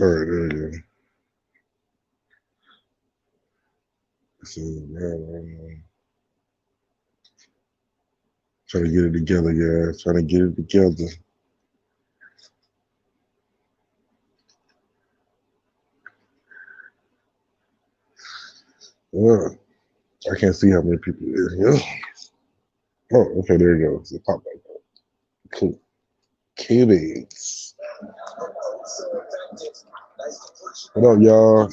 All right, there you go. See, man, trying to get it together, guys. Trying to get it together. Uh, I can't see how many people are here. Oh, okay, there you go. It popped back up. Cool. Cubics. What up, y'all?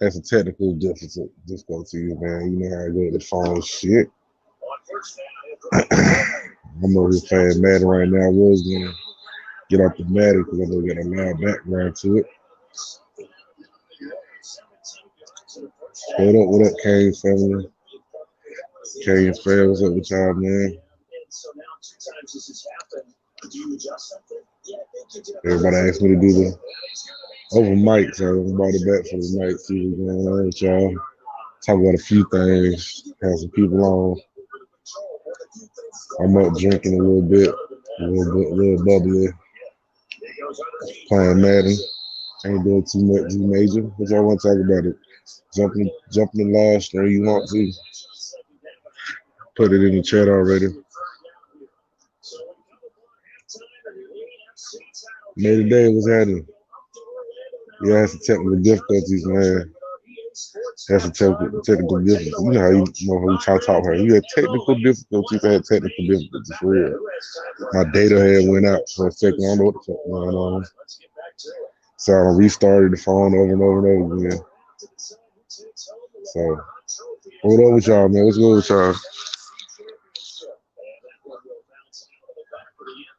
Had some technical difficulties, man. You know how I go with the phone shit. I'm over here playing Madden right now. I was gonna get off the Madden because I know we got a loud background to it. What up, Kane family? Kane fam, what's up with y'all, man? Everybody asked me to do the over mic, so I'm about it back for the night. See what's going on with y'all. Talk about a few things. Have some people on. I'm up drinking a little bubbly. Playing Madden. Ain't doing too much too major. What y'all want to talk about it? Jumping the live stream you want to. Put it in the chat already. May today was happening. Yeah, had some technical difficulties, man. Had some technical difficulties. You know how you try to talk her. You had technical difficulties. I had technical difficulties for real. My data had went out for a second. I don't know what the fuck going on. So I restarted the phone over and over and over again. So what up with y'all, man? What's good with y'all?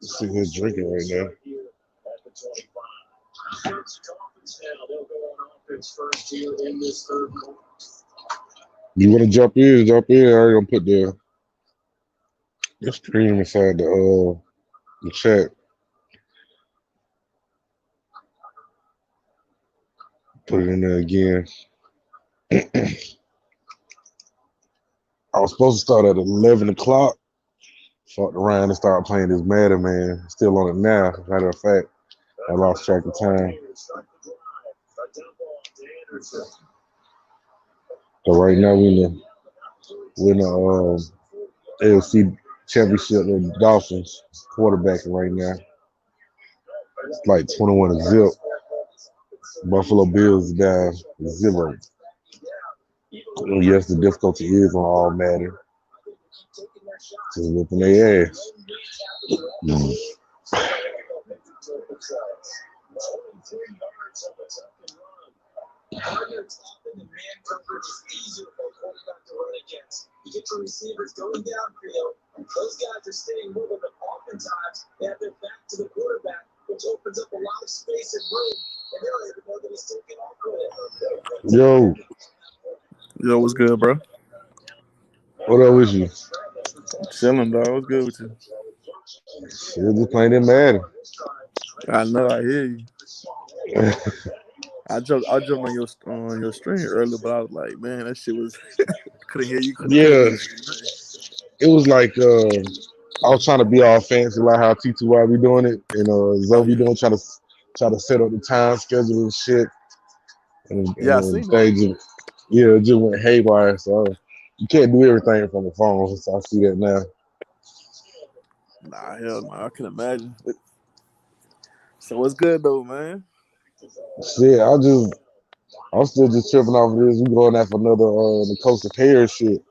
Sitting here drinking right now. You want to jump in? Jump in. I already gonna put the stream inside the chat. Put it in there again. I was supposed to start at 11 o'clock. Fucked around and started playing this Madden, man. Still on it now. Matter of fact, I lost track of time. So right now we're in the AFC Championship with the Dolphins quarterbacking right now. It's like 21 to zip. Buffalo Bills down 0. Yes, the difficulty is on all Madden. Just whipping their ass. You get your receivers going downfield, and those guys are staying with them, but oftentimes they have their back to the quarterback, which opens up a lot of space and room, and they don't even know that he's taking off with it. Yo, what's good, bro? What up with you? Chilling, dog. What's good with you? Shit, just playing in Madden. I know, I hear you. I jumped on your stream earlier, but I was like, man, that shit was couldn't hear you. Yeah, it was like I was trying to be all fancy like how T2Y be doing it, and Zoe be doing try to set up the time schedule and shit. And I seen they just it just went haywire. So you can't do everything from the phone. So I see that now. Nah, hell no, I can imagine. So what's good though, man? Shit, I'm still just tripping off of this. We going after another the Coast of Paris shit.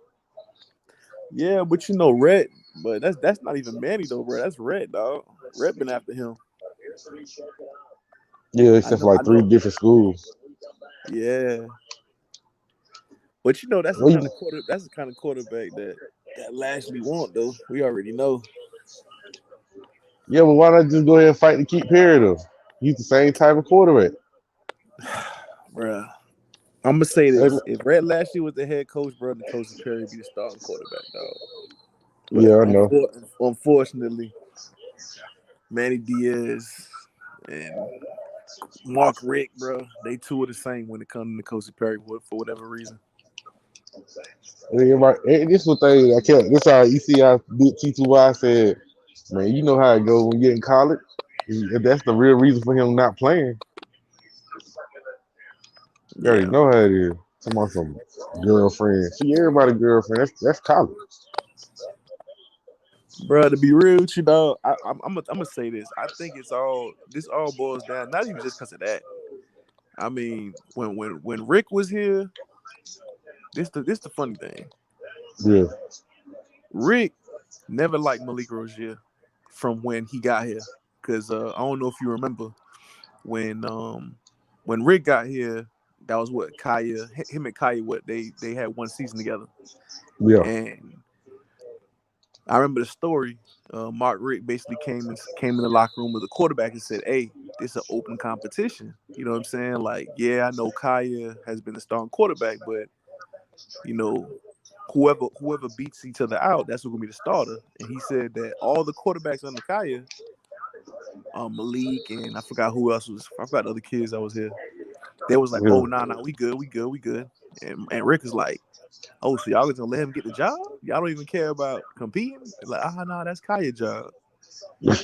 Yeah, but you know Red, but that's not even Manny though, bro. That's Red, dog. Red been after him. Yeah, except for like 3 different schools. Yeah. But you know that's the kind of quarterback that Lashley want though. We already know. Yeah, but why not just go ahead and fight to keep Perry though? He's the same type of quarterback. Bruh. I'm gonna say this: if Red Lashley was the head coach, bro, the Coach Perry be the starting quarterback, dog. But yeah, I know. Unfortunately, Manny Diaz and Mark Richt, bro, they two are the same when it comes to Coach Perry for whatever reason. This what they I can't. This how you see how T2Y said, man. You know how it goes when you get in college. That's the real reason for him not playing. You already Yeah, know how it is. Talking about some girlfriend. See, everybody girlfriend. That's college. bro. To be real with you, dog, I'm gonna say this. I think this all boils down, not even just because of that. I mean, when Rick was here, this the funny thing. Yeah, Rick never liked Malik Rozier from when he got here, because I don't know if you remember when um when Rick got here. That was what him and Kaya, what they had one season together, yeah, and I remember the story. Mark Rick basically came in the locker room with the quarterback and said, "Hey, this is an open competition." You know what I'm saying? Like, yeah, I know Kaya has been the starting quarterback, but you know, whoever beats each other out, that's who's gonna be the starter. And he said that all the quarterbacks under Kaya, Malik and I forgot who else was. I forgot the other kids that was here. They was like, yeah. "Oh, nah, we good, we good, we good." And Rick is like, "Oh, so y'all gonna let him get the job? Y'all don't even care about competing?" Like, nah, that's Kaya's job.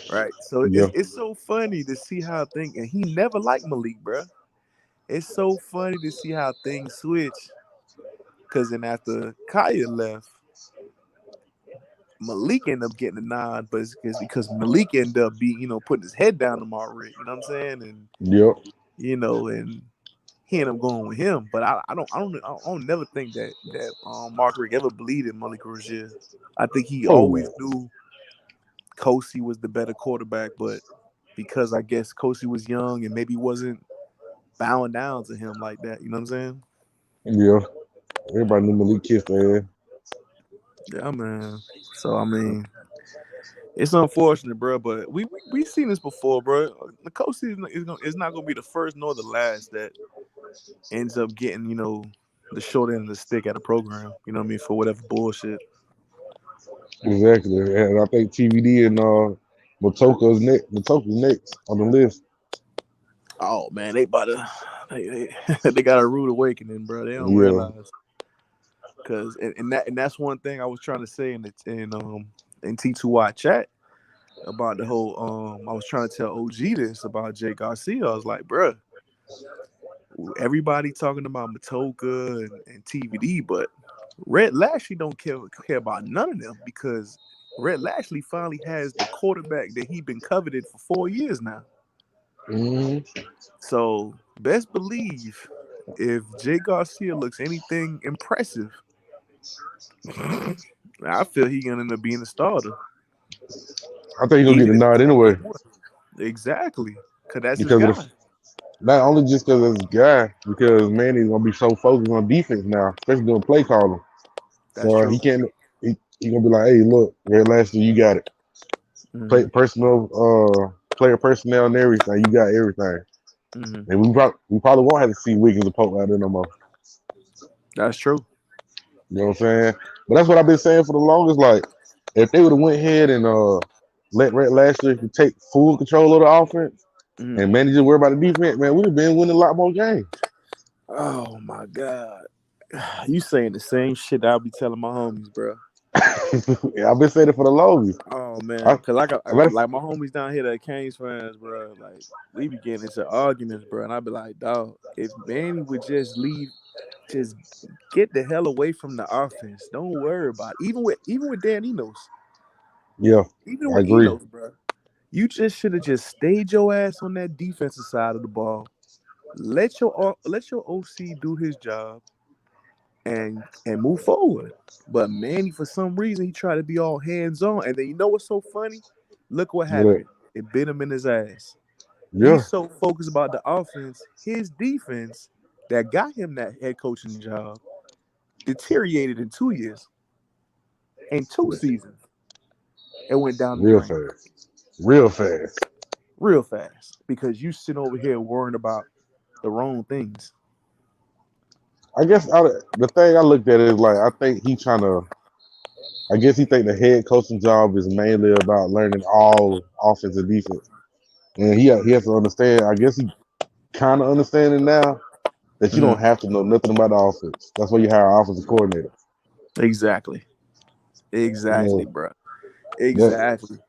Right. So Yeah. it's so funny to see how things, and he never liked Malik, bro. It's so funny to see how things switch. Cause then after Kaya left, Malik ended up getting the nod, but it's because Malik ended up putting his head down to Mark Rick, you know what I'm saying? And Yep. and he ended up going with him. But I don't never think that Mark Rick ever believed in Malik Rozier. I think he always Oh, knew Kosi was the better quarterback, but because I guess Kosi was young and maybe wasn't bowing down to him like that. You know what I'm saying? yeah. Everybody knew Malik kissed their ass. Yeah, man. So I mean, it's unfortunate, bro. But we seen this before, bro. The coach is not gonna be the first nor the last that ends up getting the short end of the stick at a program. You know what I mean, for whatever bullshit. Exactly. And I think TVD and Motoka's next on the list. Oh man, they about to they got a rude awakening, bro. They don't Yeah. realize because that's one thing I was trying to say in T2Y chat about the whole I was trying to tell OG this about Jay Garcia. I was like, bruh, everybody talking about Matoka and TVD, but Red Lashley don't care about none of them because Red Lashley finally has the quarterback that he been coveted for 4 years now. hmm So best believe if Jay Garcia looks anything impressive, I feel he gonna end up being the starter. I think he's gonna get Even the if it's nod in anyway game one. Exactly. Cause that's his because of guy. not only just because of his guy, because Manny's gonna be so focused on defense now, especially doing play calling. That's So he true. can't. He gonna be like, "Hey, look, Red Lashley, you got it. Mm-hmm. Player personnel and everything. You got everything." Mm-hmm. And we probably won't have to see Wiggins and Pope out there no more. That's true. You know what I'm saying? But that's what I've been saying for the longest. Like, if they would have went ahead and let Red Lashley take full control of the offense Mm-hmm. and manage to worry about the defense, man, we'd have been winning a lot more games. Oh my God. You saying the same shit that I'll be telling my homies, bro. Yeah, I've been saying it for the longest. Oh I, man, cause I I got better, like my homies down here that Canes fans, bro. Like we be getting into arguments, bro, and I be like, dog, if Manny would just get the hell away from the offense. Don't worry about it. Even with Dan Enos, yeah, even I with agree. Enos, bro. You just should have just stayed your ass on that defensive side of the ball. Let your OC do his job and move forward. But Manny, for some reason, he tried to be all hands on. And then you know what's so funny? Look what But, happened. It bit him in his ass. yeah, He's so focused about the offense, his defense that got him that head coaching job deteriorated in 2 years, in 2 seasons. It went down the real drain fast, real fast. real fast because you sitting over here worrying about the wrong things. I guess the thing I looked at is like I think he trying to. I guess he think the head coaching job is mainly about learning all offense and defense, and he has to understand. I guess he kind of understanding now that you don't Mm-hmm. have to know nothing about the offense. That's why you hire an offensive coordinator. Exactly. You Exactly, know, bro. that Exactly.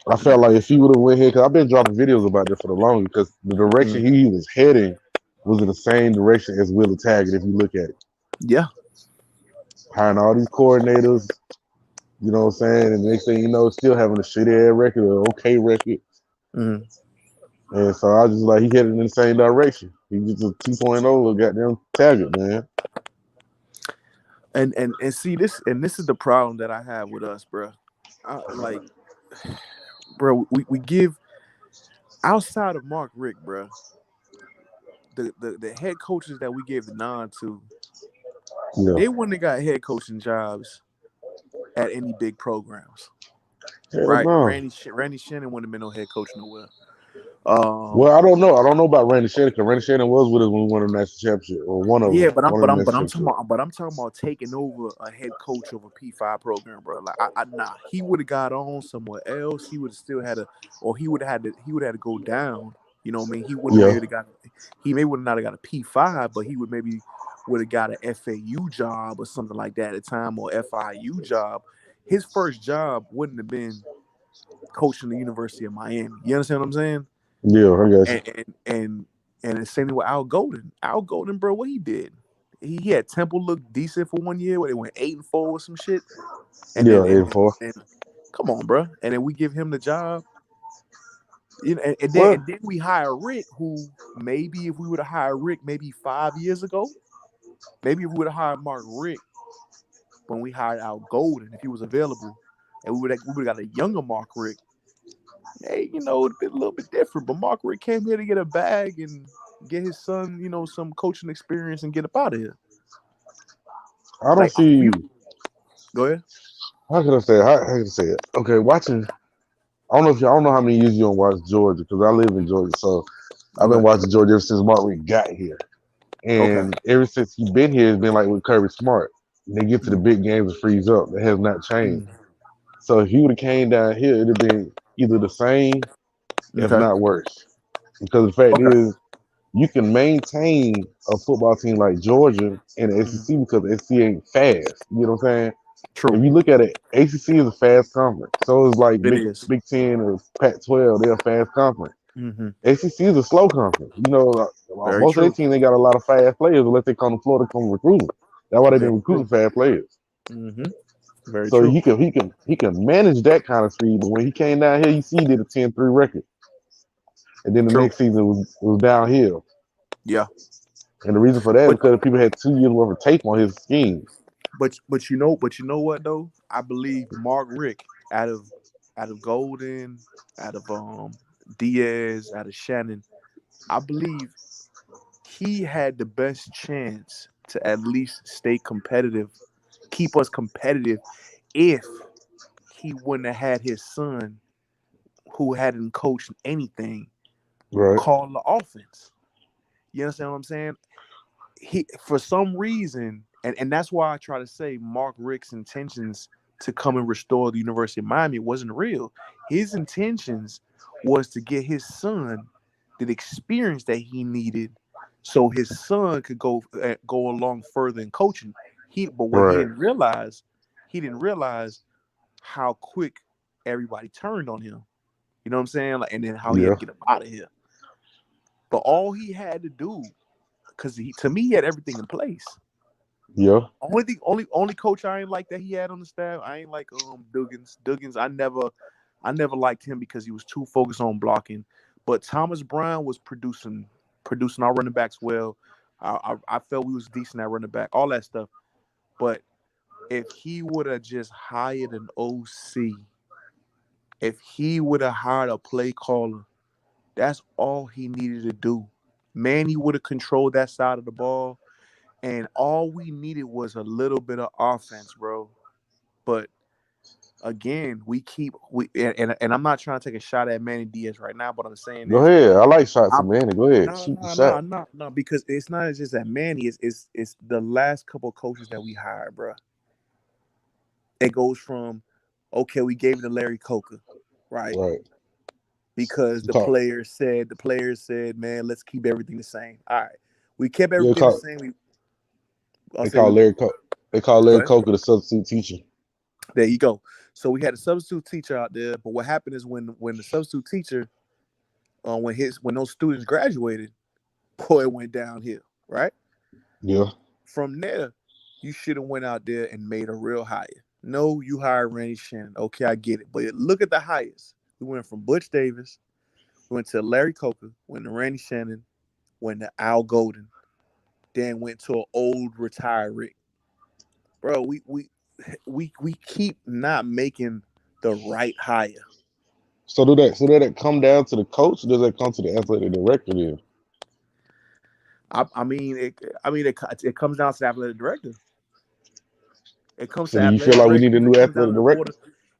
I felt like if he would have went here, because I've been dropping videos about this for the longest, because the direction Mm-hmm. he was heading was in the same direction as Willie Taggart. If you look at it, Yeah. hiring all these coordinators, you know what I'm saying, and the next thing you know, still having a shitty ass record or okay record. Mm-hmm. And so I just like he headed in the same direction. He just a 2.0 of goddamn Taggart, man. And see this is the problem that I have with us, bro. Like, bro, we give outside of Mark Richt, bro. The head coaches that we gave the nod to, Yeah. they wouldn't have got head coaching jobs at any big programs, Hell right? no. Randy Shannon wouldn't have been no head coach nowhere. Well, I don't know. I don't know about Randy Shannon because Randy Shannon was with us when we won the national championship, or one of them, Yeah, but I'm one of but the I'm but national I'm talking championships. about taking over a head coach of a P5 program, bro. Like nah, he would have got on somewhere else. He would have still had he would have had to go down. You know what I mean? He wouldn't have Yeah, maybe got he may would not have got a P5, but he would have got an FAU job or something like that at the time, or FIU job. His first job wouldn't have been coaching the University of Miami. You understand what I'm saying? yeah, I got you. And the same thing with Al Golden. Al Golden, bro, what he did? He had Temple look decent for 1 year where they went 8-4 or some shit. And Yeah, then 84. and come on, bro. And then we give him the job. You know, Well, and then we hire Rick, who maybe if we would have hired Rick maybe 5 years ago, maybe if we would have hired Mark Rick when we hired Al Golden, if he was available, and we would have got a younger Mark Rick, hey, you know, it'd been a little bit different. But Mark Rick came here to get a bag and get his son, you know, some coaching experience and get up out of here. I don't Like, see. go ahead. How can I say? How can I say it? Okay, watching. I don't know how many years you don't watch Georgia because I live in Georgia, so I've been Okay. watching Georgia ever since Mark Richt got here, Okay. and ever since he been here, it's been like with Kirby Smart. They get to the Mm, big games and freeze up. That has not changed. mm. So if he would have came down here, it'd have been either the same, if Okay. not worse. Because the fact Okay. is, you can maintain a football team like Georgia in the Mm. SEC because the SEC ain't fast. You know what I'm saying? True. If you look at it, ACC is a fast conference. So it's like It is. Big Ten or Pac-12. They're a fast conference. Mm-hmm. ACC is a slow conference. You know, Very most of their true. teams they got a lot of fast players unless they come to Florida come recruiting. That's why they've Very been true. recruiting fast players. Mm-hmm. Very So true. he can manage that kind of speed. But when he came down here, you see he did a 10-3 record, and then the True. next season was downhill. Yeah. And the reason for that is But because people had 2 years worth of tape on his schemes. but you know what though? I believe Mark Rick out of Golden, out of Diaz, out of Shannon, I believe he had the best chance to at least stay competitive, keep us competitive if he wouldn't have had his son who hadn't coached anything Right. call the offense. You understand what I'm saying? He for some reason, and that's why I try to say Mark Rick's intentions to come and restore the University of Miami wasn't real. His intentions was to get his son the experience that he needed so his son could go along further in coaching. But what Right. he didn't realize how quick everybody turned on him. You know what I'm saying? Like, and then how he had Yeah. to get up out of here. But all he had to do, because to me, he had everything in place. Yeah. Only coach I ain't like that he had on the staff. I ain't like Duggins. Duggins, I never liked him because he was too focused on blocking. But Thomas Brown was producing our running backs well. I felt we was decent at running back, all that stuff. But if he would have just hired an OC, if he would have hired a play caller, that's all he needed to do. Manny would have controlled that side of the ball. And all we needed was a little bit of offense, bro. But again, and I'm not trying to take a shot at Manny Diaz right now, but I'm saying Go is ahead. I like shots of I'm Manny. Go ahead. no Shoot the no shot. no no no because it's not just that Manny it's the last couple of coaches that we hired, bro. It goes from okay, we gave it to Larry Coker, right? Right. Because You call, the players said, man, let's keep everything the same. All right, we kept yeah, everything the same. I'll they say call we Larry Co- they call go Larry ahead. Coker the substitute teacher. There you go. So we had a substitute teacher out there, but what happened is when the substitute teacher, when those students graduated, boy, it went downhill, right? Yeah. From there, you should have went out there and made a real hire. No, you hired Randy Shannon. Okay, I get it. But look at the hires. We went from Butch Davis, we went to Larry Coker, went to Randy Shannon, went to Al Golden, then went to an old retired Rick. Bro, we keep not making the right hire. So do that come down to the coach, or does that come to the athletic director then? It comes down to the athletic director. It comes So to do you athletic feel like we director need a because it new comes down athletic to the director? board.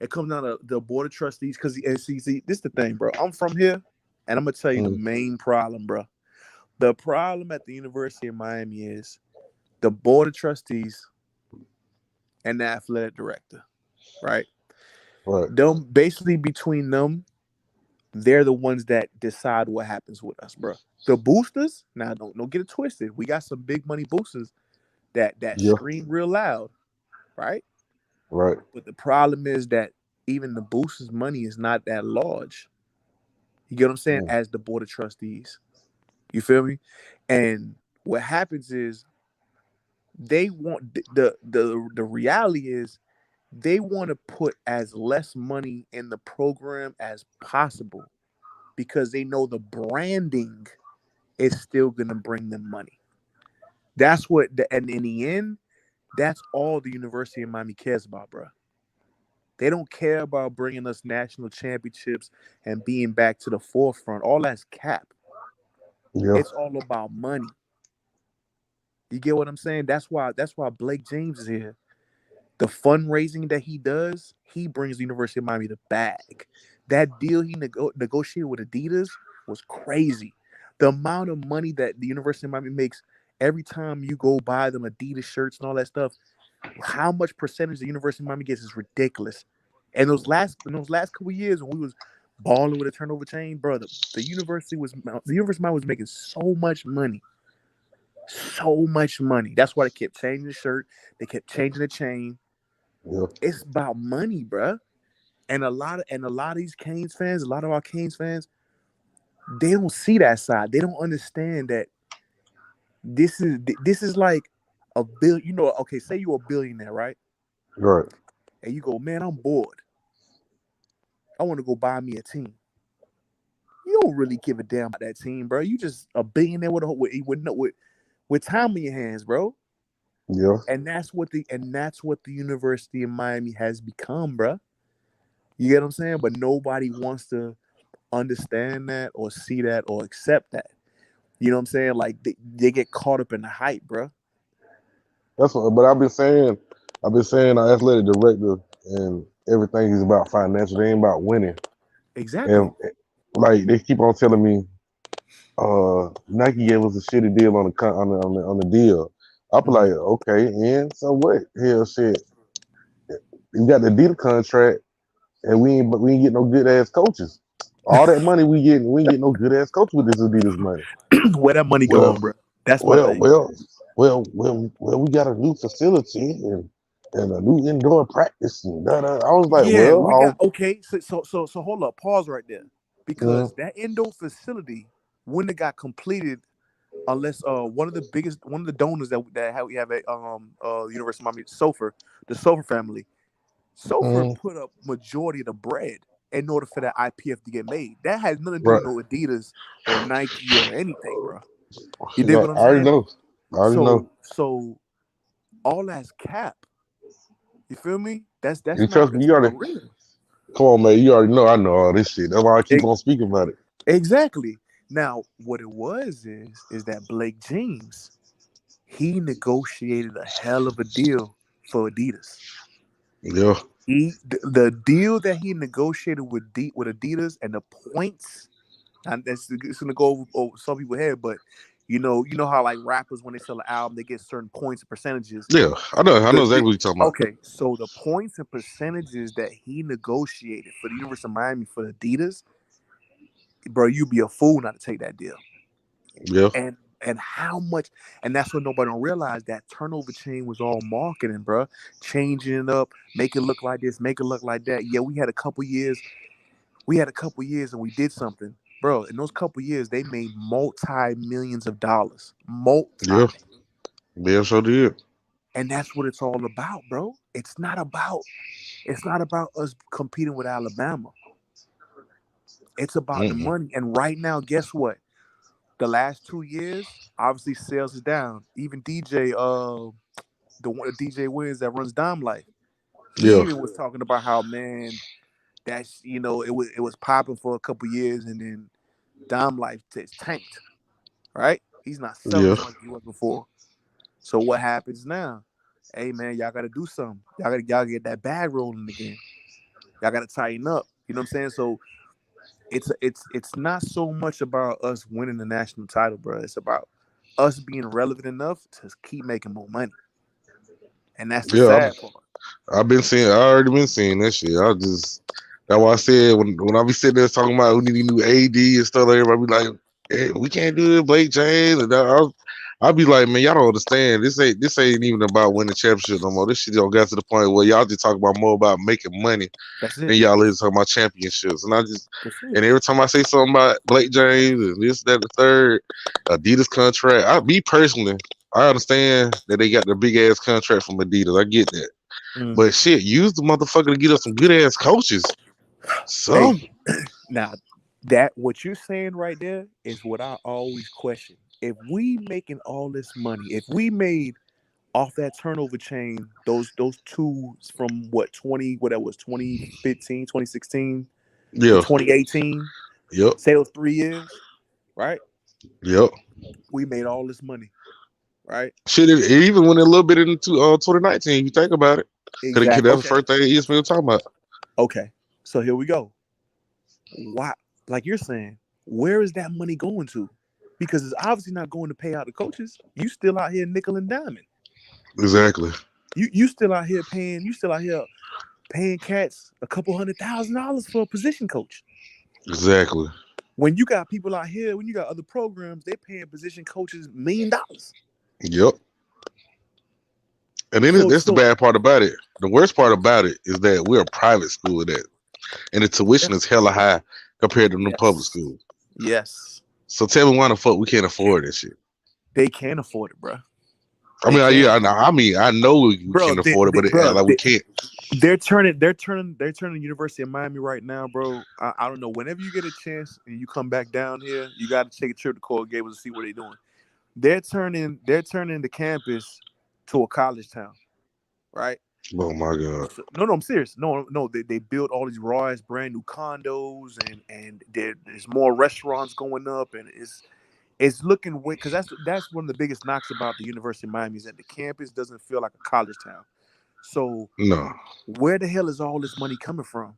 It comes down to the board of trustees. Because see, this is the thing, bro. I'm from here, and I'm gonna tell you the Mm. main problem, bro. The problem at the University of Miami is the board of trustees and the athletic director, right? Right. Them basically between them, they're the ones that decide what happens with us, bro. The boosters, now don't get it twisted. We got some big money boosters that Yeah. scream real loud, right? Right. But the problem is that even the boosters' money is not that large. You get what I'm saying? Mm. As the board of trustees, you feel me? And what happens is they want the reality is they want to put as less money in the program as possible because they know the branding is still going to bring them money. That's and in the end, that's all the University of Miami cares about, bro. They don't care about bringing us national championships and being back to the forefront. All that's cap. Yeah. It's all about money. You get what I'm saying? That's why Blake James is here. The fundraising that he does, he brings the University of Miami the bag. That deal he negotiated with Adidas was crazy. The amount of money that the University of Miami makes every time you go buy them Adidas shirts and all that stuff, how much percentage the University of Miami gets is ridiculous. And those last couple of years when we was balling with a turnover chain, brother, the University of Miami was making so much money. So much money. That's why they kept changing the shirt. They kept changing the chain. Yeah. It's about money, bruh. And a lot of these Canes fans, a lot of our Canes fans, they don't see that side. They don't understand that this is like a bill. Okay, say you're a billionaire, right? Right. And you go, man, I'm bored. I want to go buy me a team. You don't really give a damn about that team, bro. You just a billionaire with time in your hands, bro. Yeah. And that's what the University of Miami has become, bro. You get what I'm saying? But nobody wants to understand that or see that or accept that. You know what I'm saying? Like they get caught up in the hype, bro. That's what. But I've been saying our athletic director and everything is about financial. They ain't about winning. Exactly. And like they keep on telling me, Nike gave us a shitty deal on the deal. I'll be Mhm. like, okay, and so what? Hell, shit. You got the deal contract, and we ain't get no good ass coaches. All that money we ain't get no good ass coach with this Adidas money. Where that money Well, going, bro? That's my well, thing. well, well, we got a new facility and a new indoor practice. And da-da. I was like, Yeah, well, we got okay. So hold up, pause right there, mm, because that indoor facility wouldn't have got completed unless one of the donors that we have at University of Miami, Sofer, the Sofer family. Sofer mm, put up majority of the bread in order for that IPF to get made. That has nothing to do with right. no Adidas or Nike or anything, bro. You dig I what I'm already saying? know. I already know. So all that's cap. You feel me? That's You not trust me? You already real. come on, man. You already know. I know all this shit. That's why I keep E- on speaking about it. exactly. Now, what it was is that Blake James, he negotiated a hell of a deal for Adidas. Yeah, The deal that he negotiated with Adidas and the points, and it's gonna go over some people's head, but you know how like rappers when they sell an album they get certain points and percentages. yeah. I know The exactly what you're talking about. okay, so the points and percentages that he negotiated for the University of Miami for Adidas, bro, you'd be a fool not to take that deal. Yeah, And how much, and that's what nobody don't realize, that turnover chain was all marketing, bro. Changing it up, make it look like this, make it look like that. Yeah, we had a couple years and we did something. bro, in those couple years, they made multi-millions of dollars. Multi. Yeah, yeah, so did. And that's what it's all about, bro. It's not about us competing with Alabama. It's about the Mm-mm. money. And right now, guess what? The last 2 years, obviously sales is down. Even DJ, the one DJ Wins that runs Dime Life, he Yeah, even was talking about how, man, that's it was popping for a couple years, and then Dime Life tanked. Right? He's not selling yeah, as much as he was before. So what happens now? Hey man, y'all gotta do something. Y'all get that bag rolling again. Y'all gotta tighten up. You know what I'm saying? So it's not so much about us winning the national title, bro. It's about us being relevant enough to keep making more money. And that's the yeah. sad part. I already been seeing that shit. That's why I said when I be sitting there talking about we need a new AD and stuff, everybody be like, hey, we can't do it, Blake James. And I'll be like, man, y'all don't understand. This ain't even about winning the championship no more. This shit don't get to the point where y'all just talk about more about making money That's than it. y'all is talking about championships. That's it. And every time I say something about Blake James and this, that, the third, Adidas contract, me personally, I understand that they got the big ass contract from Adidas. I get that. Mm. But shit, use the motherfucker to get us some good ass coaches. Hey, Some. now that what you're saying right there is what I always question. If we making all this money, if we made off that turnover chain, those two from what 20, what that was 2015, 2016 to Yeah. 2018, Yep. say those 3 years, right? Yep. We made all this money, right? Shit, it even went a little bit into 2019. You think about it. Cause Exactly. that's the Okay. first thing ESPN was talking about. Okay. So here we go. Why, like you're saying, where is that money going to? Because it's obviously not going to pay out the coaches. You still out here nickel and diming. Exactly. You still out here paying cats a couple $100,000 for a position coach. Exactly. When you got people out here, when you got other programs, they paying position coaches $1 million. Yep. And then So that's the so bad part about it. The worst part about it is that we're a private school at that. And the tuition is hella high compared to the public yes. school. Yes. So tell me why the fuck we can't afford that shit. They can't afford it, bro. I They mean, can't. I know we Bro, can afford it, but like we can't. they're turning the University of Miami right now, bro. I don't know. Whenever you get a chance and you come back down here, you got to take a trip to Coral Gables to see what they're doing. They're turning the campus to a college town, right? Oh my god. So, no, I'm serious. No, they built all these raw ass brand new condos, and there's more restaurants going up, and it's looking weird because that's one of the biggest knocks about the University of Miami is that the campus doesn't feel like a college town. So No. where the hell is all this money coming from?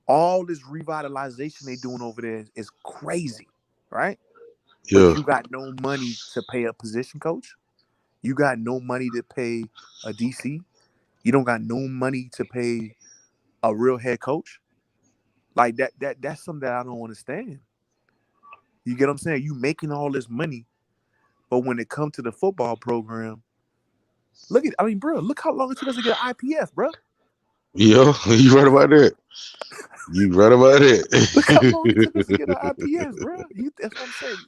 All this revitalization they doing over there is crazy, right? But Yeah. you got no money to pay a position coach. You got no money to pay a DC. You don't got no money to pay a real head coach. Like that's something that I don't understand. You get what I'm saying? You making all this money, but when it comes to the football program, bro, look how long it took us to get an IPF, bro. Yeah. You right about that. You right about Look how long it took us to it. get an IPS, bro. That's what I'm saying.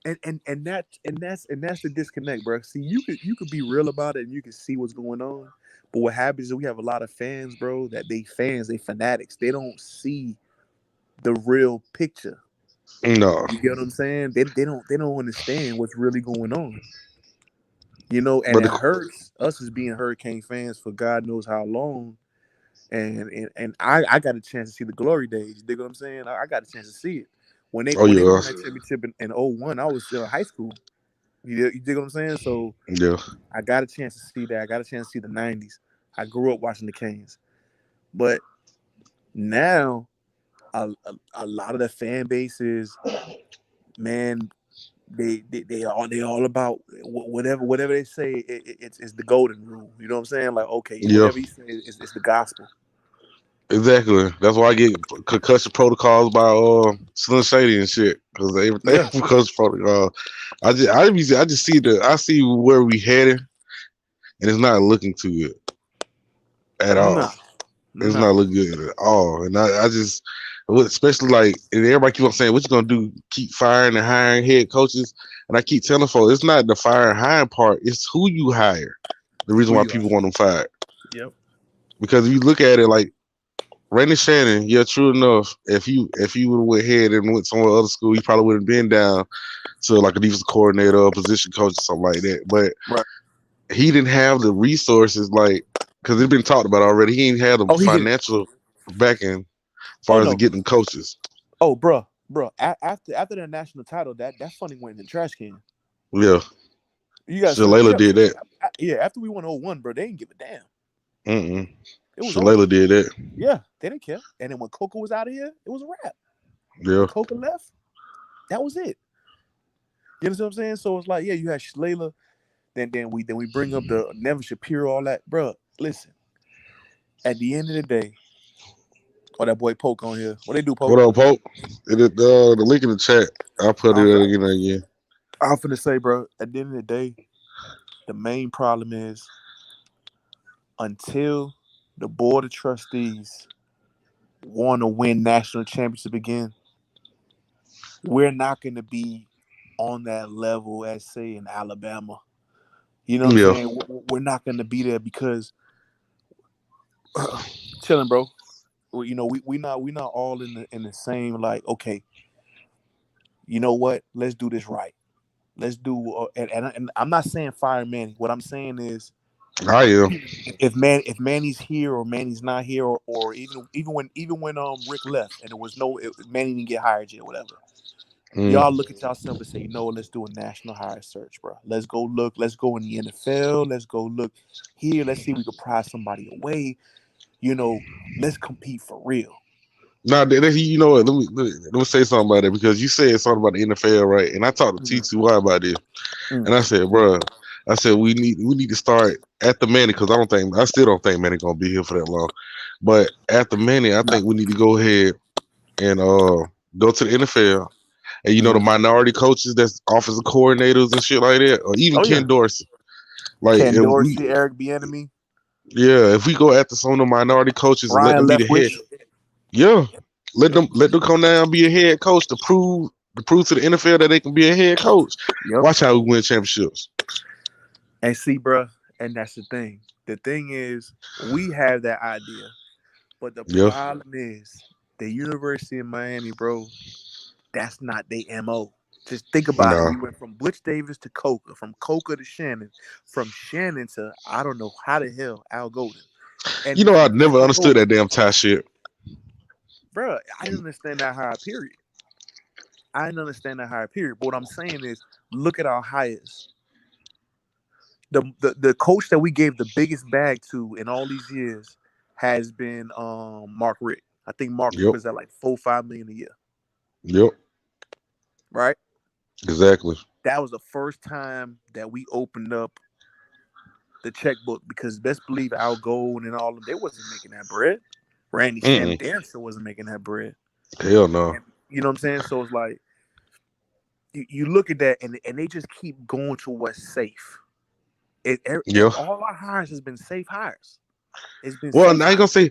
And that's the disconnect, bro. See, you could be real about it and you can see what's going on. But what happens is we have a lot of fans, bro, that they fanatics. They don't see the real picture. No. You get what I'm saying? They don't understand what's really going on. And But it hurts us as being Hurricane fans for God knows how long. And I got a chance to see the glory days. You dig what I'm saying? I got a chance to see it. When they oh when they yeah. won that championship in 01, I was still in high school. You dig what I'm saying? So Yeah. I got a chance to see that. I got a chance to see the 90s. I grew up watching the Canes. But now a lot of the fan bases, man, they all about whatever they say. It's the golden rule. You know what I'm saying? Like, okay, Yeah. whatever you say, it's the gospel. Exactly. That's why I get concussion protocols by Slim Shady and shit because everything Yeah. concussion protocol. I just see where we headed, and it's not looking too good at all. No. It's No. not looking good at all, and I just Especially like, and everybody keep on saying, "What you gonna do? Keep firing and hiring head coaches?" And I keep telling folks, it's not the fire and hiring part; it's who you hire. The reason Who why you are? people want them fired, Yep. because if you look at it like Randy Shannon, yeah, true enough. If he would have went ahead and went somewhere other school, he probably would have been down to like a defensive coordinator or position coach or something like that. But Right. he didn't have the resources, like, because it's been talked about already. He didn't have the Oh, he did. financial backing as Oh far as to no. get them coaches. Oh, bro. After their national title, that funding went in the trash can. Yeah, You guys, Shalala did that. yeah. After we won 0-1, bro, they didn't give a damn. It was over. Shalala did that. Yeah, they didn't care. And then when Coca was out of here, it was a wrap. Yeah, When Coca left, that was it. You understand what I'm saying? So it's like, yeah, you had Shalala, then we bring up the Nevin Shapiro, all that, bro. Listen, at the end of the day, that boy Poke on here. What they do, Poke? what up, Pope? The link in the chat. I'll put it again. I'm finna say, bro. At the end of the day, the main problem is until the board of trustees want to win national championship again, we're not going to be on that level as, say, in Alabama. You know what I'm saying? We're not going to be there because chilling, bro. We not all in the same, like, okay, you know what? Let's do this right. Let's do and I'm not saying fire Manny. What I'm saying is, I am. if Manny's here or Manny's not here, or even when Rick left and there was Manny didn't get hired yet, whatever. Y'all look at yourself and say, you know what, let's do a national hire search, bro. Let's go look. Let's go in the NFL. Let's go look here. Let's see if we can prize somebody away. Let's compete for real. Now, you know what? Let me say something about that, because you said something about the NFL, right? And I talked to T2Y about this, and I said, bro, we need to start at the Manning, because I still don't think Manning gonna be here for that long. But at the Manning, I think we need to go ahead and go to the NFL. And the minority coaches, that's offensive coordinators and shit like that, or even Ken Dorsey. Like Ken Dorsey, Eric Bieniemy. Yeah, if we go after some of the minority coaches and let them be the head. Yeah. Let them come down and be a head coach to prove to the NFL that they can be a head coach. Yep. Watch how we win championships. And see, bro, and that's the thing. The thing is, we have that idea, but the problem is the University of Miami, bro. That's not their MO. Just think about it. We went from Butch Davis to Coca, from Coca to Shannon, from Shannon to I don't know how the hell Al Golden. And I never understood that damn tie shit. Bro, I didn't understand that hire, period. But what I'm saying is, look at our hires. The coach that we gave the biggest bag to in all these years has been Mark Richt. I think Mark Richt was at like $4-5 million a year. Yep. Right? Exactly. That was the first time that we opened up the checkbook, because best believe Al Golden and all of them, they wasn't making that bread. Randy Shannon damn sure wasn't making that bread. Hell no. And, you know what I'm saying? So it's like you look at that and they just keep going to what's safe. All our hires has been safe hires. It's been I ain't gonna say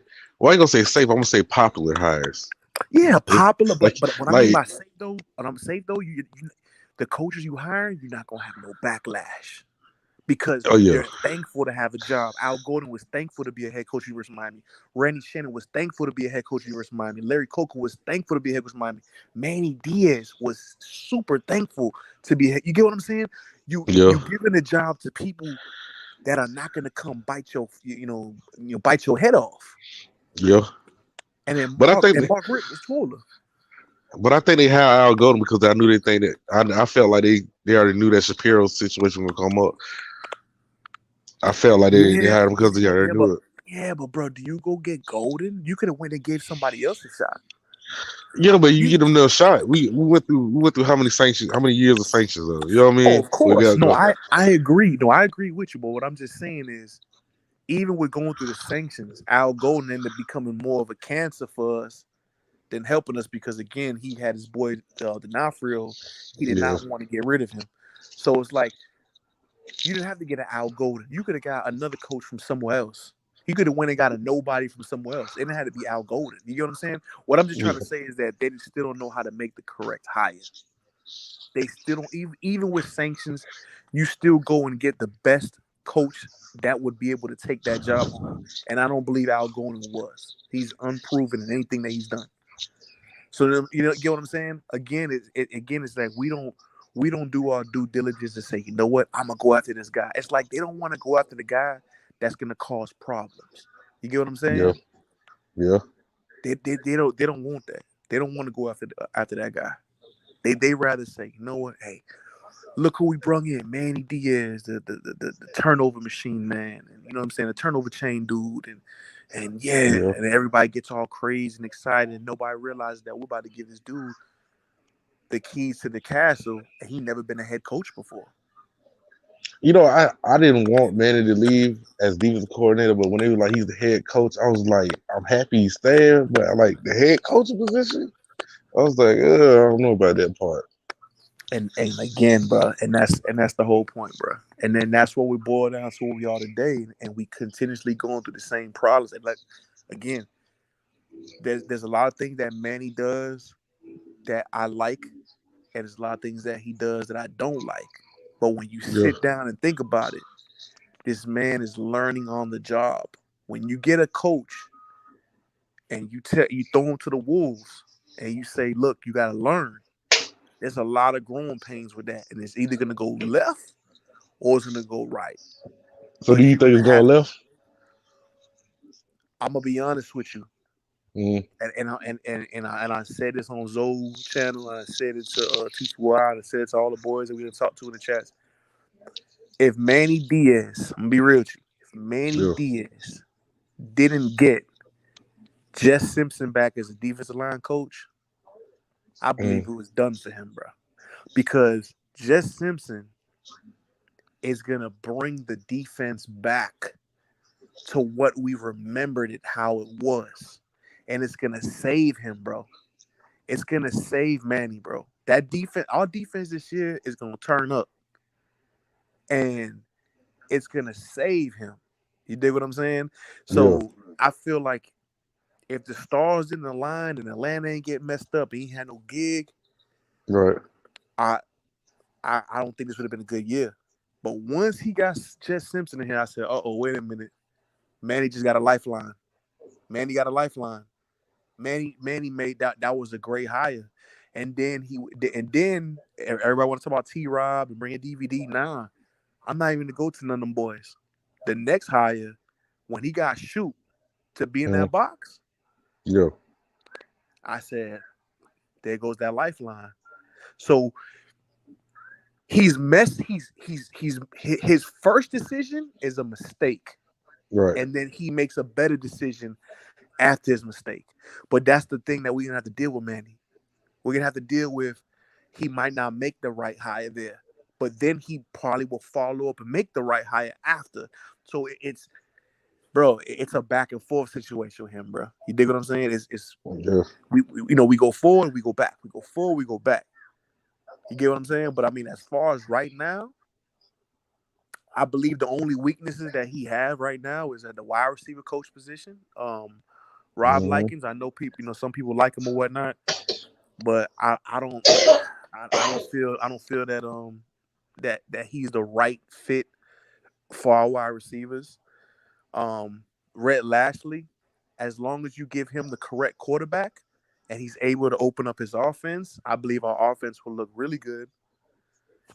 safe. I'm gonna say popular hires. Yeah, popular. But what I mean by safe though, you the coaches you hire, you're not gonna have no backlash. Because they're thankful to have a job. Al Golden was thankful to be a head coach at University of Miami. Randy Shannon was thankful to be a head coach at University of Miami. Larry Coker was thankful to be a head coach at Miami. Manny Diaz was super thankful to be a head. You get what I'm saying? You're giving a job to people that are not going to come bite your head off. Yeah. And then Mark Richt was taller. But I think they hired Al Golden because I knew I felt like they already knew that Shapiro's situation would come up. I felt like they hired him because they already knew it. Yeah, but bro, do you go get Golden? You could have went and gave somebody else a shot. Yeah, but you get them no shot. We went through how many years of sanctions though? You know what I mean? Oh, of course. No, I agree. No, I agree with you. But what I'm just saying is, even with going through the sanctions, Al Golden ended up becoming more of a cancer for us than helping us, because again, he had his boy D'Onofrio. He did not want to get rid of him. So it's like, you didn't have to get an Al Golden. You could have got another coach from somewhere else. He could have went and got a nobody from somewhere else. It didn't have to be Al Golden. You get what I'm saying? What I'm just trying Yeah. to say is that they still don't know how to make the correct hire. They still don't, even with sanctions, you still go and get the best coach that would be able to take that job on. And I don't believe Al Golden was. He's unproven in anything that he's done. So you know, get what I'm saying? Again, it's like we don't do our due diligence and say, you know what, I'm gonna go after this guy. It's like they don't want to go after the guy that's gonna cause problems. You get what I'm Yeah. saying? Yeah. They don't want that. They don't want to go after that guy. They rather say, you know what, hey, look who we brung in, Manny Diaz, the turnover machine man, and you know what I'm saying, the turnover chain dude, and yeah, Yeah. and everybody gets all crazy and excited, and nobody realizes that we're about to give this dude the keys to the castle, and he never been a head coach before. You know, I didn't want Manny to leave as defensive coordinator, but when they were like he's the head coach, I was like, I'm happy he's there, but I like the head coaching position. I was like, I don't know about that part. And again, bro, and that's the whole point, bro. And then that's what we boil down to where we are today, and we continuously going through the same problems. And like, again, there's a lot of things that Manny does that I like, and there's a lot of things that he does that I don't like. But when you Yeah. sit down and think about it, this man is learning on the job. When you get a coach and you throw him to the wolves and you say, look, you got to learn. There's a lot of growing pains with that, and it's either gonna go left or it's gonna go right. So do But you you're think gonna it's going have. left? I'm gonna be honest with you, Mm, and I said this on Zoe channel. And I said it to Teach Wild. I said it to all the boys that we done talked to in the chats. If Manny Diaz, I'm gonna be real with you. If Manny yeah. Diaz didn't get Jess Simpson back as a defensive line coach, I believe Mm, it was done for him, bro. Because Jess Simpson is gonna bring the defense back to what we remembered it how it was. And it's gonna save him, bro. It's gonna save Manny, bro. That defense, our defense this year is gonna turn up. And it's gonna save him. You dig what I'm saying? yeah. So I feel like if the stars didn't align and Atlanta ain't get messed up and he had no gig, Right. I I don't think this would have been a good year. But once he got Jess Simpson in here, I said, wait a minute. Manny just got a lifeline. Manny got a lifeline. Manny made that was a great hire. And then everybody want to talk about T-Rob and bring a DVD. Nah, I'm not even gonna go to none of them boys. The next hire, when he got shoot to be in Mm, that box, yeah. I said, there goes that lifeline. So he's messed. His first decision is a mistake, Right. and then he makes a better decision after his mistake. But that's the thing that we're gonna have to deal with, Manny. We're gonna have to deal with. He might not make the right hire there, but then he probably will follow up and make the right hire after. So it's, bro, it's a back and forth situation with him, bro. You dig what I'm saying? It's Yeah. we go forward, we go back, we go forward, we go back. You get what I'm saying? But I mean, as far as right now, I believe the only weaknesses that he has right now is at the wide receiver coach position. Rob Mm-hmm. Likens, I know people, some people like him or whatnot, but I don't feel that he's the right fit for our wide receivers. Rhett Lashley, as long as you give him the correct quarterback and he's able to open up his offense, I believe our offense will look really good.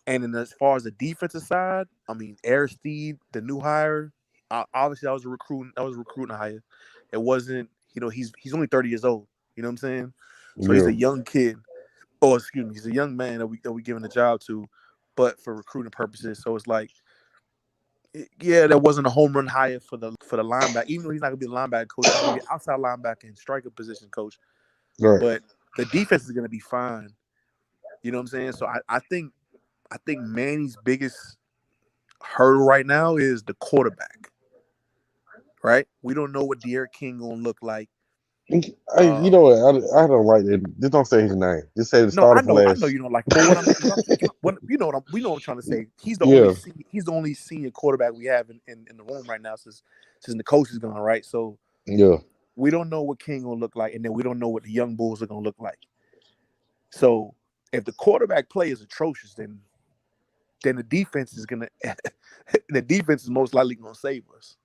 And then as far as the defensive side, I mean, Aristide, the new hire, obviously that was a recruiting hire. It wasn't, he's only 30 years old. You know what I'm saying? So he's Yeah. a young kid. Oh, excuse me, he's a young man that we giving the job to, but for recruiting purposes. So it's like, yeah, that wasn't a home run hire for the linebacker. Even though he's not gonna be a linebacker coach, he's gonna be outside linebacker and striker position coach. Right. But the defense is gonna be fine. You know what I'm saying? So I think Manny's biggest hurdle right now is the quarterback. Right? We don't know what De'Aaron King gonna look like. You Uh, know what? I don't like it. Just don't say his name. Just say the no, starter for I know last. you don't like him, but what I'm what you know we know what I'm trying to say. Yeah, He's the only senior quarterback we have in the room right now since the coach is gone, right? So yeah. we don't know what King gonna look like, and then we don't know what the young bulls are gonna look like. So if the quarterback play is atrocious, then the defense is gonna the defense is most likely gonna save us.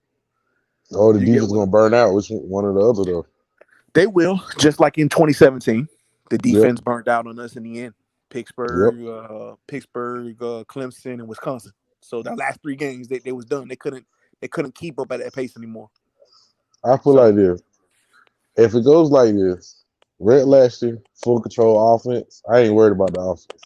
Oh, the You get defense what gonna burn out. Which one or the other though? they will, just like in 2017, the Yep, defense burned out on us in the end. yep. Pittsburgh, Clemson, and Wisconsin. So the last three games they was done. They couldn't keep up at that pace anymore. I feel like So this. If it goes like this, Red Lashley, full control offense. I ain't worried about the offense.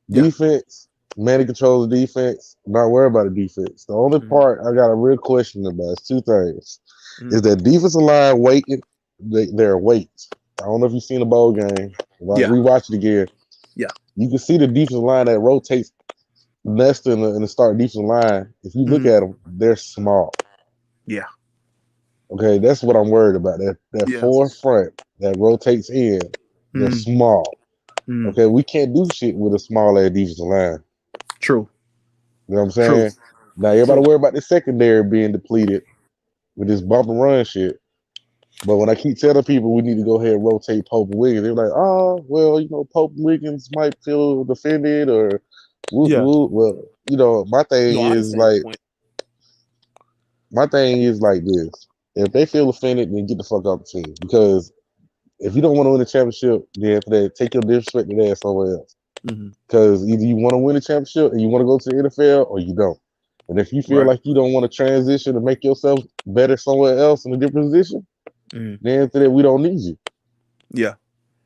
yeah. Defense, Manny controls the defense. Not worried about the defense. The only Mm-hmm. part I got a real question about is two things. Mm-hmm. Is that defensive line waiting? Their weights. I don't know if you've seen the bowl game. Yeah. Rewatch it again. Yeah. You can see the defensive line that rotates next in the start defensive line. If you look Mm-hmm. at them, they're small. Yeah. Okay, that's what I'm worried about. That Yeah. forefront that rotates in, they're Mm-hmm. small. Mm-hmm. Okay, we can't do shit with a small ass defensive line. True. You know what I'm True. saying? Now everybody True. worry about the secondary being depleted with this bump and run shit. But when I keep telling people we need to go ahead and rotate Pope and Wiggins, they're like, oh, well, Pope and Wiggins might feel defended or woo Yeah. woo. Well, No, I understand your point. my thing is like this. If they feel offended, then get the fuck out the team. Because if you don't want to win a championship, then after that, take your disrespected ass somewhere else. Mm-hmm. Because either you want to win a championship and you want to go to the NFL or you don't. And if you feel Right. like you don't want to transition and make yourself better somewhere else in a different position, Mm-hmm. then after that, we don't need you. Yeah.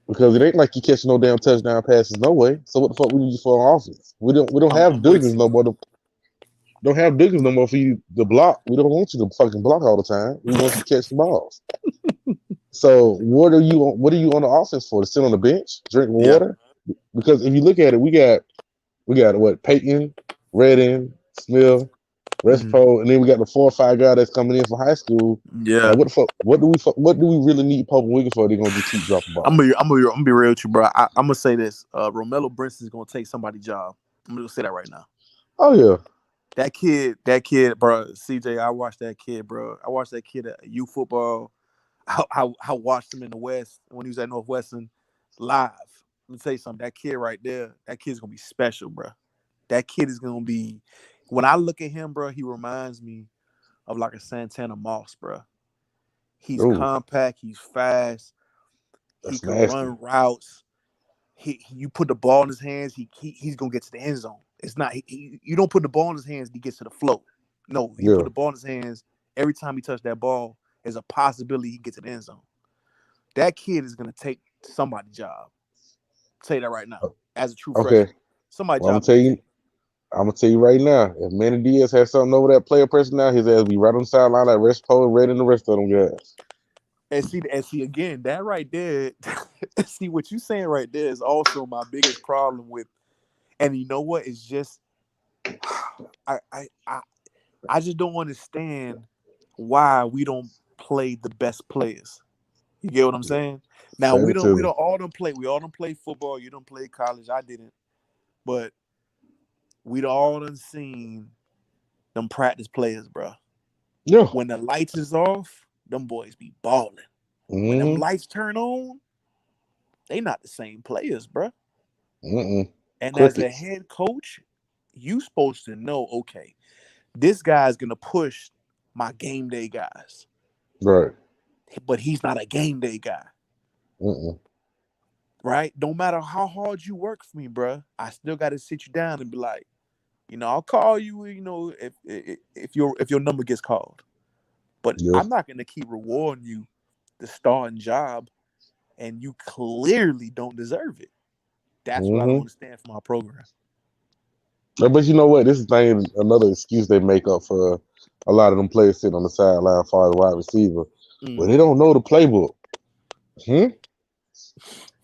Because it ain't like you catching no damn touchdown passes no way. So what the fuck we need you for on offense? We don't have I'm with Duggins you. no more. Don't have Duggins no more for you to block. We don't want you to fucking block all the time. We want you to catch the balls. So what are you on the offense for? To sit on the bench, drink Yeah. water? Because if you look at it, we got what Peyton, Redden, Smith, Mm-hmm. Respo, and then we got the 4 or 5 guys that's coming in from high school. Like Yeah. what the fuck? What do we really need Pope and Wiggins for? They're gonna just keep dropping balls. I'm gonna be real with you, bro. I'm gonna say this. Romello Brinson is gonna take somebody's job. I'm gonna say that right now. Oh yeah, Bro. CJ, I watched that kid, bro. I watched that kid at youth football. I watched him in the West when he was at Northwestern live. Let me tell you something. That kid right there, that kid's gonna be special, bro. That kid is gonna be. When I look at him, bro, he reminds me of like a Santana Moss, bro. He's ooh, compact. He's fast. He that's can nasty. run routes. You put the ball in his hands, he's gonna get to the end zone. It's not you don't put the ball in his hands, he gets to the float. No, you put Yeah. the ball in his hands. Every time he touches that ball, there's a possibility he gets to the end zone. That kid is gonna take somebody's job. I'll tell you that right now, as a true Okay. freshman, somebody's Well, job is gonna take. I'm gonna tell you right now. If Manny Diaz has something over that player person now, his ass be right on the sideline like Respo and Red and the rest of them guys. And see again, that right there. See what you saying right there is also my biggest problem with. And you know what? It's just I just don't understand why we don't play the best players. You get what I'm saying? Now Same to we me. don't all don't play. We all don't play football. You don't play college. I didn't, but we all done seen them practice players, bro. Yeah. When the lights is off, them boys be balling. When them Mm-hmm. lights turn on, they not the same players, bro. Mm-mm. And as a Crickets. head coach, you supposed to know, okay, this guy's gonna push my game day guys, Right. but he's not a game day guy. Mm-mm. Right? No matter how hard you work for me, bro, I still got to sit you down and be like, I'll call you, if your number gets called. But Yeah. I'm not going to keep rewarding you the starting job, and you clearly don't deserve it. That's what I don't Mm-hmm. understand from our program. But you know what? This is another excuse they make up for a lot of them players sitting on the sideline as far as wide receiver. Well, Mm. they don't know the playbook. Hmm?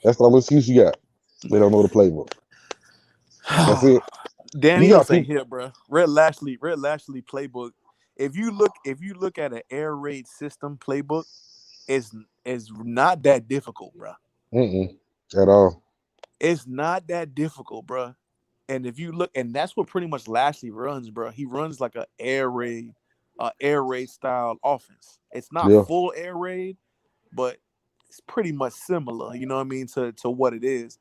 That's the only excuse you got. They don't know the playbook. That's it. You got Daniels ain't people. here, bro. Red Lashley playbook. If you look at an air raid system playbook, is not that difficult, bro. At all. It's not that difficult, bro. And if you look, and that's what pretty much Lashley runs, bro. He runs like a air raid style offense. It's not Yeah, full air raid, but it's pretty much similar. You know what I mean to what it is.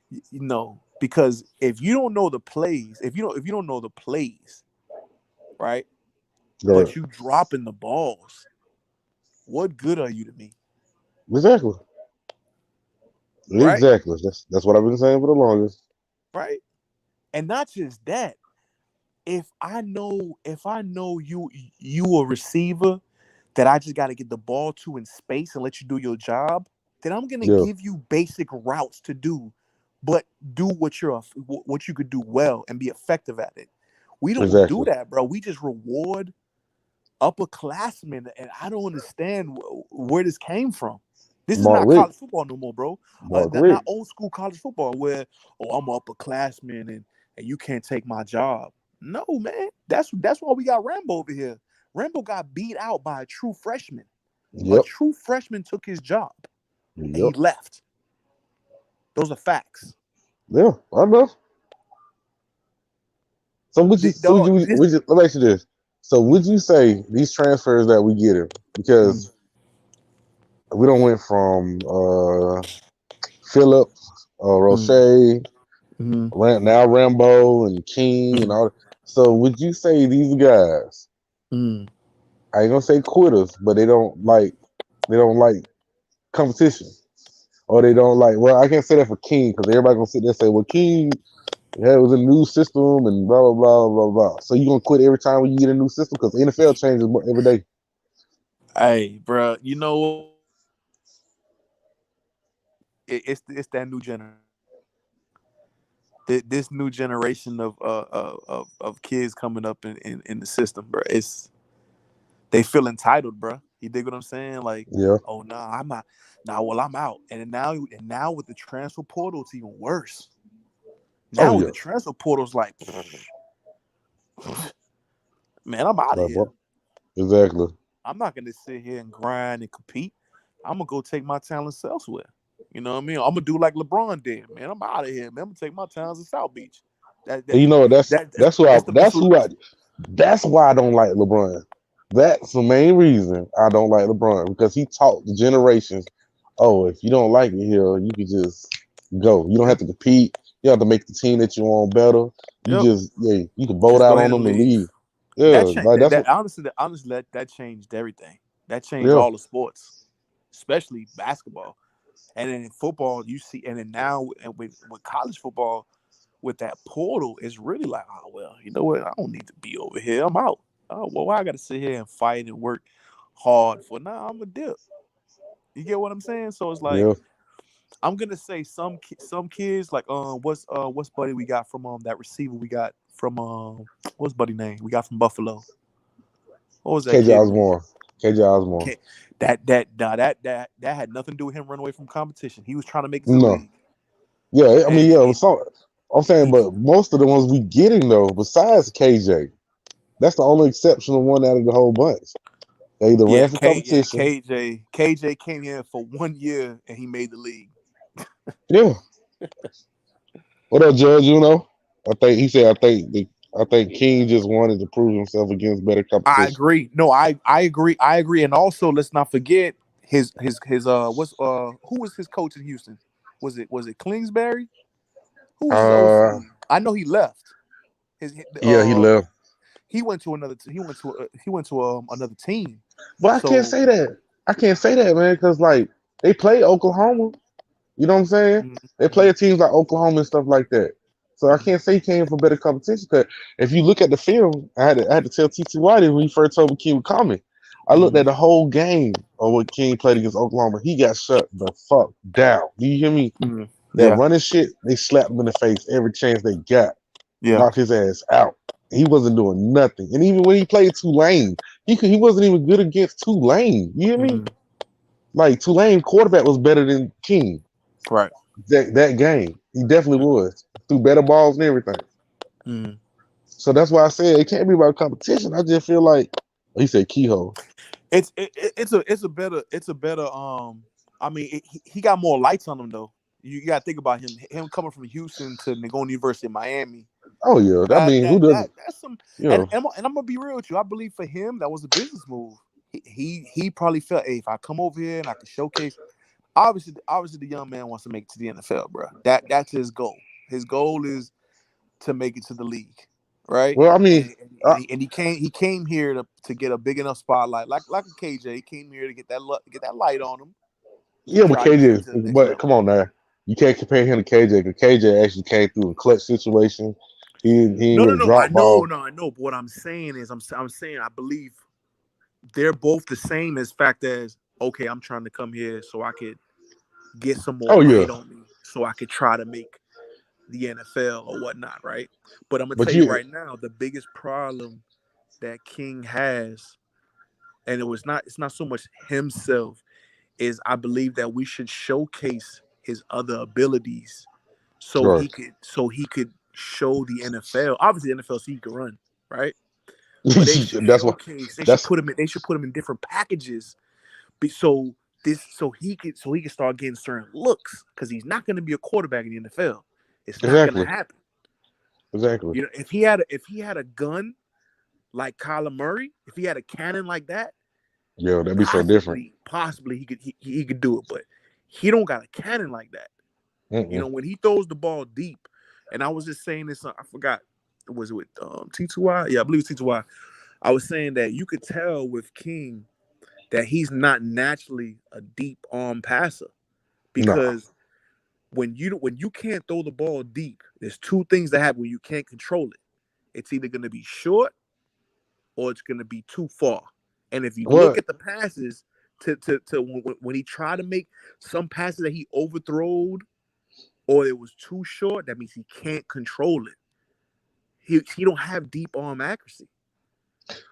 You know, because if you don't know the plays, if you don't know the plays, right? go But ahead. you dropping the balls, what good are you to me, Exactly. right? Exactly. That's what I've been saying for the longest. Right? And not just that. If I know you a receiver that I just got to get the ball to in space and let you do your job, then I'm gonna Yeah, give you basic routes to do, but do what you could do well and be effective at it. We don't do exactly. that, bro. We just reward upperclassmen, and I don't understand where this came from. This is Mark not Rick. college football no more, bro. Mark Not Rick. old school college football where I'm an upperclassman and you can't take my job. No, man. That's why we got Rambo over here. Rambo got beat out by a true freshman. A Yep. true freshman took his job and he Yep. left. Those are facts. Yeah, I know. So let me ask you this. So would you say these transfers that we get him, because we don't went from Phillips, Roche, now Rambo and King and all. So would you say these guys? I ain't gonna say quitters, but they don't like competition, or they don't like. Well, I can't say that for King because everybody gonna sit there and say, "Well, King, yeah, it was a new system and blah blah blah blah blah." So you gonna quit every time when you get a new system because the NFL changes every day. Hey, bro, you know it's that new generation. This new generation of kids coming up in the system, bro. They feel entitled, bro. You dig what I'm saying? Like, Yeah. oh no, I'm not. Nah, well, I'm out. And now with the transfer portal, it's even worse. Oh Now with yeah. the transfer portals, like, man, I'm out of Like here. what? Exactly. I'm not gonna sit here and grind and compete. I'm gonna go take my talents elsewhere. You know what I mean? I'm gonna do like LeBron did, man. I'm out of here, man. I'm gonna take my talents in South Beach. That that And you know what? That's that that's who I that's the best that's who I solution. that's why I don't like LeBron. That's the main reason I don't like LeBron because he taught the generations. Oh, if you don't like it here, you can just go. You don't have Yep. to compete. You don't have to make the team that you want better. You Yep. just you can vote Just out go on ahead and them and leave. leave. Yeah, That changed. like that's what. That changed everything. That changed Yeah, all the sports, especially basketball. And then in football, you see, and then now and with college football, with that portal, it's really like, oh well, you know what? I don't need to be over here. I'm out. Oh well, why I got to sit here and fight and work hard for? Now I'm a dip. You get what I'm saying? So it's like yeah. I'm gonna say some kids like what's buddy we got from that receiver we got from what's buddy name we got from Buffalo. What was that KJ kid name? Osborne. KJ Osborne. Okay. That had nothing to do with him running away from competition. He was trying to make it to the No. league. Yeah, I mean, And yeah. it So I'm saying, he but most of the ones we getting though, besides KJ, that's the only exceptional one out of the whole bunch. They either yeah, ran for competition. KJ came here for 1 year and he made the league. Yeah. What up, Judge? You know, I think he said. I think King just wanted to prove himself against better I competition. agree. No, I agree. I agree. And also let's not forget his what's who was his coach in Houston? Was it Kingsbury? Who was his Uh, OC? I know he left. His yeah, he left. he went to another another team. But I can't So say that. I can't say that, man, because like they play Oklahoma. You know what I'm saying? They play mhm, teams like Oklahoma and stuff like that. So I mhm, can't say he came for better competition. Because if you look at the film, I had to tell TT Whitey when he first told me King was coming. I looked mhm, at the whole game of what King played against Oklahoma. He got shut the fuck down. Do you hear me? mhm. That Yeah, running shit, they slapped him in the face every chance they got. yeah. Knocked his ass out. He wasn't doing nothing. And even when he played Tulane, he wasn't even good against Tulane. You hear me? Mhm. Like Tulane quarterback was better than King Right. that game. He definitely was. Threw better balls and everything. Mhm. So that's why I said it can't be about competition. I just feel like he said Kehoe. It's a better I mean he got more lights on him though. You got to think about him coming from Houston to going to University of Miami. Oh yeah, I That mean, who that doesn't? that that's some Yeah, and I'm gonna be real with you. I believe for him that was a business move. He probably felt, hey, if I come over here and I can showcase, obviously the young man wants to make it to the NFL, bro. That's his goal. His goal is to make it to the league, right? well, I mean, And he came here to get a big enough spotlight, like a KJ. He came here to get that light on him to yeah, but try to get him KJ, to the next but level. come on now, you can't compare him to KJ because KJ actually came through a clutch situation. He ain't with a No. I drop know, ball. no, I know. But what I'm saying is, I'm saying I believe they're both the same as fact as, okay, I'm trying to come here so I could get some more Oh yeah, light on me, so I could try to make the NFL or whatnot, right? But I'm gonna but tell you you, right now, the biggest problem that King has, and it's not so much himself, is I believe that we should showcase his other abilities sure, so he could show the NFL. Obviously, the NFL so he could run, right? But they should that's why. showcase. That's They should put him in different packages, so he could start getting certain looks because he's not going to be a quarterback in the NFL. It's not going to exactly, happen. exactly. You know, if he had a gun like Kyler Murray, if he had a cannon like that, Yeah, that'd be so different. possibly he could do it, but he don't got a cannon like that. You know, Mm-mm. when he throws the ball deep, and I was just saying this, I forgot, was it with T2Y? Yeah, I believe it's T2Y. I was saying that you could tell with King that he's not naturally a deep arm passer No, because when you can't throw the ball deep, there's two things that happen when you can't control it. It's either going to be short or it's going to be too far. And if you look what? at the passes to when he tried to make some passes that he overthrowed or it was too short, that means he can't control it. He don't have deep arm accuracy.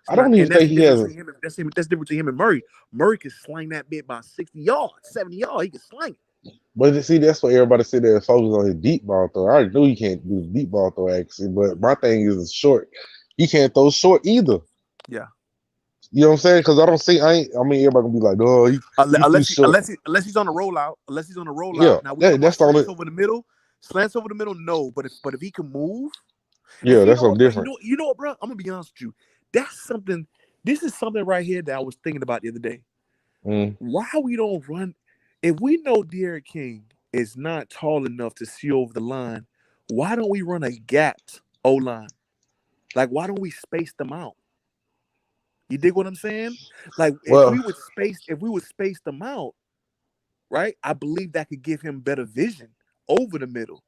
It's I not, don't even and that's think the he difference has. between him. That's the difference between him and Murray. Murray can slang that bit by 60 yards, 70 yards. He can slang it. But see, that's what everybody sit there and focus on his deep ball throw. I already knew he can't do the deep ball throw accuracy, but my thing is short. He can't throw short either. Yeah. You know what I'm saying? Because I don't see. I mean, everybody gonna be like, "Oh, he too short." Unless he's on a rollout. Unless he's on a Yeah, rollout. Now we talking about that's the only. slants over the middle. Slants over the middle, no. But if he can move, and Yeah, you that's know something what, bro, different. you know what, bro? I'm gonna be honest with you. That's something. This is something right here that I was thinking about the other day. Mm. Why we don't run? If we know Derrick King is not tall enough to see over the line, why don't we run a gapped O line? Like, why don't we space them out? You dig what I'm saying? Like, Well, if we would space them out, right? I believe that could give him better vision over the middle.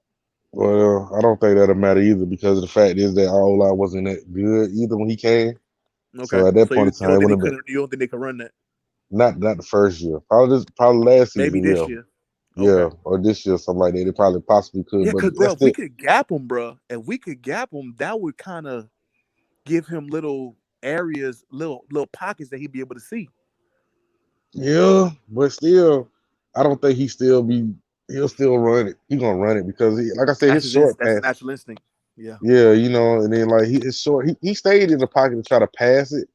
I don't think that'll matter either because the fact is that our O-line wasn't that good either when he came. Okay, So at that so point in you time, don't it think wouldn't have been you don't think they could run that? not the first year. Probably last Maybe season, this yeah. year. Yeah, Okay. or this year, something like that. They probably possibly could, Yeah, but because bro, that's if we it. could gap him, bro, if we could gap him, that would kind of give him little areas, little pockets that he'd be able to see. Yeah, but still, I don't think he'll still run it. He gonna run it because like I said, his short That's a pass. natural instinct. Yeah. Yeah, and then like his short, he stayed in the pocket to try to pass it.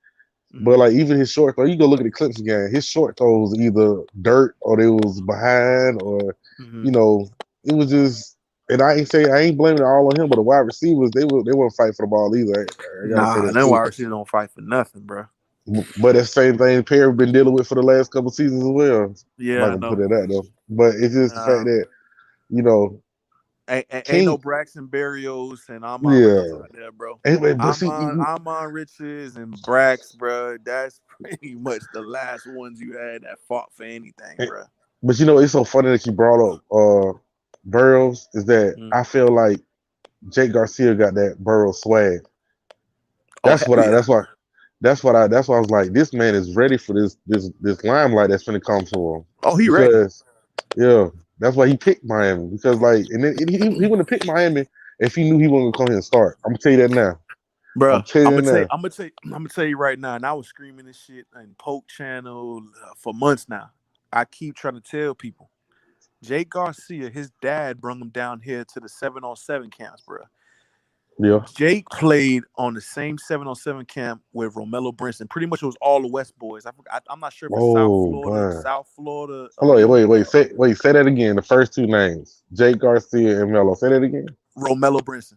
But Mm-hmm. like even his short throw, you go look at the Clemson game. His short throws either dirt or they was behind, or Mm-hmm. you know, it was just. And I ain't blaming it all on him, but the wide receivers they won't fight for the ball either. I gotta say Nah, that them too. wide receivers don't fight for nothing, bro. But that same thing Perry been dealing with for the last couple seasons as well. I'm not Yeah, I gonna put know. it out though. But it's just the fact Nah, that you know ain't no King, Braxton Berrios and Amon Richards yeah. out there, bro. But see, Amon Richards and Brax, bro. That's pretty much the last ones you had that fought for anything, bro. but it's so funny that you brought up Burrows is that Mm. I feel like Jake Garcia got that Burrow swag. Oh That's hell what I. yeah, That's why I was like, this man is ready for this limelight that's gonna come to him oh he ready, because yeah, that's why he picked Miami because like and then he wouldn't have picked Miami if he knew he wasn't gonna come here and start. I'm gonna tell you that now. I'm bro. telling you that now. I'm gonna tell you right now. And I was screaming this shit in Poke Channel for months now. I keep trying to tell people. Jake Garcia, his dad brung him down here to the 7-on-7 camps, bro. Yeah. Jake played on the same 7-on-7 camp with Romello Brinson. Pretty much it was all the West boys. I'm not sure if it's Oh man. South Florida. Hold on, say that again. The first two names, Jake Garcia and Melo. Say that again. Romello Brinson.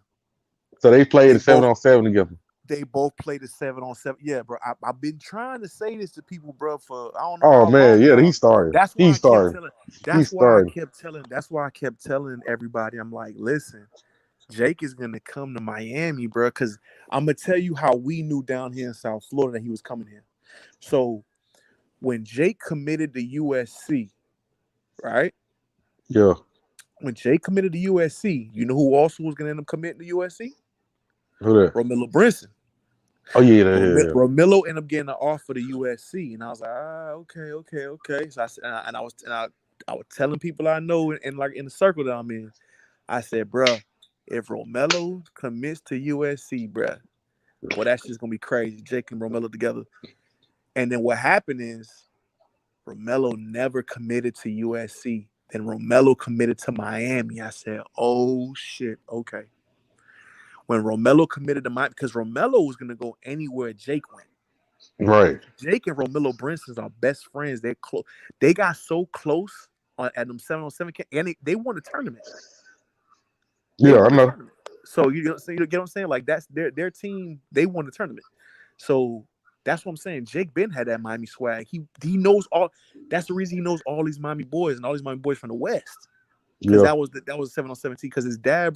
So they played They 7-on-7 together. They both played the 7-on-7. Yeah, bro. I've been trying to say this to people, bro, for I don't know Oh how man, long yeah, now. he's starting. That's why He's starting. That's why I kept telling everybody. I'm like, listen, Jake is gonna come to Miami, bro, because I'm gonna tell you how we knew down here in South Florida that he was coming here. So when Jake committed to USC, right? Yeah. When Jake committed to USC, you know who also was gonna end up committing to USC? Who that? Romello Brinson. Oh yeah. Romello ended up getting an offer to USC, and I was like, okay. So I said, I was telling people I know, and like in the circle that I'm in, I said, bruh, if Romello commits to USC, bruh, well, that's just gonna be crazy. Jake and Romello together. And then what happened is Romello never committed to USC. Then Romello committed to Miami. I said, oh shit, okay. When Romello committed to Miami, because Romello was gonna go anywhere Jake went. Right. Jake and Romello Brinson are best friends. They're close. They got so close at them 7-on-7 camp, and they won a tournament. I know. So you get what I'm saying? Like that's their team. They won the tournament. So that's what I'm saying. Jake Ben had that Miami swag. He knows all. That's the reason he knows all these Miami boys and all these Miami boys from the West. Because that was 7-on-7 team. Because his dad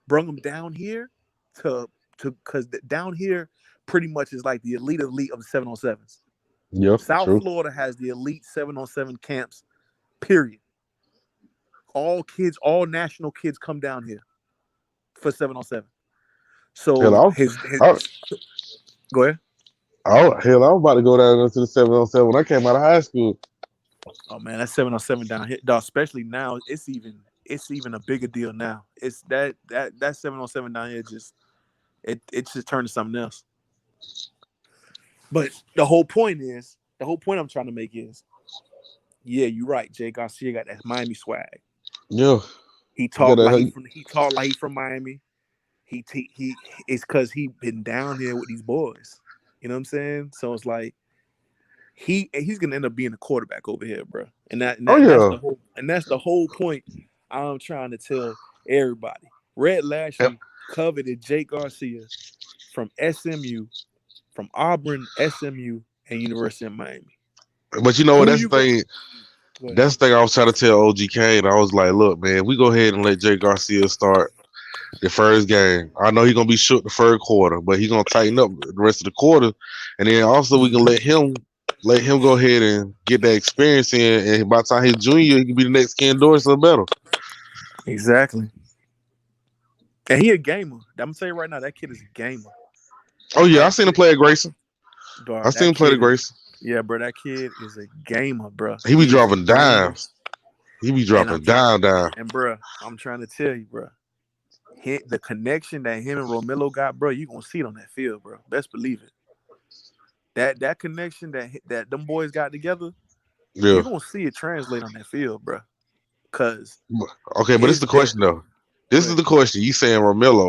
brought him down here because down here pretty much is like the elite of the 7-on-7s. Yeah. South Florida has the elite 7-on-7 camps. Period. All national kids come down here for 7-on-7. So go ahead. I was about to go down to the 7-on-7 when I came out of high school. Oh man, that 7-on-7 down here, dog, especially now, it's even a bigger deal now. It's that 7-on-7 down here it's just turned to something else. But the whole point I'm trying to make is, yeah, you're right. Jay Garcia got that Miami swag. Yeah, he talked like he's from Miami. It's because he been down here with these boys. You know what I'm saying? So it's like he's gonna end up being a quarterback over here, bro. That's the whole point I'm trying to tell everybody. Rhett Lashlee coveted Jake Garcia from SMU, from Auburn, SMU, and University of Miami. But you know what? That's the thing. That's the thing I was trying to tell OGK, and I was like, look, man, we go ahead and let Jake Garcia start the first game. I know he's gonna be shook the first quarter, but he's gonna tighten up the rest of the quarter, and then also we can let him go ahead and get that experience in, and by the time he's junior, he can be the next Ken Dorsey or better. Exactly. And he a gamer. I'm gonna tell you right now, that kid is a gamer. Oh yeah, I seen him play at Grayson. I seen him play at Grayson. Yeah, bro, that kid is a gamer, bro. He be dropping dimes. He be dropping down. And bro, I'm trying to tell you, bro, the connection that him and Romello got, bro, you gonna see it on that field, bro. Best believe it. That connection that them boys got together, you're gonna see it translate on that field, bro. But this is the question though. This is the question. You saying Romello.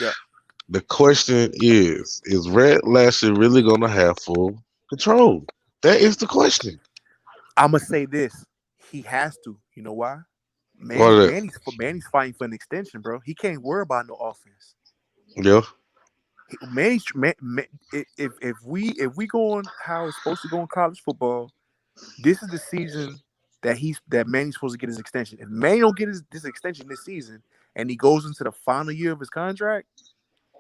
Yeah. The question is Rhett Lashlee really gonna have full control? That is the question. I'm gonna say this. He has to. You know why? Manny's fighting for an extension, bro. He can't worry about no offense. Yeah. If we go on how it's supposed to go in college football, this is the season that Manny's supposed to get his extension. If Manny don't get this extension this season, and he goes into the final year of his contract,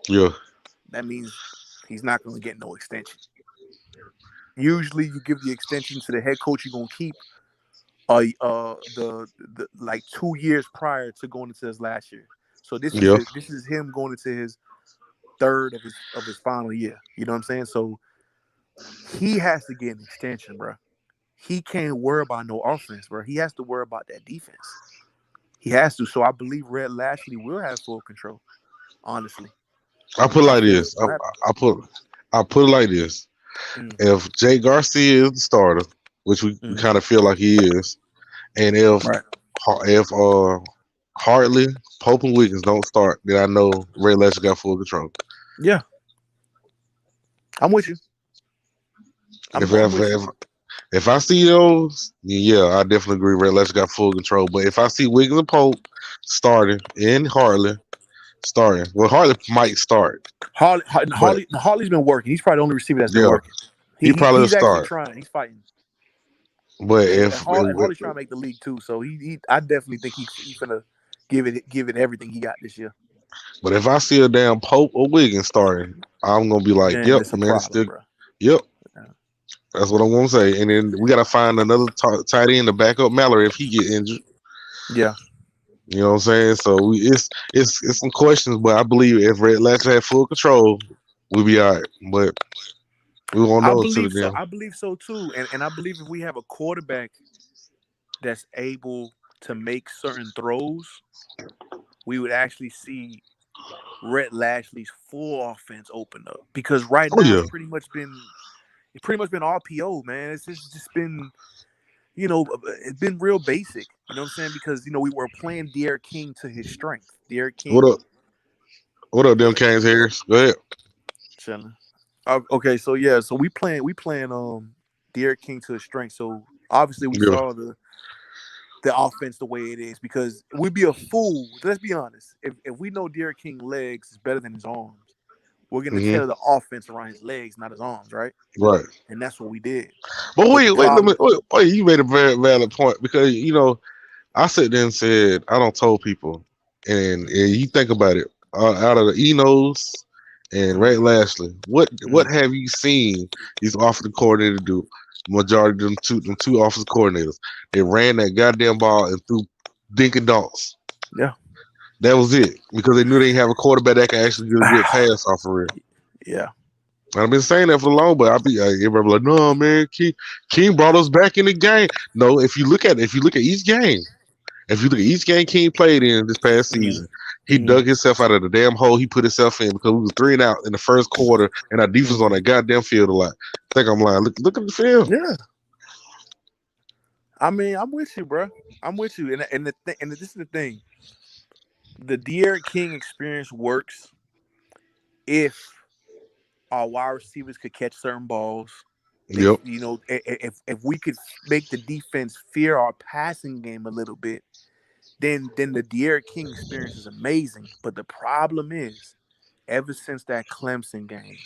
yeah, that means he's not going to get no extension. Usually, you give the extension to the head coach you're going to keep. The like 2 years prior to going into his last year. So this is him going into his third of his final year. You know what I'm saying? So he has to get an extension, bro. He can't worry about no offense, bro. He has to worry about that defense. He has to. So I believe Rhett Lashlee will have full control. Honestly, I put it like this. I put it like this. If Jay Garcia is the starter, which we kind of feel like he is, and if Hartley, Pope, and Wiggins don't start, then I know Red Lashley got full control. Yeah, I'm with you. If I'm if with you. if, if I see those, then yeah, I definitely agree. Red Lashley got full control. But if I see Wiggins and Pope starting and Hartley starting, well, Hartley might start, but Harley's been working. He's probably the only receiver that's been yeah, working. he probably will He's actually start. trying. He's fighting. But And if, Harley's trying to make the league too. So I definitely think he's gonna give it everything he got this year. but if I see a damn Pope or Wiggins starting, I'm gonna be like, Then yep, it's a man, problem, still, bro. yep. Yeah. That's what I'm gonna say. And then we gotta find another tight end to back up Mallory if he get injured. Yeah. You know what I'm saying? So it's some questions, but I believe if Red Lashley had full control, we'll be all right. But we won't I know until believe so. then. I believe so too. And I believe if we have a quarterback that's able to make certain throws, we would actually see Rhett Lashley's full offense open up. Because right Oh now yeah, it's pretty much been RPO, man. It's just been, it's been real basic. You know what I'm saying? Because we were playing Derrick King to his strength. Derrick what King up? What up, them Canes Harris? Go ahead. chilling. Okay, so yeah, so we playing Derrick King to his strength. So obviously we Yeah. saw the offense the way it is because we'd be a fool. Let's be honest. If we know Derrick King legs is better than his arms, we're gonna Hmm. tailor the offense around his legs, not his arms, right? Right. And that's what we did. But But the wait, let me. problem, Wait, you made a very valid point because I sit there and said I don't told people, and you think about it, out of the Enos and mm, Ray Lashley, what mm, have you seen these offensive coordinators do? Majority of them two offensive coordinators, they ran that goddamn ball and threw dink and donks. yeah, That was it because they knew they didn't have a quarterback that could actually get a good pass off of real. yeah, I've been saying that for long, but everybody be like, no man, King brought us back in the game. No, if you look at each game. If you look at each game King played in this past mm, season, he mm, dug himself out of the damn hole he put himself in because we was 3 and out in the first quarter, and our defense on mm, that goddamn field a lot. I think I'm lying. Look at the field. yeah. I mean, I'm with you, bro. I'm with you, and this is the thing: the Derrick King experience works if our wide receivers could catch certain balls. They, Yep. if we could make the defense fear our passing game a little bit, then the Derrick King experience is amazing. But the problem is, ever since that Clemson game,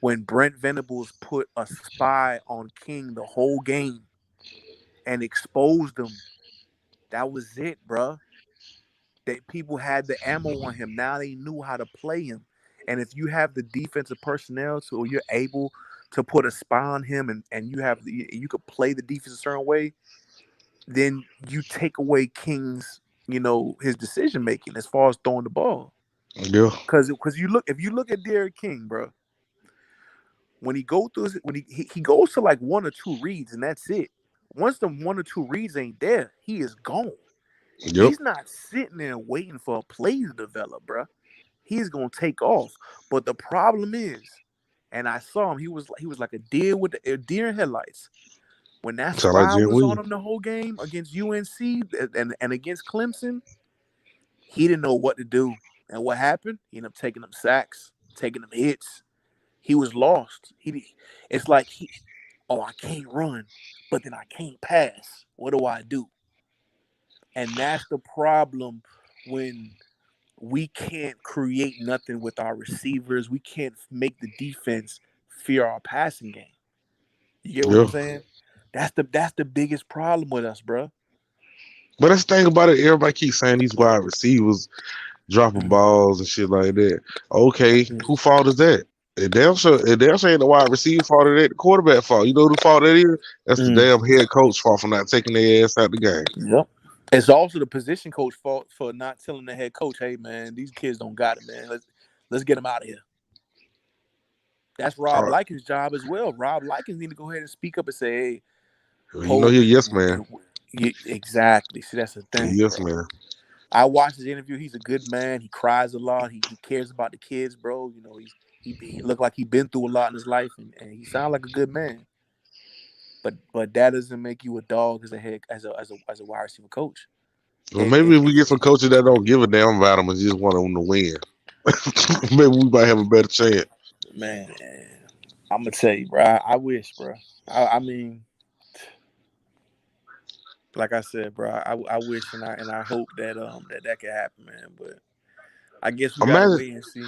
when Brent Venables put a spy on King the whole game and exposed him, that was it, bruh. That people had the ammo on him. Now they knew how to play him. And if you have the defensive personnel to, or you're able to put a spy on him and you could play the defense a certain way, then you take away King's, his decision making as far as throwing the ball. Yeah. Because if you look at Derrick King, bro, when he go through when he goes to like one or two reads and that's it. Once the one or two reads ain't there, he is gone. Yep. He's not sitting there waiting for a play to develop, bro. He's gonna take off. But the problem is, and I saw him, he was like a deer in headlights. When that Sound like spy Jim was on Williams. him the whole game against UNC and against Clemson, he didn't know what to do. And what happened? He ended up taking them sacks, taking them hits. He was lost. It's like I can't run, but then I can't pass. What do I do? And that's the problem when we can't create nothing with our receivers. We can't make the defense fear our passing game. You get what I'm Yeah. saying? That's the biggest problem with us, bro. But that's the thing about it. Everybody keeps saying these wide receivers dropping Mm, balls and shit like that. Okay, mm, who fault is that? It damn sure ain't the wide receiver fault of that, the quarterback fault. You know who the fault that is? That's the mm. damn head coach fault for not taking their ass out the game. Yep. It's also the position coach fault for not telling the head coach, "Hey, man, these kids don't got it, man. Let's get them out of here." That's Rob Uh, Likens' job as well. Rob Likens need to go ahead and speak up and say, "Hey, you know Pope, he a yes man. exactly." See, that's the He a thing, yes bro. man. I watched his interview. He's a good man. He cries a lot. He cares about the kids, bro. He looked like he been through a lot in his life, and he sounded like a good man. But that doesn't make you a dog as a head as a wide receiver coach. Well, maybe if we get some coaches that don't give a damn about them and just want them to win, maybe we might have a better chance. Man, I'm gonna tell you, bro. I wish, bro. I mean, like I said, bro. I wish and I hope that that could happen, man. But I guess we gotta Imagine, wait and see.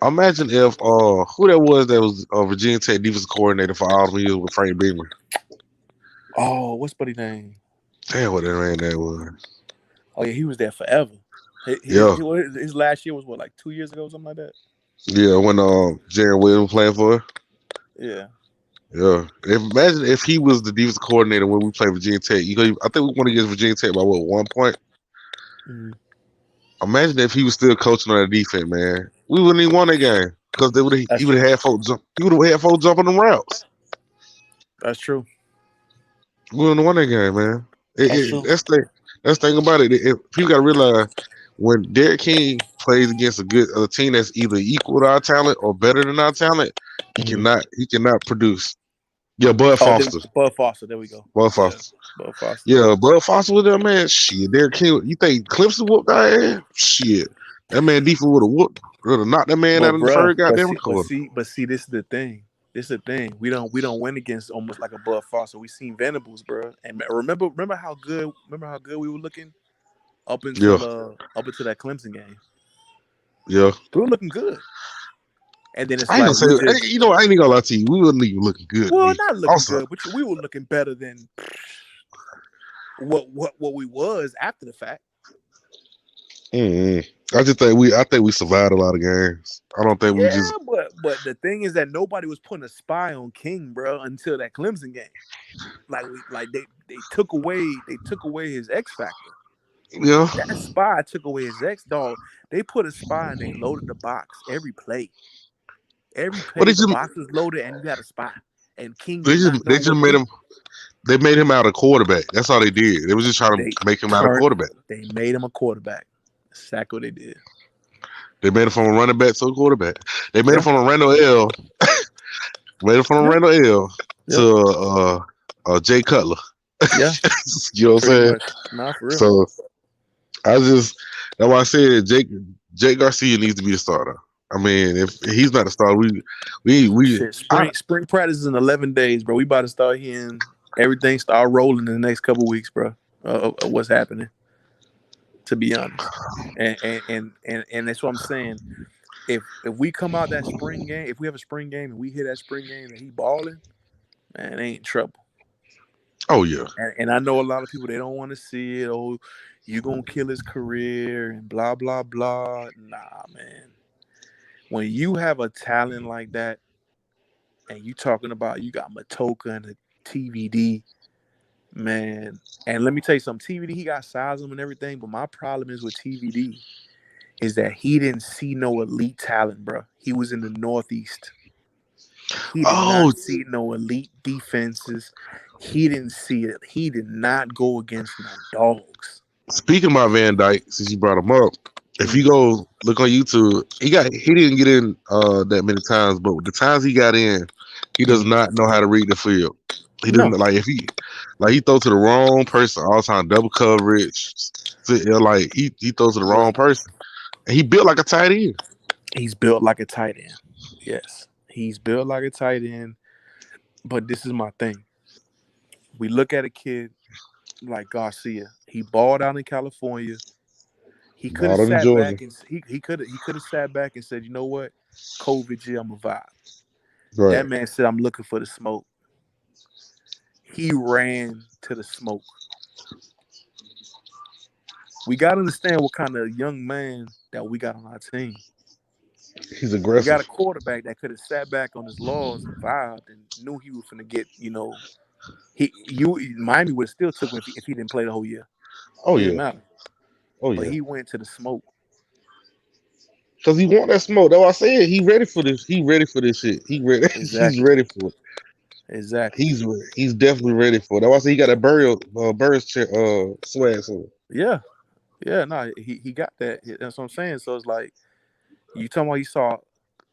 imagine if who that was Virginia Tech defensive coordinator for all the years with Frank Beamer. Oh, what's buddy name? Damn, what that man that was. Oh yeah, he was there forever. Yeah, His last year was what, like 2 years ago, something like that. yeah. When Jaron Williams playing for her. Yeah. Yeah. Imagine if he was the defensive coordinator when we played Virginia Tech. I think we won against Virginia Tech by 1 point. Mm-hmm. Imagine if he was still coaching on the defense, man. We wouldn't even won that game because he would have had folks jump. He would have had folks jumping them routes. That's true. We wouldn't have won that game, man. That's true. That's the thing about it. People got to realize when Derek King plays against a team that's either equal to our talent or better than our talent, he cannot produce. Yeah, Bud Foster. Bud Foster. There we go. Bud Foster. Yeah, Bud Foster. Yeah, Bud Foster with that man. Shit, Derek King. You think Clemson whooped that ass? Shit, that man defense would have knocked that man out in the first goddamn quarter. But see, this is the thing. We don't win against almost like a Bud Foster. We seen Venables, bro. And remember how good we were looking up until that Clemson game. Yeah, we were looking good. And then it's I ain't gonna lie to you. We wasn't even looking good. Well, not looking good, but we were looking better than what we was after the fact. I think we survived a lot of games. I don't think we just. But the thing is that nobody was putting a spy on King, bro, until that Clemson game. Like they took away his X factor. Yeah, that spy took away his X dog. They put a spy and they loaded the box every play. The box was loaded and you had a spy. And King. They made him out a quarterback. That's all they did. They was just trying to make him out a quarterback. They made him a quarterback. That's exactly what they did. They made him from a running back to a quarterback. They made him from a Randall L. To Jay Cutler. Yeah. You know what I'm saying? Nah, for real. So that's why I said Jake Garcia needs to be the starter. I mean, if he's not a starter, spring practice is in 11 days, bro. We about to start hearing everything start rolling in the next couple weeks, bro. What's happening? To be honest, and that's what I'm saying. If we come out that spring game, if we have a spring game and we hit that spring game and he balling, man, they ain't in trouble. Oh yeah. And I know a lot of people, they don't want to see it. Oh, you gonna kill his career and blah blah blah. Nah, man. When you have a talent like that, and you talking about you got Matoka and a TVD, man. And let me tell you something. TVD, he got size him and everything, but my problem is with TVD is that he didn't see no elite talent, bro. He was in the Northeast. He did not see no elite defenses. He didn't see it. He did not go against no dogs. Speaking about Van Dyke, since you brought him up, if you go look on YouTube, he didn't get in that many times, but the times he got in, he does not know how to read the field. He doesn't he throws to the wrong person all the time, double coverage. Like he throws to the wrong person. And he built like a tight end. He's built like a tight end. Yes. He's built like a tight end. But this is my thing. We look at a kid like Garcia. He balled out in California. He could have sat back and he could have sat back and said, you know what? COVID year, I'm a vibe. Right. That man said, I'm looking for the smoke. He ran to the smoke. We got to understand what kind of young man that we got on our team. He's aggressive. We got a quarterback that could have sat back on his laws and vibed and knew he was going to get, Miami would have still took him if he didn't play the whole year. Oh, it yeah. Matter. Oh, but yeah. he went to the smoke. Because he want that smoke. That's why I said he ready for this. He ready for this shit. He ready. Exactly. He's ready for it. Exactly. He's definitely ready for it. That's why I said he got a Burris swag. So. Yeah. Yeah, no, he got that. That's what I'm saying. So it's like you talking about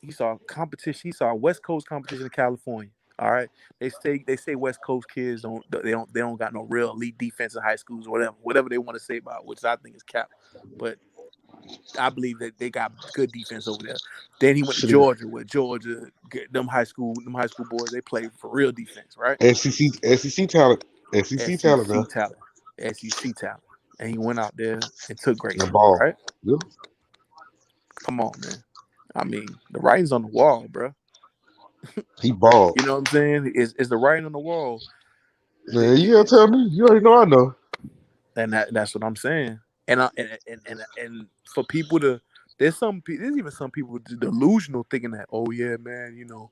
he saw competition. He saw West Coast competition in California. All right, they say West Coast kids don't got no real elite defense in high schools or whatever they want to say about it, which I think is cap. But I believe that they got good defense over there. Then he went to Should have Georgia, where Georgia them high school boys they play for real defense, right? SEC talent. SEC talent now. SEC talent, SEC talent, and he went out there and took The Grayson, ball. right? Yeah. Come on, man. I mean, the writing's on the wall, bro. He balled. You know what I'm saying? Is the writing on the wall? Man, you gotta tell me. You already know I know. And that's what I'm saying. And for people to, there's even some people delusional thinking that, oh yeah, man, you know,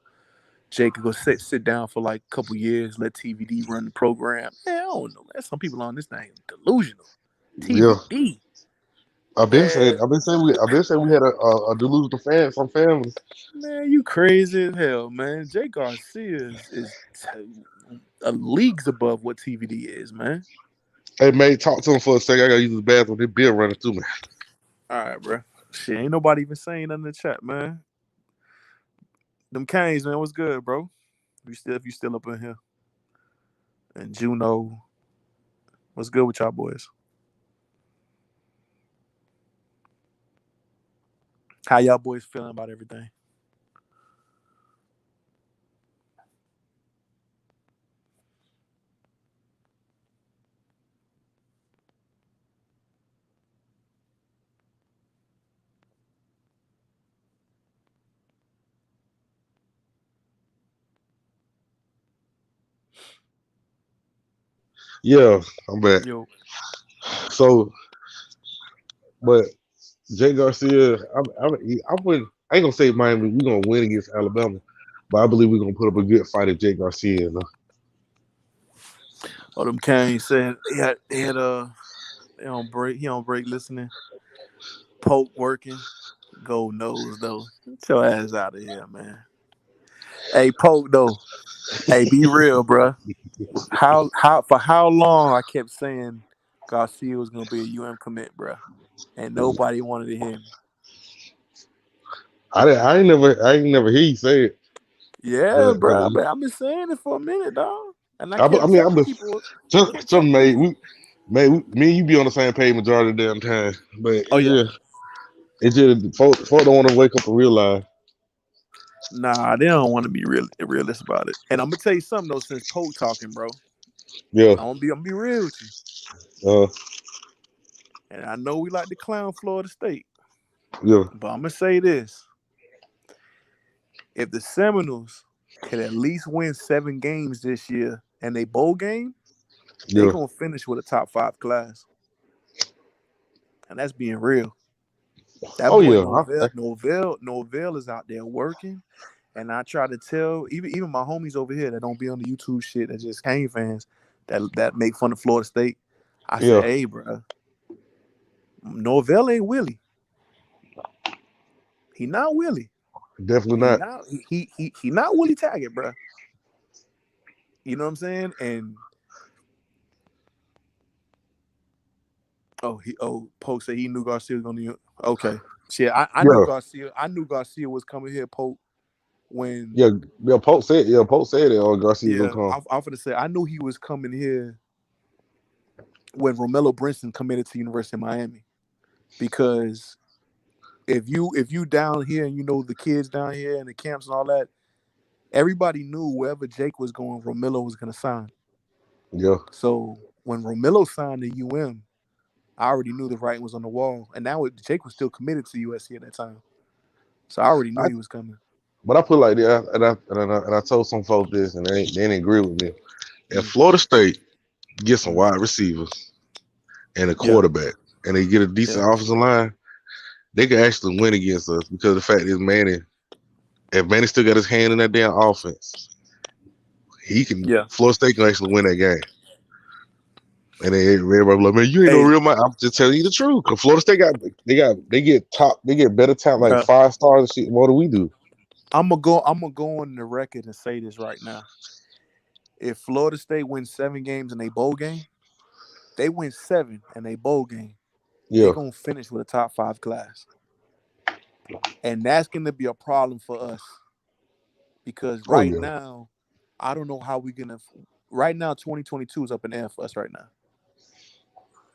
Jake could go sit down for like a couple years, let TVD run the program. Man, I don't know. There's some people on this thing delusional. Yeah. TVD. I've been saying we had a delusional fan, some families. Man, you crazy as hell, man. Jake Garcia is leagues above what TVD is, man. Hey, mate, talk to him for a second. I gotta use the bathroom. This bill running through me. All right, bro. Shit, ain't nobody even saying nothing in the chat, man. Them Canes, man, what's good, bro? If you still up in here. And Juno, what's good with y'all boys? How y'all boys feeling about everything? Yeah, I'm back. Yo, So, but Jay Garcia, I ain't gonna say Miami. We're gonna win against Alabama, but I believe we're gonna put up a good fight if Jay Garcia. them Canes said he had they on break listening. Poke working. Gold nose though. Get your ass out of here, man. Hey, Poke though. Hey, be real, bro. For how long I kept saying Garcia was gonna be a UM commit, bro, and nobody wanted to hear me. I ain't never hear you say it. Yeah, bro. But I've been saying it for a minute, dog. And I kept telling people. Just made me and you be on the same page majority of the damn time. But it's just folks don't want to wake up and realize. Nah, they don't want to be realist about it. And I'm gonna tell you something though, since Poke talking, bro. Yeah. I'm gonna be real with you. And I know we like to clown Florida State. Yeah. But I'm gonna say this. If the Seminoles could at least win 7 games this year and they bowl game, they're gonna finish with a top 5 class. And that's being real. That boy Norvell is out there working. And I try to tell even my homies over here that don't be on the YouTube shit, that just Cane fans that make fun of Florida State. I said, hey, bro, Norvell ain't Willie. He not Willie. Definitely not. He not Willie Taggart, bro. You know what I'm saying? And Pope said he knew Garcia was gonna. Okay, shit. I knew Garcia. I knew Garcia was coming here, Pope. When Pope said it. Or Garcia was gonna come. I'm gonna say I knew he was coming here when Romello Brinson committed to University of Miami, because if you down here and you know the kids down here and the camps and all that, everybody knew wherever Jake was going, Romello was gonna sign. Yeah. So when Romello signed to UM, I already knew the writing was on the wall, and now Jake was still committed to USC at that time, so I already knew he was coming. But I put like that, and I told some folks this, and they didn't agree with me. If Florida State gets some wide receivers and a quarterback, and they get a decent offensive line, they can actually win against us, because the fact is, if Manny still got his hand in that damn offense, he can. Florida State can actually win that game. And then everybody like, man, you ain't no real man. I'm just telling you the truth. Cause Florida State they get better talent, like 5 stars and shit. What do we do? I'm gonna go on the record and say this right now. If Florida State wins 7 games in a bowl game, they win 7 in a bowl game. They're gonna finish with a top 5 class. And that's gonna be a problem for us. Because now I don't know how we're gonna. Right now, 2022 is up in the air for us. Right now,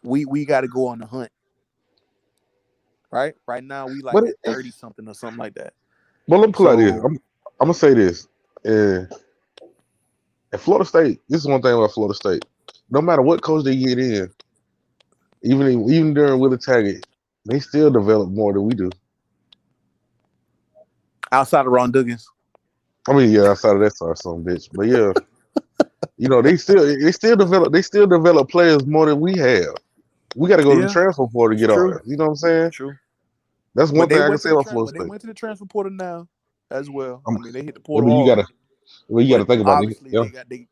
we got to go on the hunt. Right now, we like But at 30 something or something like that. let me pull out this. So I'm gonna say this. Uh, at Florida State, this is one thing about Florida State. No matter what coach they get in, even during Willie Taggart, they still develop more than we do. outside of Ron Duggins, I mean, yeah, outside of that sort of some bitch, but yeah, they still develop players more than we have. We got to go to the yeah, transfer portal to it's get true, on. You know what I'm saying? true. That's But one they thing I can went to say the about Florida but they State. went to the transfer portal now as well. Um, I mean, they hit the I portal mean, hard, you but gotta think about it. obviously Yeah, they.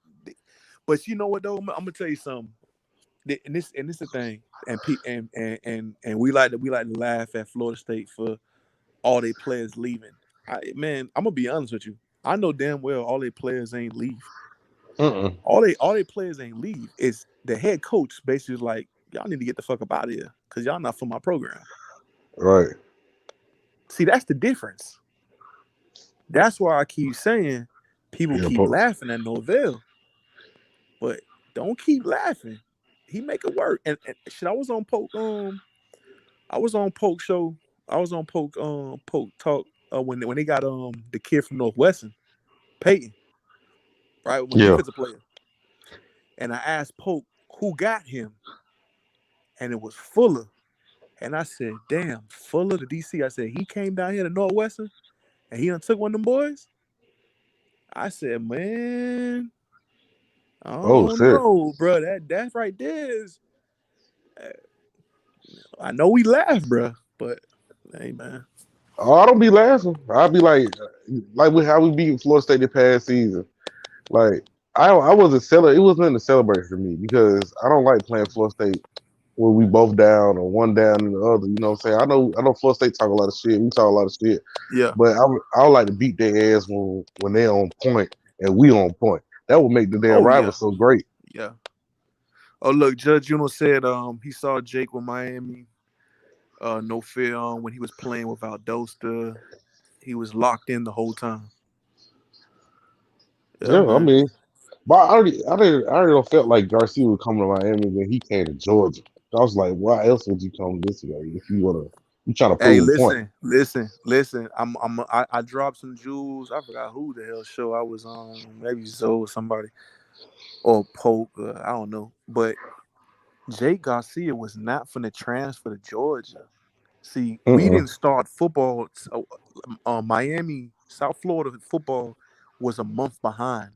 But you know what though? I'm gonna tell you something. And this the thing, and we like to laugh at Florida State for all their players leaving. Man, I'm gonna be honest with you. I know damn well all their players ain't leave. mm-mm. All they players ain't leave. It's the head coach basically like, y'all need to get the fuck up out of here because y'all not for my program. Right. See, that's the difference. That's why I keep saying people Yeah, keep laughing at Norvell, but don't keep laughing. He make it work. And shit, I was on Poke. I was on Poke show. I was on Poke talk when they got the kid from Northwestern, Peyton, right, when yeah. defensive player. And I asked Poke who got him, and it was Fuller. And I said, damn, Fuller to DC. I said, he came down here to Northwestern and he done took one of them boys. I said, man, I Oh don't shit. know, bro. That right there is. I know we laugh, bro, but hey, man. Oh, I don't be laughing. I'll be like with how we beat Florida State the past season. Like I wasn't celebrating. It wasn't to celebrate for me because I don't like playing Florida State where we both down or one down and the other. You know what I'm saying? I know Florida State talk a lot of shit. We talk a lot of shit, Yeah, but I would like to beat their ass when they're on point and we on point. That would make the damn oh rival yeah, so great. yeah. Oh look, Judge Juno said he saw Jake with Miami, no fear when he was playing with Valdosta. He was locked in the whole time. Yeah, Yeah, I man. mean, but I already don't felt like Garcia would come to Miami when he came to Georgia. I was like, why else would you come this way if you trying to Hey, prove a point? listen. I dropped some jewels. I forgot who the hell show I was on. Maybe Zoe or somebody or Poke. I don't know. But Jake Garcia was not from the transfer to Georgia. See, we Mm-mm. didn't start football. So, Miami, South Florida football was a month behind.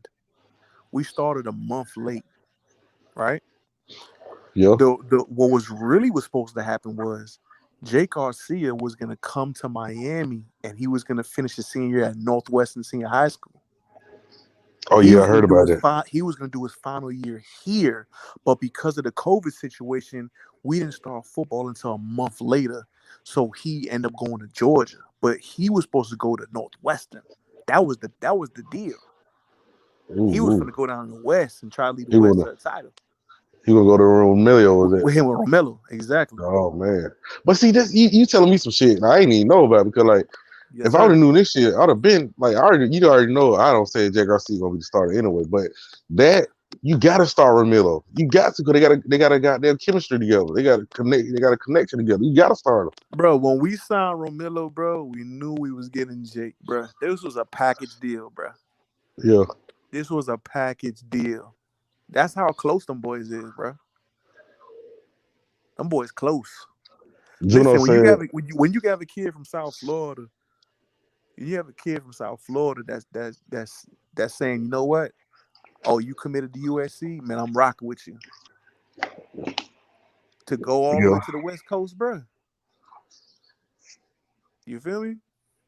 We started a month late, right? Yeah. The what was supposed to happen was Jake Garcia was gonna come to Miami and he was gonna finish his senior year at Northwestern Senior High School. Oh He yeah, I was gonna heard do about his that. he was gonna do his final year here, but because of the COVID situation, we didn't start football until a month later. So he ended up going to Georgia, but he was supposed to go to Northwestern. That was the deal. He Ooh, was ooh. going to go down in the West and try to lead the He West wanna to the title he gonna go to Romeo, was it? with him with Romello. Exactly. Oh man. But see this you telling me some shit and I ain't even know about it because like Yes, if I would have sir. knew this shit, I'd have been like you already know I don't say Jack Garcia gonna be the starter anyway, but that you gotta start Ramilo. You got to because they got a goddamn chemistry together. They got a connection together. You gotta start Bro, when we signed Romello, bro, we knew we was getting Jake, bro. This was a package deal, bro. them. Yeah. This was a package deal. That's how close them boys is, bro. Them boys close. Juno Listen, said, when you have a kid from South Florida, you have a kid from South Florida that's saying, you know what? Oh, you committed to USC, man. I'm rocking with you to go all the yeah. way to the West Coast, bro. You feel me?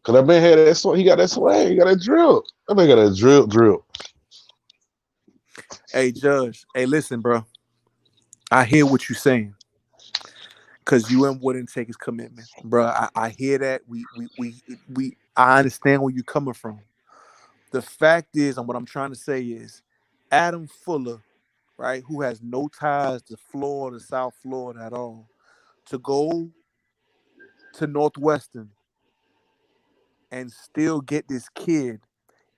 Cause that man had that swag, he got that swag, he got that drill. That man got that drill. Hey, Judge. Hey, listen, bro. I hear what you're saying. Cause UM wouldn't take his commitment, bro. I hear that. I understand where you're coming from. The fact is, and what I'm trying to say is, Adam Fuller, right, who has no ties to Florida, South Florida at all, to go to Northwestern and still get this kid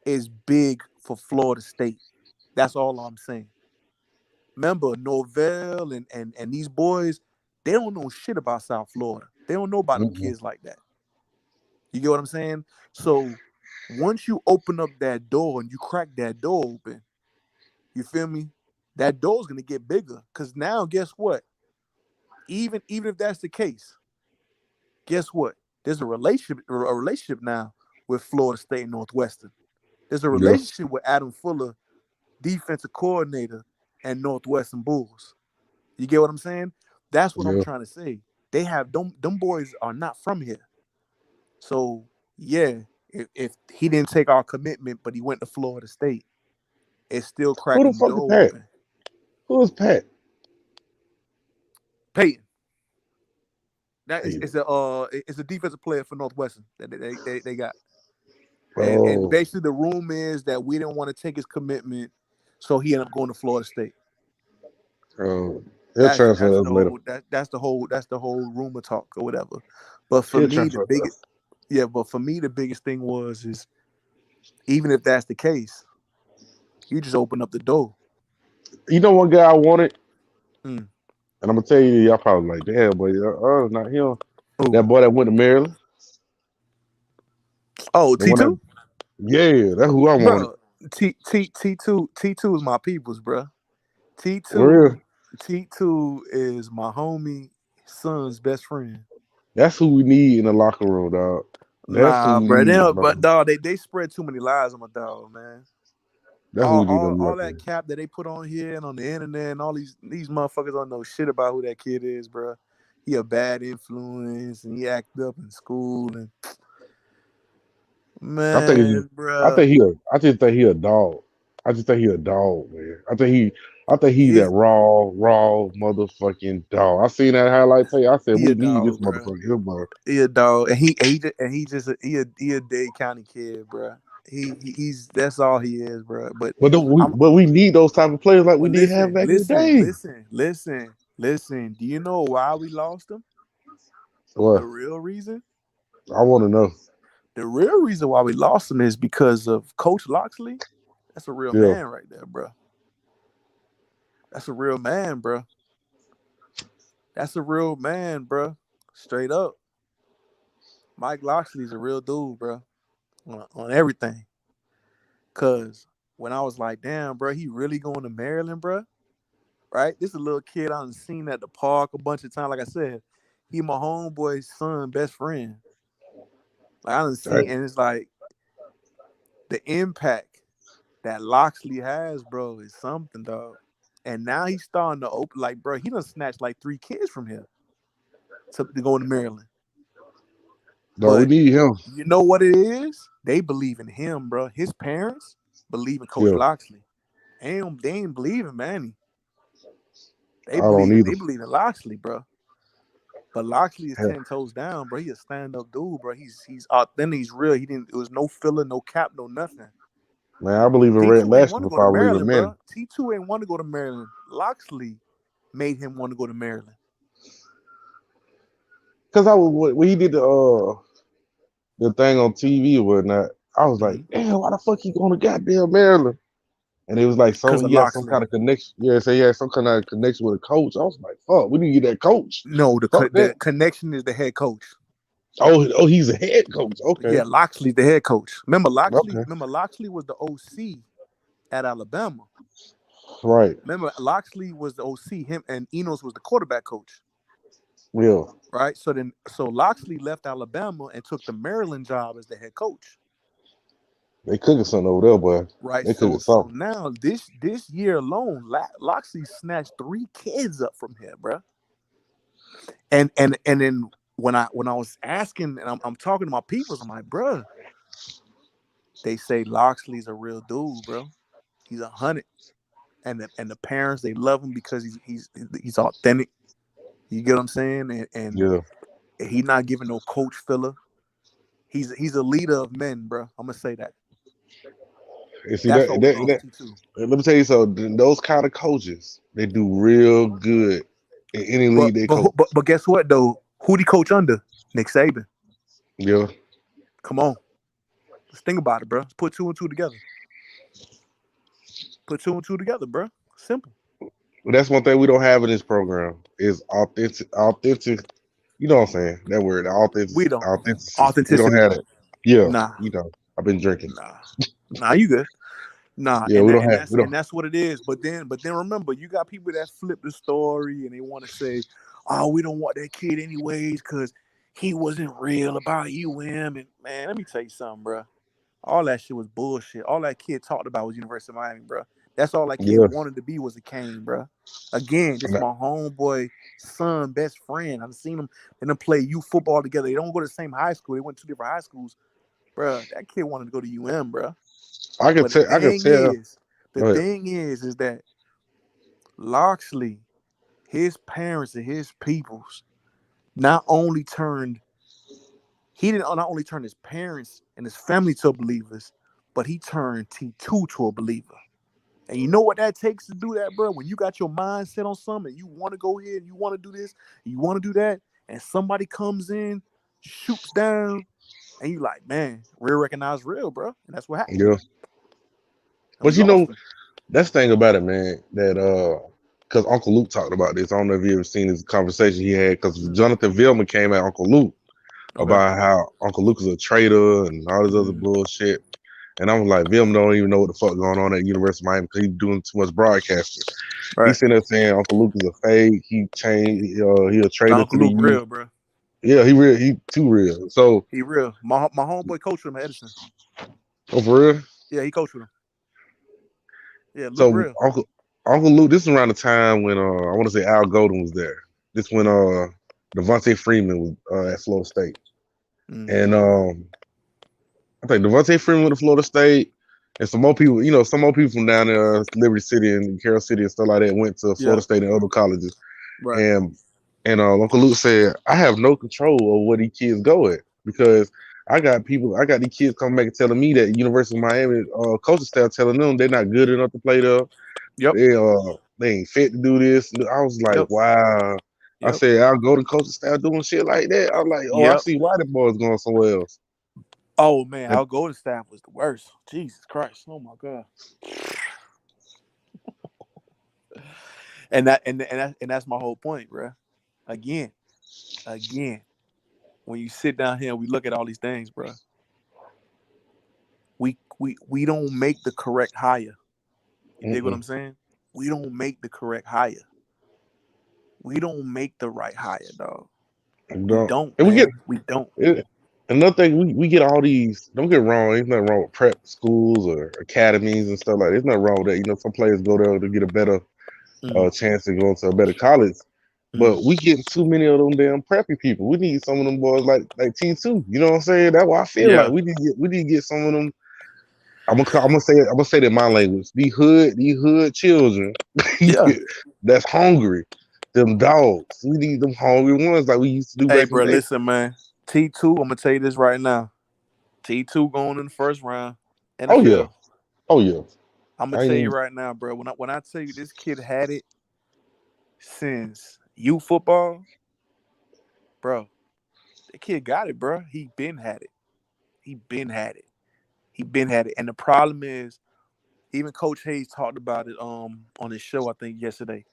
is big for Florida State. That's all I'm saying. Remember, Norvell and these boys, they don't know shit about South Florida. They don't know about them kids like that. You get what I'm saying? So once you open up that door and you crack that door open, you feel me? That door's gonna get bigger. Cause now, guess what? Even if that's the case, guess what? There's a relationship now with Florida State and Northwestern. There's a relationship with Adam Fuller, defensive coordinator, and Northwestern Bulls. You get what I'm saying? That's what I'm trying to say. They have them boys are not from here. So yeah, if he didn't take our commitment, but he went to Florida State, it's still cracking Who the fuck the is door Pat? open. Who is Pat? Peyton. That is it's a defensive player for Northwestern that they got. And basically the rumor is that we didn't want to take his commitment, so he ended up going to Florida State. He'll That's transfer the us later. that's the whole rumor talk or whatever. But for me, the biggest thing is even if that's the case, you just open up the door. You know what guy I wanted? Mm. And I'm gonna tell you, y'all probably like, damn, but not him. Ooh. That boy that went to Maryland. Oh, T2? Yeah, that's who I wanted. T2 is my people's, bro. T2 is my homie son's best friend. That's who we need in the locker room, dog. That's who we bro. need. But dog, they spread too many lies on my dog, man. That's who we need on all that cap that they put on here and on the internet, and all these motherfuckers don't know shit about who that kid is, bro. He a bad influence, and he acted up in school, and man, I think he a dog. I just think he a dog, man. I think he's that raw motherfucking dog. I seen that highlight tape. I said we need this motherfucker, bro. He a dog, and he a Dade County kid, bro. He's that's all he is, bro. But we need those type of players like we did have back in the day. Listen. Do you know why we lost him? What? The real reason? I want to know. The real reason why we lost him is because of Coach Loxley. That's a real man right there, bro. That's a real man, bro. Straight up. Mike Loxley's a real dude, bro. On everything. Cause when I was like, damn, bro, he really going to Maryland, bro. Right? This is a little kid I done seen at the park a bunch of times. Like I said, he my homeboy's son, best friend. Like I done seen, and it's like the impact that Loxley has, bro, is something, dog. And now he's starting to open, like, bro, he done snatched like 3 kids from here to go to Maryland. No, we need him. You know what it is? They believe in him, bro. His parents believe in Coach Loxley. They ain't believe in Manny. They believe in Loxley, bro. But Loxley is 10 toes down, bro. He a stand-up dude, bro. He's authentic. He's real. It was no filler, no cap, no nothing. Man, I believe in Red Lashley before I believe in men. T2 ain't want to go to Maryland. Loxley made him want to go to Maryland. Because when he did the thing on TV or whatnot, I was like, damn, why the fuck he going to goddamn Maryland? And it was like he had some kind of connection. Yeah, so he had some kind of connection with a coach. I was like, fuck, we need to get that coach. No, the connection is the head coach. Oh, he's a head coach. Okay. Yeah, Loxley's the head coach. Remember Loxley was the OC at Alabama. Right. Remember, Loxley was the OC. Him and Enos was the quarterback coach. Yeah. Right. So Loxley left Alabama and took the Maryland job as the head coach. They cooking something over there, boy. Right. So now this year alone, Loxley snatched 3 kids up from here, bro. And then when I was asking, and I'm talking to my peoples, I'm like, bro, they say Loxley's a real dude, bro. He's 100, and the parents, they love him because he's authentic. You get what I'm saying? And he's not giving no coach filler. He's a leader of men, bro. I'm gonna say that. See, let me tell you something. Those kind of coaches, they do real good in any league they coach. But guess what though? Who'd he coach under? Nick Saban. Yeah. Come on. Let's think about it, bro. Let's put 2 and 2 together. Put two and two together, bro. Simple. But that's one thing we don't have in this program is authentic. You know what I'm saying? That word, We don't. authenticity. We don't Authenticity. have that. Yeah, Nah. I've been drinking. Nah, you good. Nah, Yeah, and that's what it is. But then remember, you got people that flip the story and they want to say, "Oh, we don't want that kid anyways because he wasn't real about UM." And man, let me tell you something, bro. All that shit was bullshit. All that kid talked about was University of Miami, bro. That's all that kid Yeah. wanted to be was a Cane, bro. Again, this is my homeboy son, best friend. I've seen them and them play youth football together. They don't go to the same high school. They went to 2 different high schools, bro. That kid wanted to go to UM, bro. I can But the tell. thing is that Loxley, his parents and his peoples, not only turned his parents and his family to believers, but he turned T2 to a believer. And you know what that takes to do that, bro? When you got your mind set on something, and you want to go here, and you want to do this, and you want to do that, and somebody comes in, shoots down, and you like, man, real recognize real, bro. And that's what happened. Yeah. And But we lost him. that's the thing about it, man, that because Uncle Luke talked about this. I don't know if you ever seen this conversation he had because Jonathan Vilma came at Uncle Luke about how Uncle Luke is a traitor and all this other bullshit. And I was like, Vilma don't even know what the fuck going on at University of Miami because he's doing too much broadcasting. Right. He's sitting there saying Uncle Luke is a fake. He changed. He a traitor Uncle to the Luke real, bro. Yeah, he real. He too real. So he real. My homeboy coached with him at Edison. Oh, for real? Yeah, he coached with him. Yeah, Luke So real. Uncle Luke, this is around the time when I want to say Al Golden was there. This when Devontae Freeman was at Florida State. And I think Devontae Freeman went to Florida State, and some more people from down there, Liberty City and Carroll City and stuff like that, went to Florida State and other colleges. Right. And Uncle Luke said, I have no control over where these kids go at because I got these kids coming back and telling me that University of Miami coaching staff telling them they're not good enough to play there. Yep. They ain't fit to do this. I was like, wow. Yep. I said, I'll go to coaching staff doing shit like that. I was like, I see why the boys going somewhere else. Oh man, our golden staff was the worst. Jesus Christ! Oh my God! and that's my whole point, bro. Again, when you sit down here and we look at all these things, bro, we don't make the correct hire. You dig what I'm saying? We don't make the correct hire. We don't make the right hire, dog. We don't. We don't. Another thing, we get all these. Don't get wrong. There's nothing wrong with prep schools or academies and stuff like that. There's nothing wrong with that. Some players go there to get a better chance to go into a better college. But we get too many of them damn preppy people. We need some of them boys like T2. You know what I'm saying? That's why I feel like we need to get some of them. I'm gonna say that in my language. These hood children. That's hungry. Them dogs. We need them hungry ones like we used to do. Hey, bro, listen, man. T2, I'm gonna tell you this right now. T2 going in the first round. NFL. Oh yeah. I'm gonna tell you right now, bro. When I tell you this kid had it since youth football, bro. The kid got it, bro. He been had it. And the problem is, even Coach Hayes talked about it on his show, I think yesterday.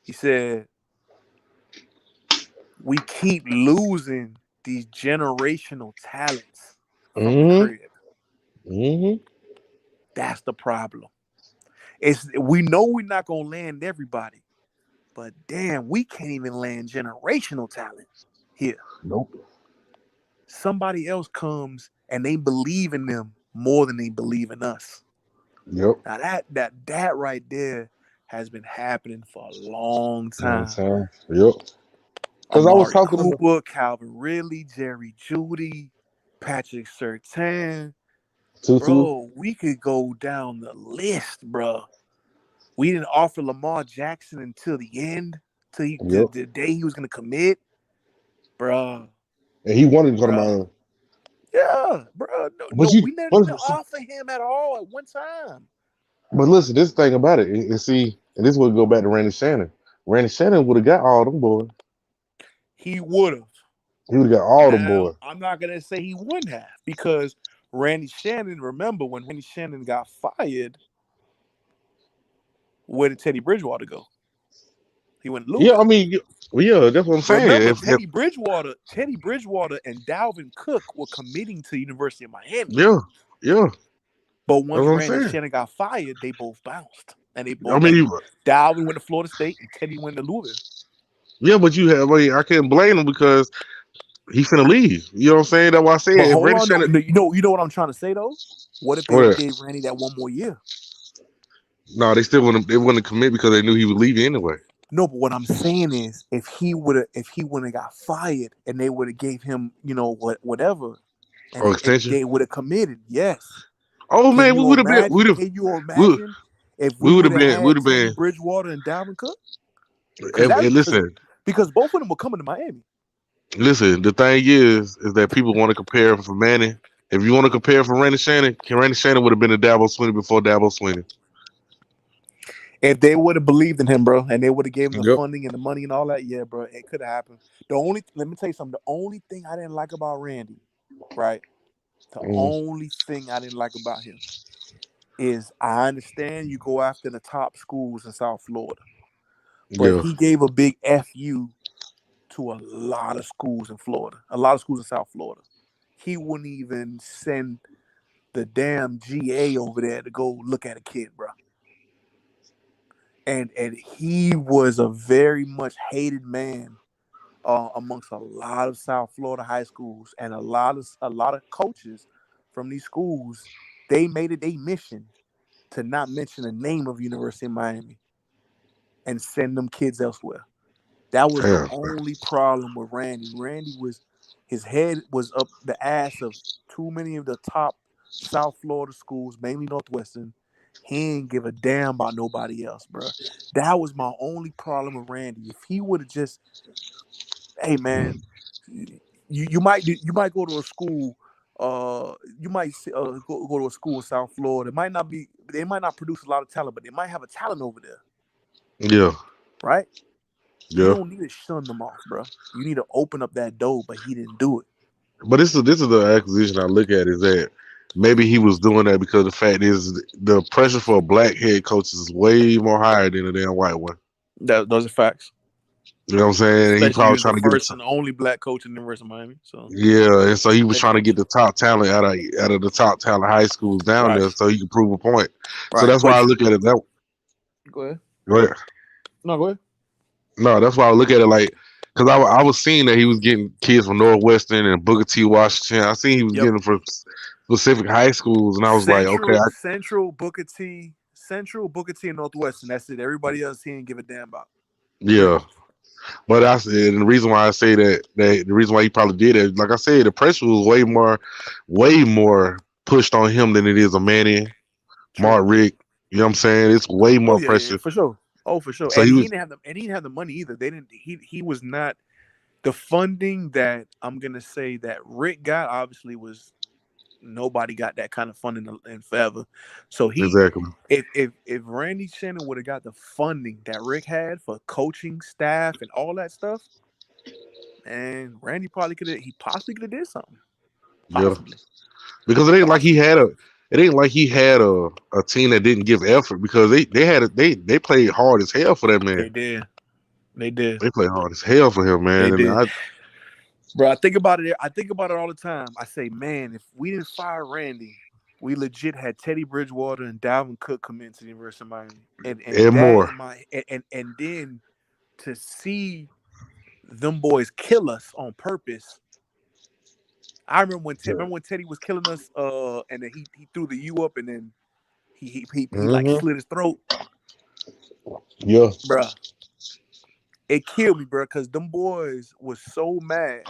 He said, we keep losing these generational talents from the crib. That's the problem. We know we're not gonna land everybody, but damn, we can't even land generational talent here. Nope. Somebody else comes and they believe in them more than they believe in us. Yep. Now that right there has been happening for a long time. Yep. Because I was talking Cooper, Calvin Ridley, Jerry Jeudy, Patrick Surtain. Bro, we could go down the list, bro. We didn't offer Lamar Jackson until the end, till the day he was gonna commit, bro. And he wanted to go to Miami. Yeah, bro. No, we didn't even offer him at all at one time. But listen, this thing about it, and this would go back to Randy Shannon. Randy Shannon would have got all them boys. He would have. He would have got all them boys. I'm not gonna say he wouldn't have because Randy Shannon. Remember when Randy Shannon got fired? Where did Teddy Bridgewater go? He went to Yeah, Louisville. I mean, yeah, that's what I'm saying. Remember, Teddy Bridgewater and Dalvin Cook were committing to the University of Miami. Yeah. But once That's what I'm Randy saying. Shannon got fired, they both bounced. And they both I mean, Dalvin went to Florida State and Teddy went to Louisville. yeah, but I can't blame him because he's finna leave. You know what I'm saying? That's why I said But if hold Randy on, Shannon, you know what I'm trying to say though? What if they would have gave Randy that one more year? No, they still wouldn't commit because they knew he would leave anyway. No, but what I'm saying is, if he wouldn't have got fired and they would have gave him, whatever, and extension, they would have committed, yes. Oh man, we would have been. Can you imagine if we would have had Teddy Bridgewater and Dalvin Cook? Because both of them were coming to Miami. Listen, the thing is that people want to compare him for Manning. If you want to compare for Randy Shannon, Randy Shannon would have been a Dabo Swinney before Dabo Swinney. If they would have believed in him, bro, and they would have gave him the funding and the money and all that, yeah, bro, it could have happened. Let me tell you something. The only thing I didn't like about Randy, right? The only thing I didn't like about him is I understand you go after the top schools in South Florida, but he gave a big FU to a lot of schools in Florida, a lot of schools in South Florida. He wouldn't even send the damn GA over there to go look at a kid, bro. And he was a very much hated man amongst a lot of South Florida high schools, and a lot of coaches from these schools. They made it a mission to not mention the name of University of Miami and send them kids elsewhere. That was the only problem with Randy. His head was up the ass of too many of the top South Florida schools, mainly Northwestern. He ain't give a damn about nobody else, bro. That was my only problem with Randy. If he would have just, hey man, you might go to a school. You might go to a school in South Florida. They might not produce a lot of talent, but they might have a talent over there. Yeah. Right. Yeah. You don't need to shun them off, bro. You need to open up that door, but he didn't do it. But this is the acquisition I look at is that maybe he was doing that because the fact is the pressure for a black head coach is way more higher than a damn white one. Those are facts. You know what I'm saying? He probably trying to get the first and only black coach in the University of Miami. So yeah, and so he was trying to get the top talent out of the top talent high schools down there, so he could prove a point. Right. So that's why I look at it that way. Go ahead. Go ahead. No, go ahead. No, that's why I look at it like, because I was seeing that he was getting kids from Northwestern and Booker T. Washington. I seen he was getting from specific high schools, and I was like, okay. Central, Booker T, and Northwestern. That's it. Everybody else he didn't give a damn about. Yeah. But I said, and the reason why I say that the reason why he probably did it, like I said, the pressure was way more pushed on him than it is on Manning, Mark Richt. You know what I'm saying? It's way more pressure. Yeah, for sure. Oh, for sure. So he didn't have the money either. They didn't. He was not the funding that I'm gonna say that Rick got. Obviously, was nobody got that kind of funding in forever. So exactly. If Randy Shannon would have got the funding that Rick had for coaching staff and all that stuff, and Randy possibly could have did something. Possibly. Yeah. Because it ain't like he had a team that didn't give effort, because they played hard as hell for that man. They did. They played hard as hell for him, man. They did. Bro, I think about it all the time. I say, man, if we didn't fire Randy, we legit had Teddy Bridgewater and Dalvin Cook come into the University of Miami, and more. And then to see them boys kill us on purpose. I remember when Teddy was killing us, and then he threw the U up, and then he like slit his throat. Yeah, bro, it killed me, bro, because them boys was so mad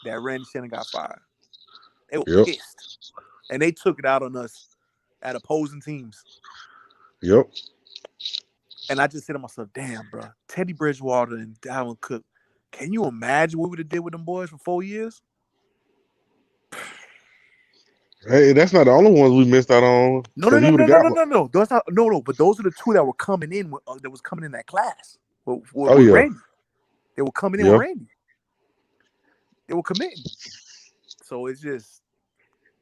that Randy Shannon got fired. They were pissed, and they took it out on us at opposing teams. Yep. And I just said to myself, "Damn, bro, Teddy Bridgewater and Dalvin Cook. Can you imagine what we would have did with them boys for 4 years?" Hey, that's not the only ones we missed out on. No. That's not, no. But those are the two that were coming in. That was coming in that class. With Randy. They were coming in with Randy. They were committing. So it's just.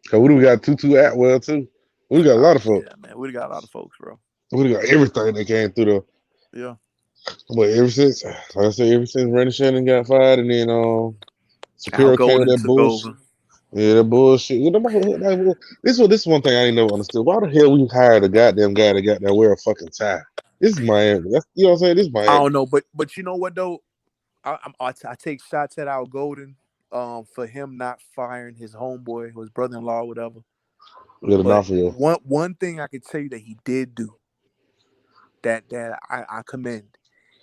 Cause we got Tutu Atwell too. We got a lot of folks. Yeah, man, we got a lot of folks, bro. We got everything that came through the. Yeah. But ever since, like I said, ever since Randy Shannon got fired, and then Al Shapiro came with Golden that took bullshit. over. Yeah, that bullshit. This is one thing I ain't never understood. Why the hell we hired a goddamn guy that got to wear a fucking tie? This is Miami. That's, you know what I'm saying? This is I Miami. don't know, but you know what though? I take shots at Al Golden for him not firing his homeboy, his brother-in-law, whatever. With But enough of you. one thing I could tell you that he did do that I commend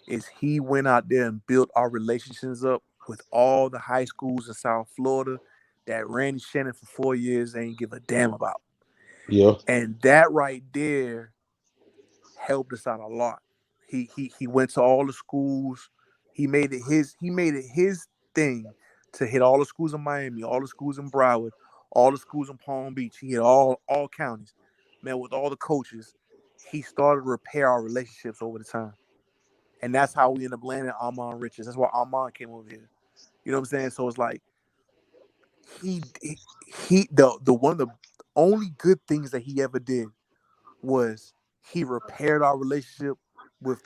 is he went out there and built our relationships up with all the high schools in South Florida that Randy Shannon for 4 years ain't give a damn about. Yeah. And that right there helped us out a lot. He went to all the schools. He made it his thing to hit all the schools in Miami, all the schools in Broward, all the schools in Palm Beach. He hit all counties. Man, with all the coaches, he started to repair our relationships over the time. And that's how we ended up landing Armand Richards. That's why Armand came over here. You know what I'm saying? So it's like the one of the only good things that he ever did was he repaired our relationship with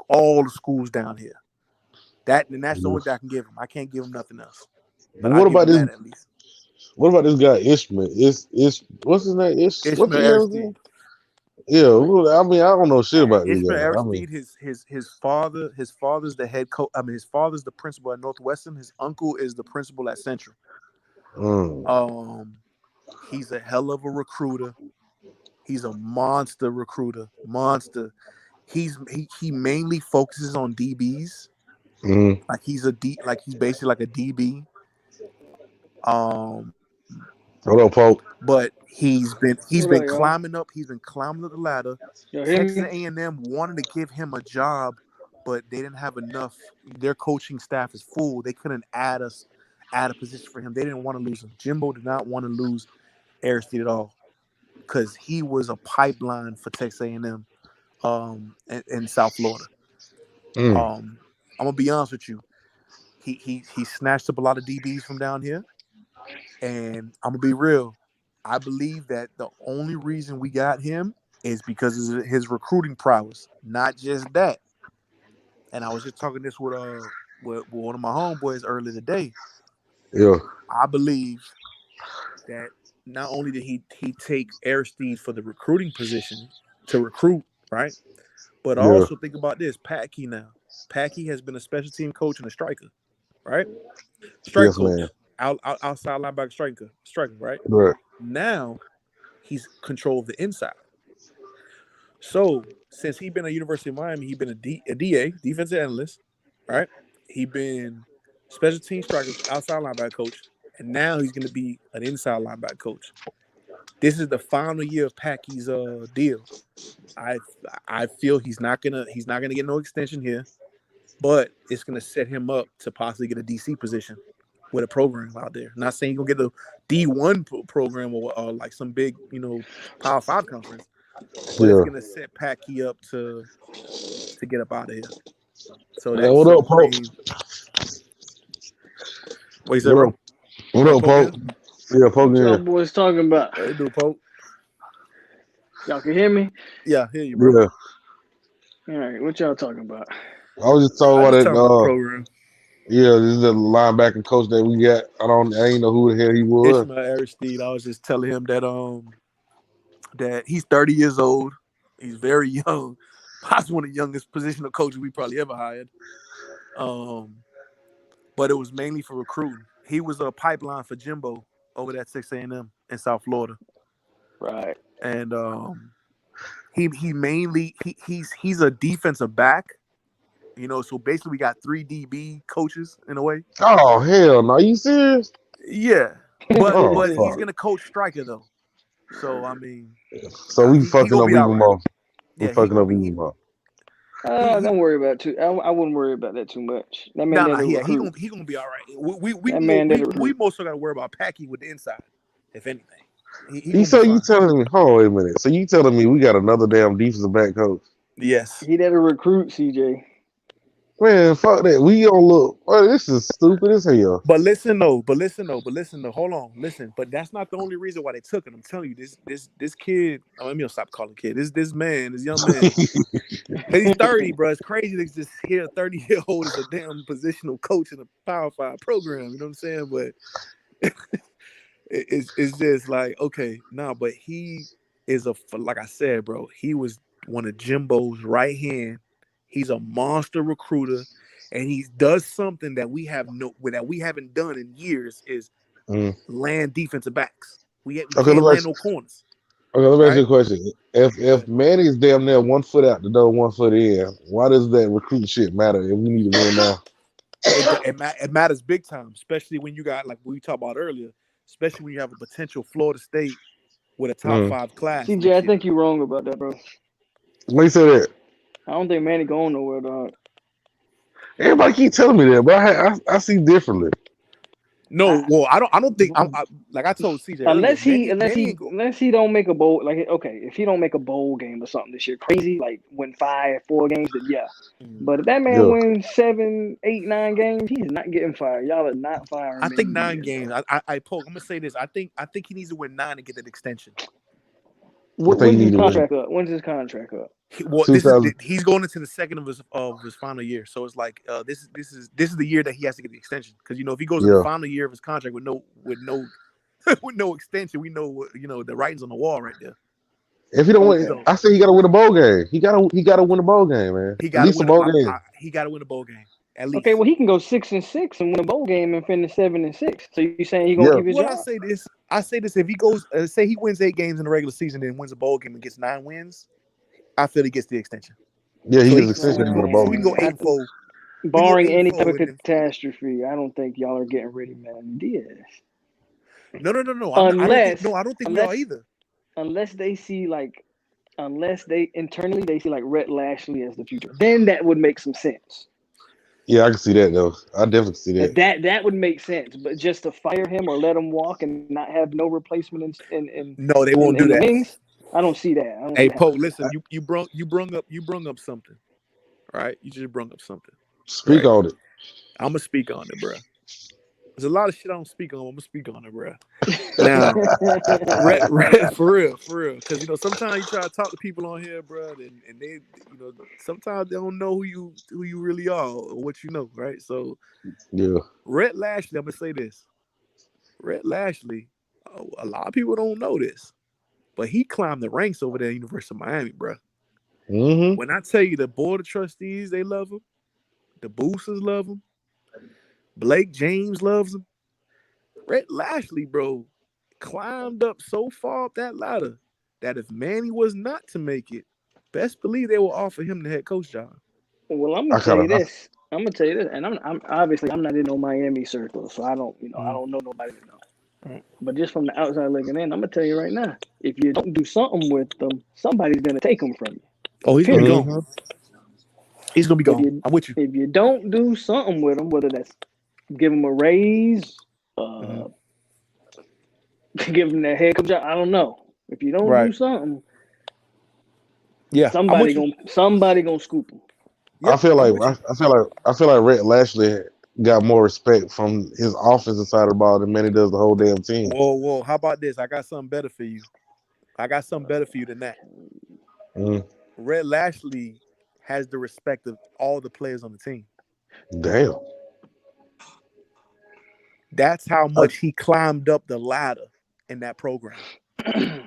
all the schools down here. That's the only thing I can give him. I can't give him nothing else. But I'll What give about him this? that at least. What about this guy Ishmael? What's his name? What's Ishmael the hell's name? Aristide. Yeah, I mean, I don't know shit about this Ishmael guy. I mean, Aristide, his father's the head coach. I mean, his father's the principal at Northwestern. His uncle is the principal at Central. He's a hell of a recruiter. He's a monster recruiter. Monster. He mainly focuses on DBs. Like he's basically like a DB. What up, Pope? But he's been What up, climbing up. He's been climbing up the ladder. y'all? Y'all hear Texas me? A&M wanted to give him a job, but they didn't have enough. Their coaching staff is full. They couldn't add a position for him. They didn't want to lose him. Jimbo did not want to lose Aristide at all because he was a pipeline for Texas A&M in South Florida. I'm gonna be honest with you. He snatched up a lot of DBs from down here, and I'm gonna be real. I believe that the only reason we got him is because of his recruiting prowess, not just that. And I was just talking this with one of my homeboys earlier today. Yeah. I believe that not only did he take Aristide for the recruiting position to recruit, right? But also think about this, Packy now. Packy has been a special team coach and a striker, right? Strike coach, man. Outside linebacker striker, right? Right. Now he's control of the inside. So since he's been at University of Miami, he's been a DA, defensive analyst, right? He's been special team striker, outside linebacker coach, and now he's going to be an inside linebacker coach. This is the final year of Packy's deal. I feel he's not gonna get no extension here, but it's gonna set him up to possibly get a DC position with a program out there. Not saying he's gonna get the D1 program or like some big, Power 5 conference, but it's gonna set Packy up to get up out of here. So that's what up, Pope? What you say, bro? What up, Pope? Yeah, Pope. What y'all boys talking about? Hey, do Pope. Y'all can hear me? Yeah, I hear you, bro. Yeah. All right, what y'all talking about? I was just talking about that program. Yeah, this is the linebacker coach that we got. I ain't know who the hell he was. Ishmael Aristide. I was just telling him that he's 30 years old. He's very young. Possibly one of the youngest positional coaches we probably ever hired. But it was mainly for recruiting. He was a pipeline for Jimbo over at Texas A&M in South Florida. Right. And he's a defensive back. So basically we got 3 DB coaches in a way. Oh hell no! Are you serious? Yeah. But he's gonna coach striker though. So I mean, so we fucking up even more. Yeah, we fucking up even more. Don't worry about it too. I wouldn't worry about that too much. That man he gonna be all right. We mostly got to worry about Packy with the inside, if anything. So you telling me? Hold on, wait a minute. So you telling me we got another damn defensive back coach? Yes. He did a recruit, CJ. Man, fuck that. We don't look. Oh, this is stupid as hell. But listen though. Hold on, listen. But that's not the only reason why they took it. I'm telling you, this kid. Oh, let me stop calling kid. This young man. He's 30, bro. It's crazy to just hear a 30-year-old as a damn positional coach in a Power 5 program. You know what I'm saying? But it's just like, okay, nah. But he is like I said, bro. He was one of Jimbo's right hand. He's a monster recruiter, and he does something that we haven't done in years is land defensive backs. We can't land no corners. Okay, let me ask you a Right? question. If Manny's damn near 1 foot out the door, 1 foot in, why does that recruit shit matter if we need to win now? It matters big time, especially when you got, like we talked about earlier, especially when you have a potential Florida State with a top 5 class. CJ, I think you're wrong about that, bro. Why you say that? I don't think Manny going nowhere, dog. Everybody keep telling me that, but I see differently. No, well, I don't think like I told CJ earlier, unless he don't make a bowl, like, okay, if he don't make a bowl game or something this year, crazy, like win 4 games, then yeah. But if that man wins 7, 8, 9 games, he's not getting fired. Y'all are not firing. I think 9 games. I'm gonna say this. I think he needs to win 9 to get that extension. When's his contract up? He's going into the second of his final year, so it's like this is the year that he has to get the extension, because if he goes in the final year of his contract with no with no extension, we know the writing's on the wall right there. If he don't win, I say he got to win a bowl game. He got to win a bowl game, man. He got to win a bowl game. He got to win a bowl game. At least. Okay, well, he can go 6-6 and win a bowl game and finish 7-6. So you saying he gonna keep his job? I say this: if he goes, say he wins 8 games in the regular season, then wins a bowl game and gets 9 wins, I feel he gets the extension. Yeah, he gets the extension for the bowl. So we can go 8-4. Barring any type of catastrophe, I don't think y'all are getting rid of Diaz. No. I don't think we are either. Unless they see internally they see like Rhett Lashley as the future, then that would make some sense. Yeah, I can see that though. I definitely see that. That would make sense, but just to fire him or let him walk and not have no replacement in no, they won't do that. Wings, I don't see that. Hey, Poe, listen, you brung up something, right? You just brung up something. Speak on it. I'm gonna speak on it, bro. There's a lot of shit I don't speak on. I'm gonna speak on it, bro. Now, for real, because sometimes you try to talk to people on here, bro, and they, sometimes they don't know who you really are or what you know, right? So, yeah, Rhett Lashley. I'm gonna say this. Rhett Lashley. A lot of people don't know this, but he climbed the ranks over there at University of Miami, bro. Mm-hmm. When I tell you the board of trustees, they love him. The boosters love him. Blake James loves him. Rhett Lashley, bro, climbed up so far up that ladder that if Manny was not to make it, best believe they will offer him the head coach job. Well, I'm gonna tell you this, and I'm obviously I'm not in no Miami circle, so I don't, I don't know nobody to know. Right. But just from the outside looking in, I'm gonna tell you right now, if you don't do something with them, somebody's gonna take them from you. Oh, he's gonna be gone. He's gonna be gone. I'm with you. If you don't do something with them, whether that's give them a raise, give them that head coach job, I don't know. If you don't do something, somebody gonna scoop them. Yep, I feel like Rhett Lashley got more respect from his offensive side of the ball than Manny does the whole damn team. Whoa! How about this? I got something better for you. Than that. Rhett Lashley has the respect of all the players on the team. Damn. That's how much he climbed up the ladder in that program.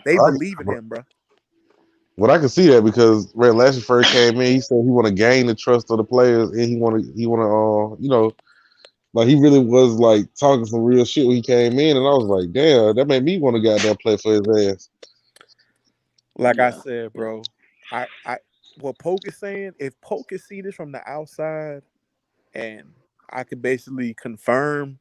They believe in him, bro. Well, I can see that because Rhett Lashley first came in, he said he want to gain the trust of the players, and he want to, like he really was like talking some real shit when he came in, and I was like, damn, that made me want to goddamn play for his ass. Like I said, bro, what Poke is saying, if Poke can see this from the outside, and I could basically confirm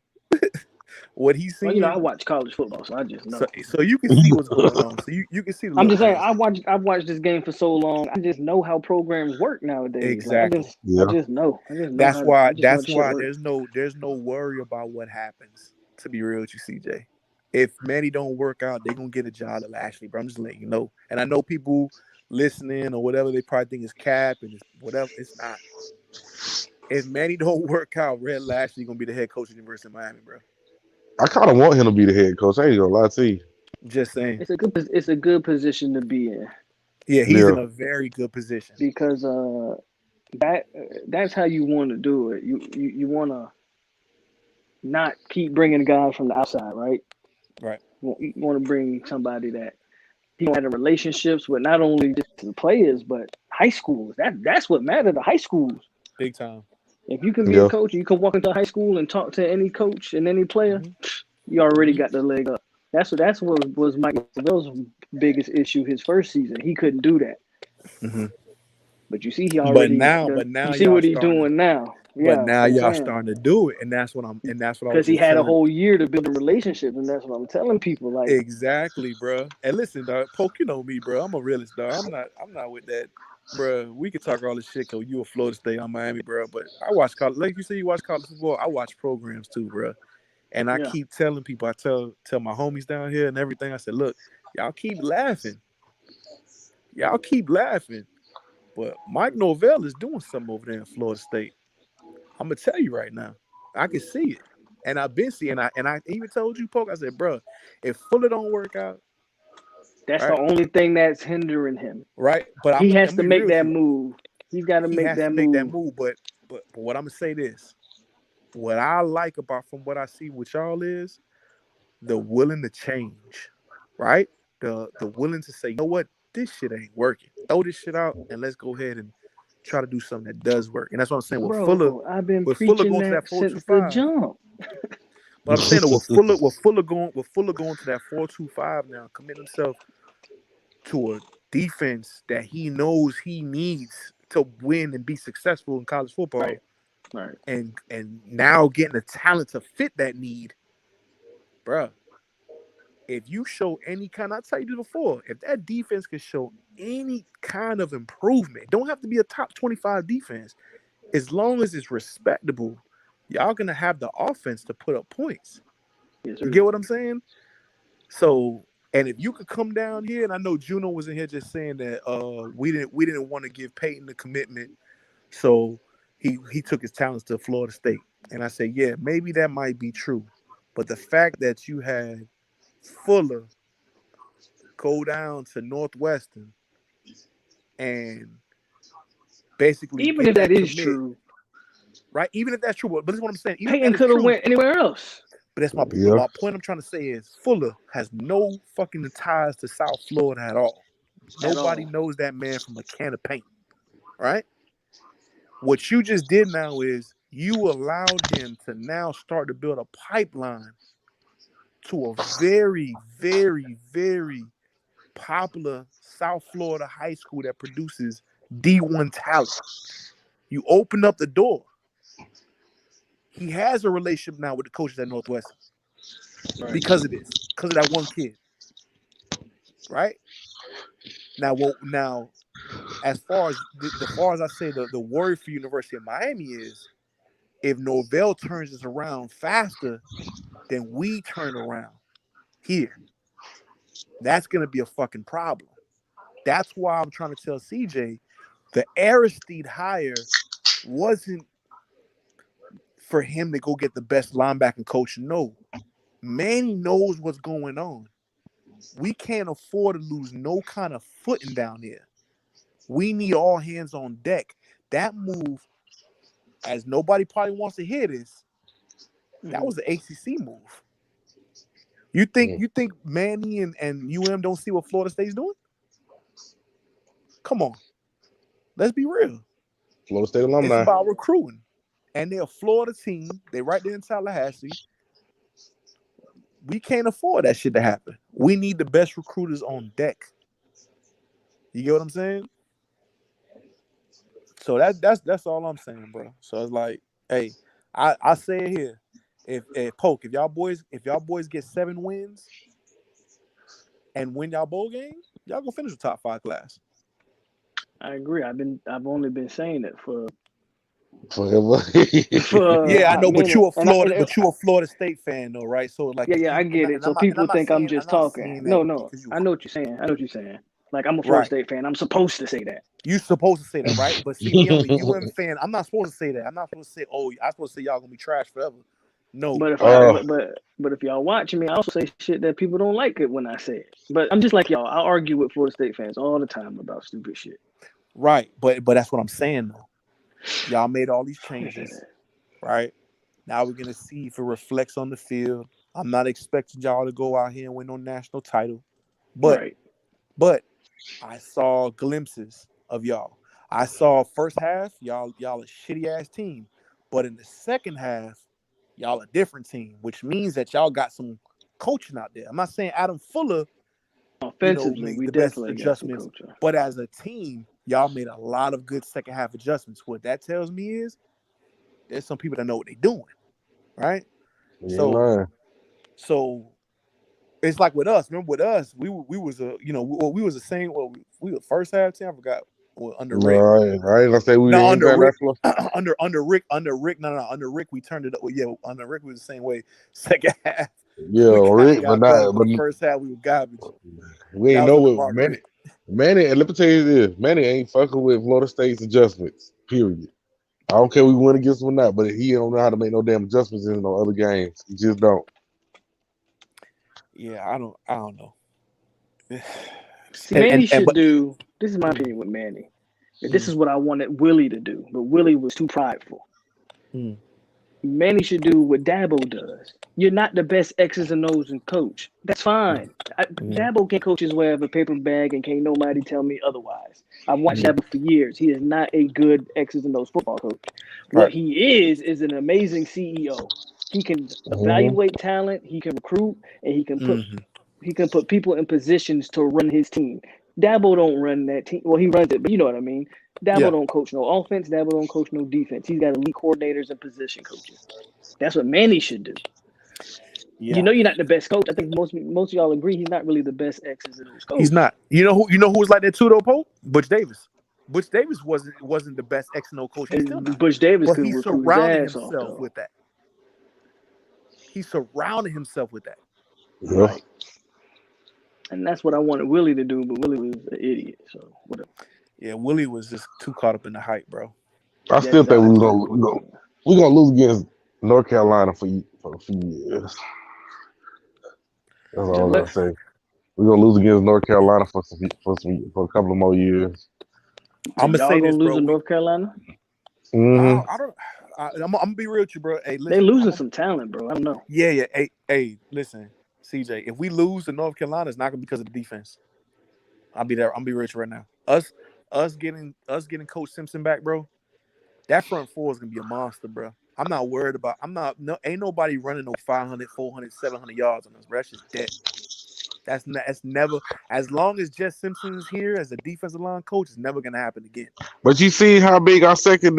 what he's seeing. Well, I watch college football, so I just know. So you can see what's going on. So you can see. I'm just saying, I've watched this game for so long. I just know how programs work nowadays. Exactly. I just know. That's why there's no worry about what happens. To be real with you, CJ, if Manny don't work out, they're gonna get a job at Lashley, bro. I'm just letting you know. And I know people listening or whatever, they probably think it's cap and it's whatever. It's not. if Manny don't work out, Red Lashley gonna be the head coach of the University of Miami, bro. I kind of want him to be the head coach. I ain't gonna lie to you. Just saying. It's a good position to be in. Yeah, he's in a very good position because that's how you want to do it. You want to not keep bringing guys from the outside, right? Right. You want to bring somebody that he had relationships with, not only just the players but high schools. That's what matters to high schools. Big time. If you can be a coach, you can walk into high school and talk to any coach and any player. You already got the leg up. That's what was Mike Norvell's biggest issue his first season. He couldn't do that. Mm-hmm. But you see, he already. But now you see what he's doing now. But now y'all starting to do it, and that's what because he had a whole year to build a relationship, and that's what I'm telling people. Like exactly, bro. And listen, dog, Poke, you know me, bro. I'm a realist, dog. I'm not with that, bro. We could talk all this shit, cause you a Florida State, I'm Miami, bro. But I watch college, like you say, you watch college football. I watch programs too, bro. And I keep telling people, I tell my homies down here and everything. I said, look, y'all keep laughing, but Mike Norvell is doing something over there in Florida State. I'm gonna tell you right now, I can see it, and I've been seeing. And I even told you, Poke. I said, bro, if Fuller don't work out, that's the only thing that's hindering him, right? But he has to make that move. He's got to make that move. But what I'm gonna say this. What I like from what I see with y'all is the willing to change, right? The willing to say, you know what, this shit ain't working. Throw this shit out and let's go ahead and try to do something that does work. And that's what I'm saying. I've been preaching that since the jump. But I'm saying that with Fuller going to that 4-2-5 now, commit himself to a defense that he knows he needs to win and be successful in college football. Right. And now getting the talent to fit that need, bruh. If you show any kind, I tell you before, if that defense can show any kind of improvement, it don't have to be a top 25 defense. As long as it's respectable, y'all gonna have the offense to put up points. Yes, you get what I'm saying? So, and if you could come down here, and I know Juno was in here just saying that we didn't want to give Peyton the commitment, so he took his talents to Florida State. And I said, yeah, maybe that might be true. But the fact that you had Fuller go down to Northwestern and basically, even if that is true, right? Even if that's true, but that's what I'm saying. Peyton could have went anywhere else. But that's my point. I'm trying to say is Fuller has no fucking ties to South Florida at all. Nobody knows that man from a can of paint, right? What you just did now is you allowed him to now start to build a pipeline to a very, very, very popular South Florida high school that produces D1 talent. You open up the door. He has a relationship now with the coaches at Northwestern because of this, because of that one kid, right? Now, as far as I say, the worry for University of Miami is if Norvell turns this around faster than we turn around here, that's going to be a fucking problem. That's why I'm trying to tell CJ the Aristide hire wasn't for him to go get the best linebacking coach. No, Manny knows what's going on. We can't afford to lose no kind of footing down here. We need all hands on deck. That move, as nobody probably wants to hear this, that was the ACC move. You think Manny and UM don't see what Florida State's doing? Come on. Let's be real. Florida State alumni. It's about recruiting. And they're a Florida team. They're right there in Tallahassee. We can't afford that shit to happen. We need the best recruiters on deck. You get what I'm saying? So that's all I'm saying, bro. So it's like, hey, I say it here. If Poke, if y'all boys get 7 wins and win y'all bowl game, y'all gonna finish the top 5 class. I agree. I've only been saying it for forever. Yeah, I know, but you a Florida State fan though, right? So like, yeah, I get it. So people think I'm just talking. No, I know what you're saying. Like, I'm a Florida State fan. I'm supposed to say that. You're supposed to say that, right? But see, me, I'm a UM fan. I'm not supposed to say that. I'm not supposed to say, oh, I'm supposed to say y'all gonna be trash forever. No. But if but if y'all watching me, I also say shit that people don't like it when I say it. But I'm just like y'all. I argue with Florida State fans all the time about stupid shit. Right, but that's what I'm saying though. Y'all made all these changes, right? Now we're gonna see if it reflects on the field. I'm not expecting y'all to go out here and win no national title, but I saw glimpses of y'all. I saw first half, y'all a shitty ass team, but in the second half, y'all a different team, which means that y'all got some coaching out there. I'm not saying Adam Fuller, offensively, made the best adjustments, but as a team, y'all made a lot of good second half adjustments. What that tells me is there's some people that know what they're doing, right? Yeah, so it's like with us. Remember with us, we was we was the same. Well, we were first half team. I forgot. Well, under Rick, right? Let's say we under Rick, under Rick. No, under Rick, we turned it up. Yeah, under Rick, we was the same way. Second half, yeah, Rick, but first half we were garbage. We ain't know what Manny. Let me tell you this: Manny ain't fucking with Florida State's adjustments. Period. I don't care we win against him or not, but he don't know how to make no damn adjustments in no other games. He just don't. Yeah, I don't know. See, Manny should do. This is my opinion with Manny. This is what I wanted Willie to do, but Willie was too prideful. Manny should do what Dabo does. You're not the best X's and O's and coach. That's fine. Dabo can't coach his way out of a paper bag, and can't nobody tell me otherwise. I've watched Dabo for years. He is not a good X's and O's football coach. What he is an amazing CEO. He can evaluate talent, he can recruit, and he can put people in positions to run his team. Dabo don't run that team. Well, he runs it, but you know what I mean. Dabo don't coach no offense. Dabo don't coach no defense. He's got elite coordinators and position coaches. That's what Manny should do. Yeah. You know, you're not the best coach. I think most of y'all agree he's not really the best X's and O's coach. He's not. You know who was like that too though, Pope? Butch Davis. Butch Davis wasn't the best X and O coach. He's still not. Butch Davis, but he surrounded himself with that. He surrounded himself with that. Yeah. Right. And that's what I wanted Willie to do, but Willie was an idiot. So whatever. Yeah, Willie was just too caught up in the hype, bro. I still think we're gonna lose against North Carolina for a few years. That's all I'm gonna say. We're gonna lose against North Carolina for a couple of more years. I'm gonna say this, bro. Losing North Carolina. I'm gonna be real with you, bro. Hey, listen, they losing some talent, bro. I don't know. Yeah. Hey, listen, CJ. If we lose to North Carolina, it's not gonna be because of the defense. I'll be there. I'm be rich right now. Us getting Coach Simpson back, bro. That front four is gonna be a monster, bro. I'm not worried about. Ain't nobody running no 500, 400, 700 yards on us, bro. That's just dead. That's never. As long as Jess Simpson is here as a defensive line coach, it's never gonna happen again. But you see how big our second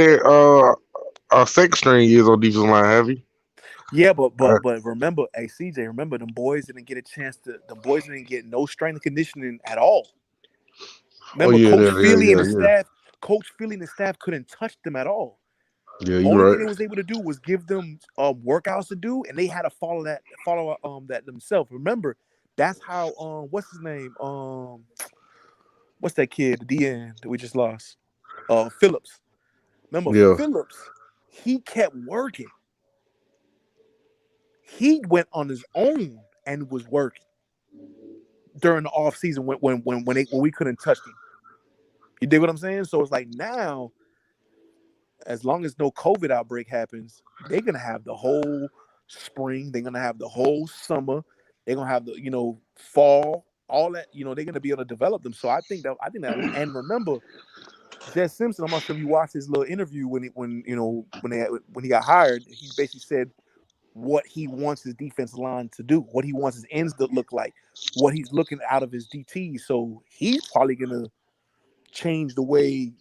string is on defensive line, have you? Yeah, but remember, hey CJ, remember them boys didn't get a chance to. The boys didn't get no strength and conditioning at all. Remember, Coach Philly and the staff couldn't touch them at all. Yeah, you're Only right. thing they was able to do was give them workouts to do, and they had to follow that themselves. Remember, that's how what's his name? What's that kid? The DN that we just lost? Phillips. Remember Phillips? He kept working. He went on his own and was working during the off season when we couldn't touch him. You dig what I'm saying? So it's like now, as long as no COVID outbreak happens, they're gonna have the whole spring. They're gonna have the whole summer. They're gonna have the fall. All that they're gonna be able to develop them. So I think that and remember, Jess Simpson. I'm not sure if you watched his little interview when he got hired. He basically said what he wants his defensive line to do, what he wants his ends to look like, what he's looking out of his DT. So he's probably gonna change the way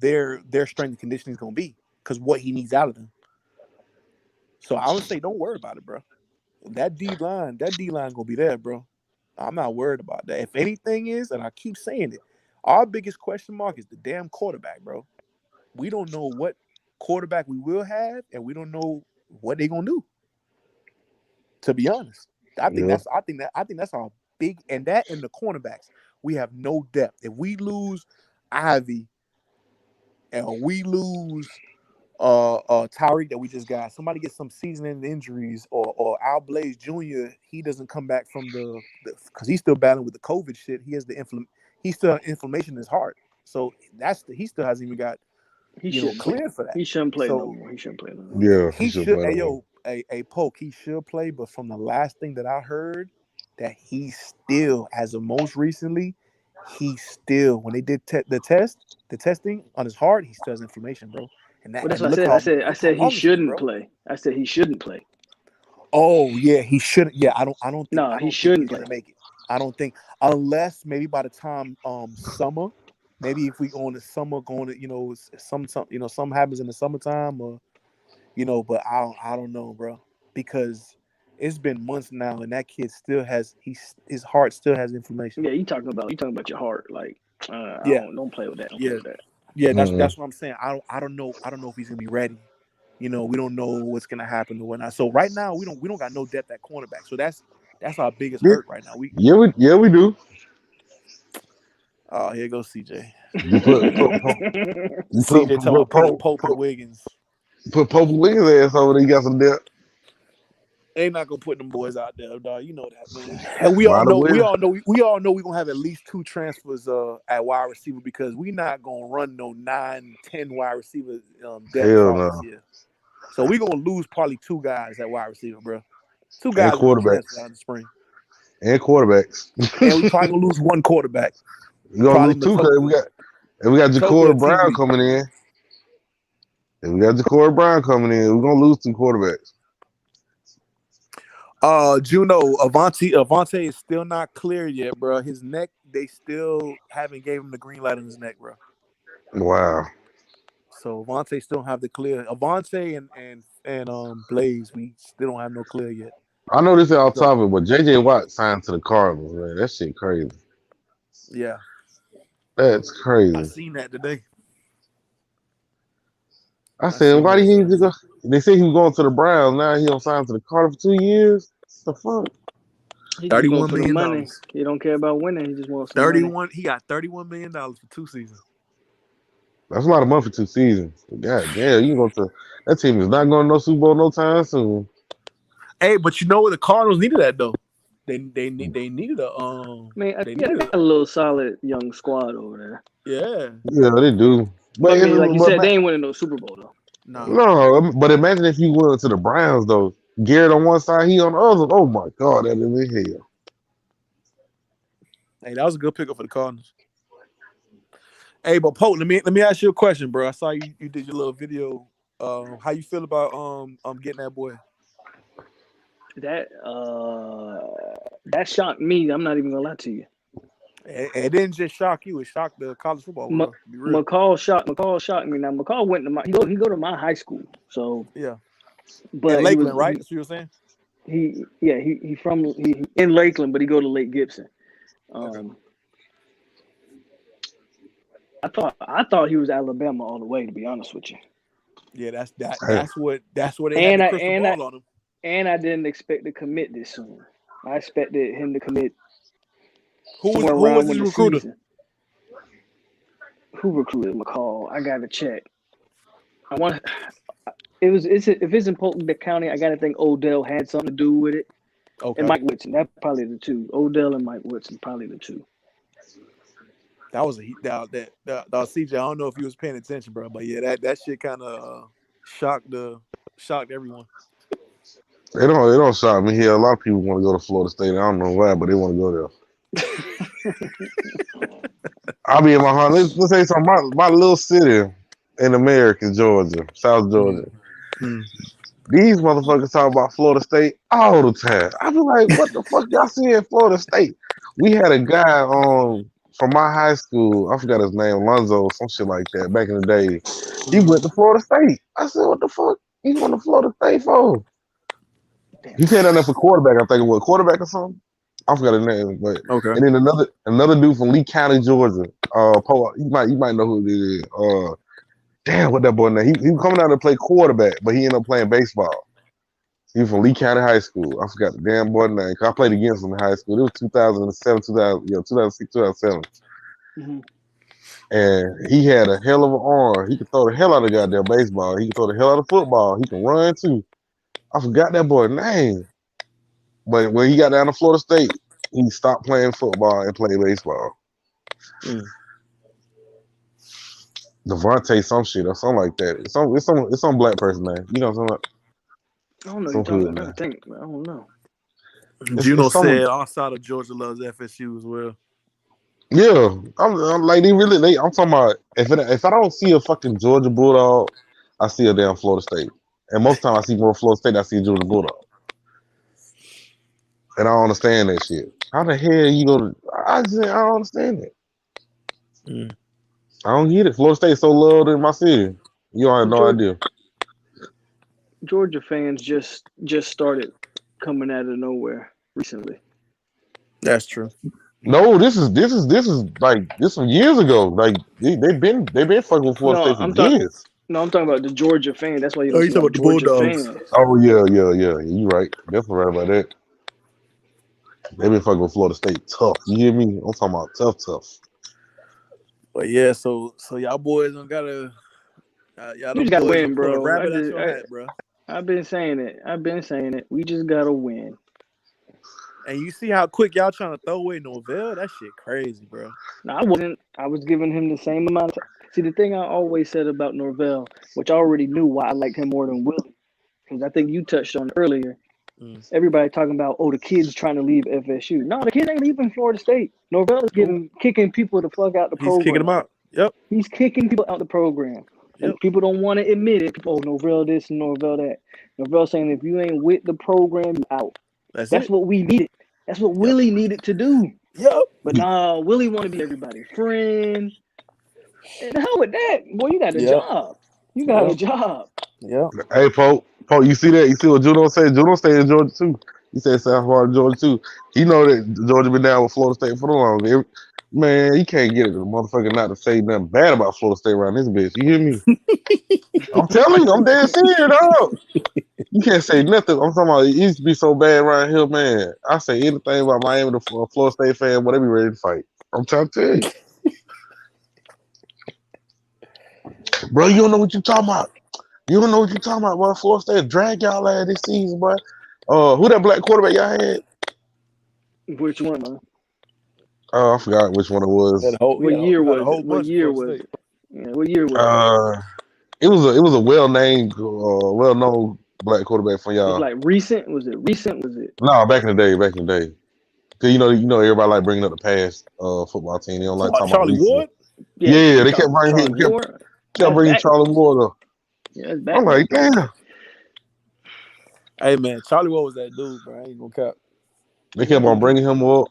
their strength and conditioning is gonna be because what he needs out of them. So I would say don't worry about it, bro. That D line gonna be there, bro. I'm not worried about that. If anything is, and I keep saying it, our biggest question mark is the damn quarterback, bro. We don't know what quarterback we will have, and we don't know what they're gonna do. To be honest, I think that's our big, and the cornerbacks. we have no depth. If we lose Ivy and we lose Tyreek that we just got, somebody gets some season-ending injuries, or Al Blaze Jr., he doesn't come back from the because he's still battling with the COVID shit. He has he still has inflammation in his heart. So he still hasn't even got cleared for that. He shouldn't play no more. He shouldn't play no more. Yeah, he should. Hey, Poke, he should play. But from the last thing that I heard, that he still, as of most recently, when they did the testing on his heart, he still has inflammation, bro. And that's what I said. I said he shouldn't play. I said he shouldn't play. Oh yeah, he shouldn't. Yeah, I don't think. No, he shouldn't play. Make it. I don't think, unless maybe by the time summer. Maybe if we go into summer, something happens in the summertime, or but I don't know, bro, because it's been months now, and that kid still has his heart still has inflammation. Yeah, you talking about your heart, like don't play with that. Don't play with that. Yeah, that's what I'm saying. I don't know if he's gonna be ready. We don't know what's gonna happen or whatnot. So right now we don't got no depth at cornerback. So that's our biggest hurt right now. We do. Oh, here goes CJ. You put CJ talking about Pope and Wiggins. Put Pope and Wiggins ass over there. You got some depth. They not gonna put them boys out there, dog. You know that, man. And we all know we're gonna have at least 2 transfers at wide receiver, because we not gonna run no 9-10 wide receiver depth this year. So we're gonna lose probably 2 guys at wide receiver, bro. 2 guys and quarterbacks out in the spring. And quarterbacks. And we probably gonna lose 1 quarterback. We're gonna lose 2 because we got Ja'Cory Brown coming in. And we got Ja'Cory Brown coming in. We're gonna lose 2 quarterbacks. Juno, Avante is still not clear yet, bro. His neck, they still haven't gave him the green light on his neck, bro. Wow. So Avante still don't have the clear. Avante and Blaze, we still don't have no clear yet. I know this is off topic, but JJ Watt signed to the Cardinals, man. That shit crazy. Yeah. That's crazy. I seen that today. I said, why did he go? They say he was going to the Browns. Now he don't sign to the Cardinals for 2 years. What the fuck? $31 million. He don't care about winning. He just wants 31. Money. He got $31 million for 2 seasons. That's a lot of money for 2 seasons. God damn, you go to that team is not going to no Super Bowl no time soon. Hey, but the Cardinals needed that though. They needed a they got a little solid young squad over there. Yeah, they do. But like you said, they ain't winning no Super Bowl though. No, but imagine if you went to the Browns though. Garrett on one side, he on the other. Oh my God, that is in hell. Hey, that was a good pickup for the Cardinals. Hey, but Pope, let me ask you a question, bro. I saw you did your little video. How you feel about getting that boy? That shocked me. I'm not even gonna lie to you. It didn't just shock you; it shocked the college football world. McCall shocked me. Now McCall went to he go to my high school, so yeah. But in Lakeland, right? That's what you were saying. He from in Lakeland, but he go to Lake Gibson. I thought he was Alabama all the way, to be honest with you. Yeah, that's what they had the crystal ball on him. And I didn't expect to commit this soon. I expected him to commit. Who was his recruiter? Season. Who recruited McCall? I gotta check. If it's in Polk County, I gotta think Odell had something to do with it. Okay. And Mike Whitson. That's probably the 2. Odell and Mike Whitson, probably the 2. That was CJ. I don't know if you was paying attention, bro, but yeah, that shit kind of shocked everyone. It don't shock me here. A lot of people want to go to Florida State. I don't know why, but they want to go there. I'll be in my heart. Let's say something. My little city in America, Georgia, South Georgia. Mm-hmm. These motherfuckers talk about Florida State all the time. I be like, what the fuck y'all see in Florida State? We had a guy from my high school. I forgot his name, Lonzo, some shit like that. Back in the day, he went to Florida State. I said, what the fuck? He went to Florida State for? He said that for quarterback. I'm thinking, what, quarterback or something? I forgot his name, but okay. And then another dude from Lee County, Georgia. You might know who it is. Damn, what that boy name? He was coming out to play quarterback, but he ended up playing baseball. He was from Lee County High School. I forgot the damn boy name. I played against him in high school. It was 2007, 2006, 2007. Mm-hmm. And he had a hell of an arm. He could throw the hell out of goddamn baseball. He could throw the hell out of football. He can run too. I forgot that boy's name. But when he got down to Florida State, he stopped playing football and played baseball. Devontae some shit or something like that. It's some black person name. You know what I'm talking about? I don't know. You're talking about. I think. I don't know. Juno said outside of Georgia loves FSU as well. Yeah, I'm like I'm talking about if I don't see a fucking Georgia Bulldog, I see a damn Florida State. And most time I see more Florida State, I see a Georgia Bulldog. And I don't understand that shit. How the hell you go to? I don't understand it. I don't get it. Florida State so loved in my city. You all have no idea. Georgia fans just started coming out of nowhere recently. That's true. No, this is like this from years ago. Like they've been fucking with Florida State for years. No, I'm talking about the Georgia fan. That's why you don't see about the Bulldogs. Fans. Oh yeah. You right. Definitely right about that. They've been fucking with Florida State tough. You hear me? I'm talking about tough. But yeah, so y'all boys don't gotta. Y'all just gotta win, bro. Bro. I've been saying it. We just gotta win. And you see how quick y'all trying to throw away Norvell? That shit crazy, bro. No, I wasn't. I was giving him the same amount of time. See, the thing I always said about Norvell, which I already knew why I liked him more than Willie, because I think you touched on it earlier. Everybody talking about, the kid's trying to leave FSU. No, the kid ain't leaving Florida State. Norvell is kicking people the fuck out the program. He's kicking them out. Yep. He's kicking people out the program. And people don't want to admit it. People, Norvell this and Norvell that. Norvell saying if you ain't with the program, you out. That's what we needed. That's what Willie needed to do. Yep. But nah, Willie want to be everybody's friend. And the hell with that. Boy, you got a job. You got a job. Yeah. Hey, Pope, you see that? You see what Juno said? Juno stayed in Georgia too. He said South Florida, Georgia too. He know that Georgia been down with Florida State for the long. Man, he can't get it. The motherfucker not to say nothing bad about Florida State around this bitch. You hear me? I'm telling you, I'm dead serious, dog. You can't say nothing. I'm talking about it used to be so bad around here, man. I say anything about Miami, the Florida State fan, but they be ready to fight. I'm trying to tell you. Bro, you don't know what you're talking about. You don't know what you're talking about, bro. Florida State drag y'all out this season, bro. Who that black quarterback y'all had? Which one, man? I forgot which one it was. What year was it? Yeah, what year was it? It was a well-named, well-known black quarterback for y'all. Like recent? Was it recent? No, back in the day. Cause you know everybody like bringing up the past football team. They don't like talking Charlie about Ward. Yeah, they kept bringing Charlie Ward up. Yeah, I'm like, damn. Hey man, Charlie Ward was that dude, bro. I ain't gonna cap. They kept on bringing him up.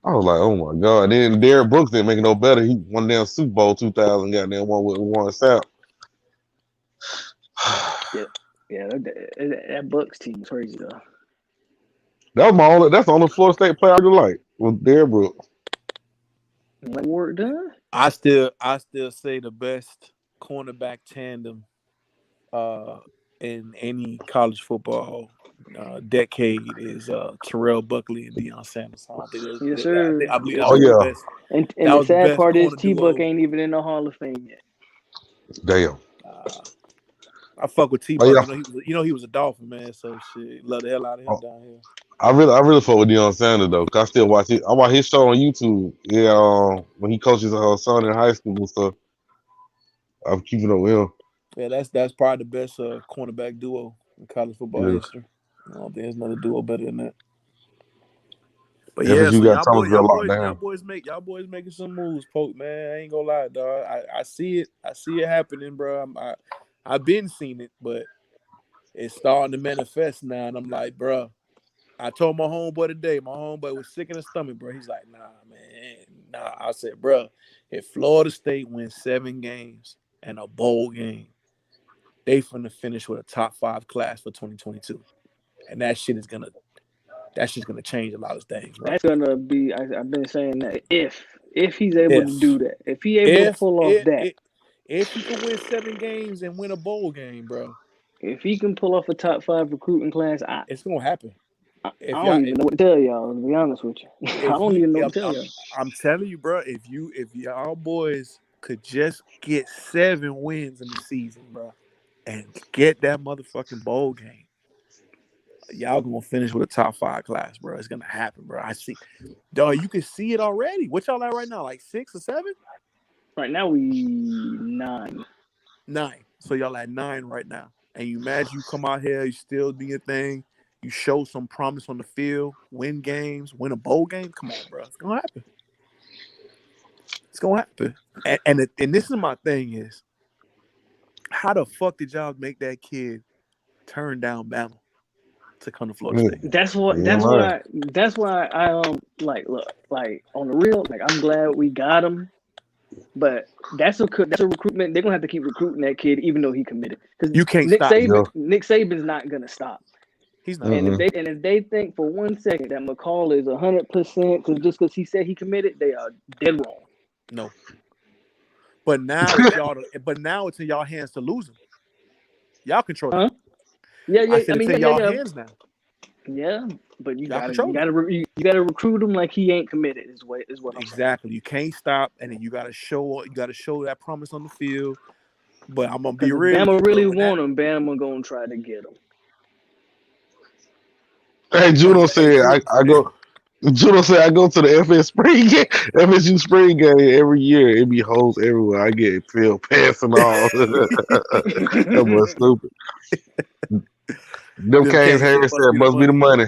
I was like, oh my god. And then Derrick Brooks didn't make it no better. He won down Super Bowl 2000, goddamn one South. Yeah, that Bucks team is crazy though. That's the only Florida State player I really like was Derrick Brooks. What work done? I still say the best cornerback tandem in any college football decade is Terrell Buckley and Deion Sanders. Yes, sir. I believe that was the best. And the sad part is T-Buck ain't even in the Hall of Fame yet. Damn. I fuck with T-Buck. He was a Dolphin, man. So shit, love the hell out of him down here. I really fuck with Deion Sanders though, cause I still watch it. I watch his show on YouTube. Yeah, when he coaches her son in high school and stuff. I'm keeping up with him. Yeah, that's probably the best cornerback duo in college football history. I don't think there's another duo better than that. But yeah, so y'all boys making some moves, Pope, man. I ain't gonna lie, dog. I see it. I see it happening, bro. I've been seeing it, but it's starting to manifest now. And I'm like, bro, I told my homeboy today, my homeboy was sick in his stomach, bro. He's like, nah. I said, bro, if Florida State wins 7 games and a bowl game, they finna finish with a top 5 class for 2022. And that shit is gonna change a lot of things, bro. That's gonna be. I've been saying that if he's able to do that, if he able to pull off that, if he can win 7 games and win a bowl game, bro, if he can pull off a top 5 recruiting class, it's gonna happen. I don't even know what to tell y'all. To be honest with you, I don't even know what to tell y'all. I'm telling you, bro. If y'all boys could just get 7 wins in the season, bro, and get that motherfucking bowl game, y'all gonna finish with a top 5 class, bro. It's gonna happen, bro. I see. Dog, you can see it already. What y'all at right now? Like 6 or 7? Right now we 9. 9. So y'all at 9 right now. And you imagine you come out here, you still do your thing, you show some promise on the field, win games, win a bowl game. Come on, bro. It's gonna happen. It's gonna happen. And this is my thing is, how the fuck did y'all make that kid turn down Bama to come to Florida State? That's why I like look, like on the real, like I'm glad we got him. But that's a recruitment. They're gonna have to keep recruiting that kid, even though he committed. Because you can't Nick stop. Nick Saban's not gonna stop. He's not. And if they think for 1 second that McCall is 100%, because he said he committed, they are dead wrong. No. But now it's in y'all hands to lose him. Y'all control it. Yeah. I mean, it's in y'all hands now. Yeah, but you gotta recruit him like he ain't committed. Is what I'm exactly. You can't stop, and then you gotta show that promise on the field. But I'm gonna be real. Bama really want him. Bama gonna try to get him. Hey, Juno said I go. Juno said I go to the FSU spring game every year. It be hoes everywhere. I get field pass and all. That was stupid. Them Canes Harris said must be the money.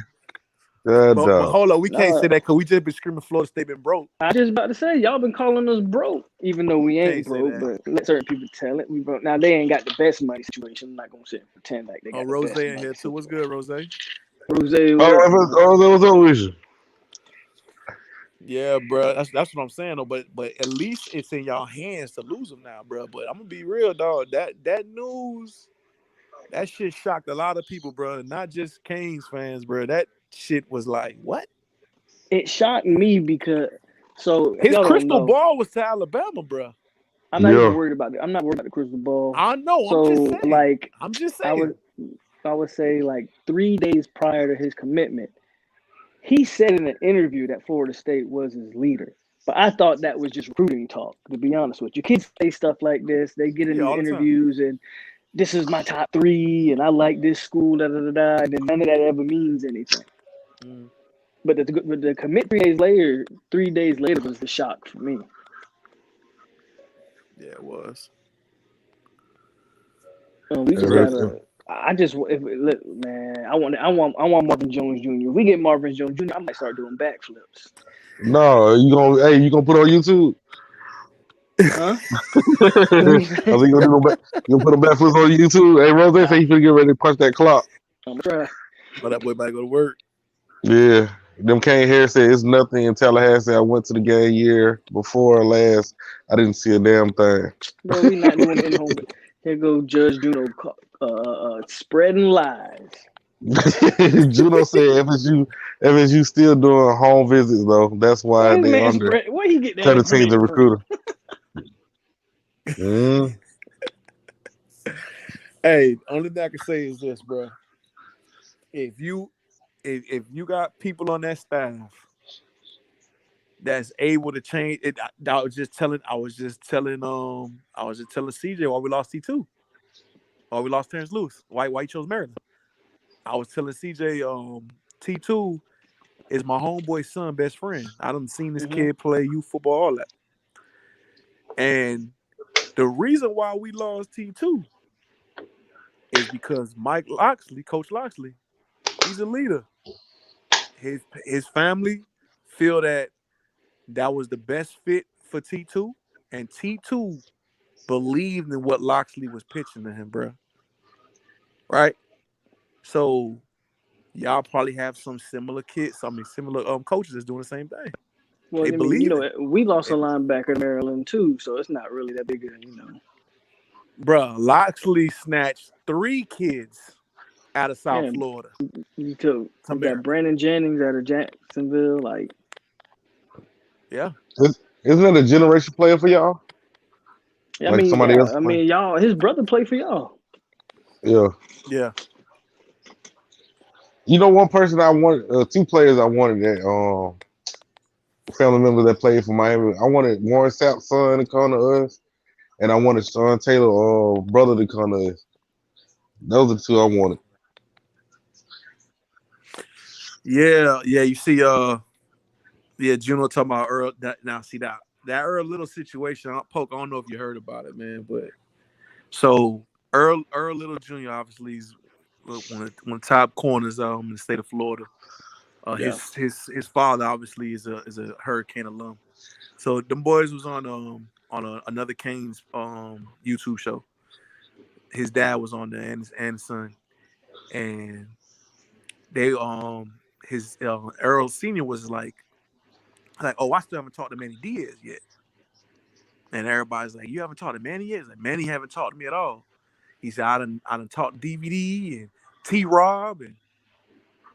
But hold on, we can't say that because we just been screaming Florida State been broke. I just about to say y'all been calling us broke, even though we ain't broke. But let certain people tell it we broke. Now they ain't got the best money situation. I'm not gonna sit and pretend like they got. Rose in here too. What's good, Rose? Rose. That was always. Yeah, bro. That's what I'm saying though. But at least it's in y'all hands to lose them now, bro. But I'm gonna be real, dog. That news, that shit shocked a lot of people, bro. Not just Canes fans, bro. That shit was like, what? It shocked me because his crystal ball was to Alabama, bro. I'm not even worried about it. I'm not worried about the crystal ball. I know. I'm just saying. I would say like 3 days prior to his commitment, he said in an interview that Florida State was his leader. But I thought that was just recruiting talk, to be honest with you. Kids say stuff like this. They get in interviews and this is my top 3 and I like this school, and then none of that ever means anything. But the commit 3 days later was the shock for me. Yeah, it was. We just gotta. Look, man. I want Marvin Jones Jr. If we get Marvin Jones Jr., I might start doing backflips. No, you gonna put on YouTube? Huh? I think you gonna put a backflips on YouTube. Hey, Rose say you finna get ready to punch that clock. I'm trying. But that boy about to go to work. Yeah. Them Kane Harris said it's nothing in Tallahassee. I went to the game year before last. I didn't see a damn thing. Bro, we not doing it in home. Here go Judge Juno spreading lies. Juno said FSU still doing home visits though. That's why they under. Where he get that? 17 the recruiter. Hey, only thing I can say is this, bro. If you got people on that staff that's able to change it, I was just telling CJ why we lost T2. Why we lost Terrence Lewis. Why he chose Maryland. I was telling CJ T2 is my homeboy's son best friend. I done seen this kid play youth football, all that. And the reason why we lost T2 is because Coach Loxley, he's a leader. His family feel that was the best fit for T2, and T2 believed in what Loxley was pitching to him, bro. Right? So y'all probably have some similar coaches that's doing the same thing. Well, they believe we lost a linebacker in Maryland too, so it's not really that big of Bro, Loxley snatched 3 kids out of South Florida. You got Brandon Jennings out of Jacksonville, like. Yeah. Isn't that a generation player for y'all? Yeah, like somebody else. I mean, y'all. His brother played for y'all. Yeah. Yeah. You know, one person I wanted, two players I wanted that family members that played for Miami. I wanted Warren Sapp's son to come to us, and I wanted Sean Taylor brother to come to us. Those are the two I wanted. Yeah. You see, Juno talking about Earl. Now, see that Earl Little situation. Poke, I don't know if you heard about it, man, but so Earl Little Jr. obviously is one of the top corners in the state of Florida. His father obviously is a Hurricane alum. So them boys was on another Canes YouTube show. His dad was on there and son, and they his Earl Senior was like, oh, I still haven't talked to Manny Diaz yet, and everybody's like, you haven't talked to Manny yet? He's like, Manny haven't talked to me at all. He said, I done talked DVD and T-Rob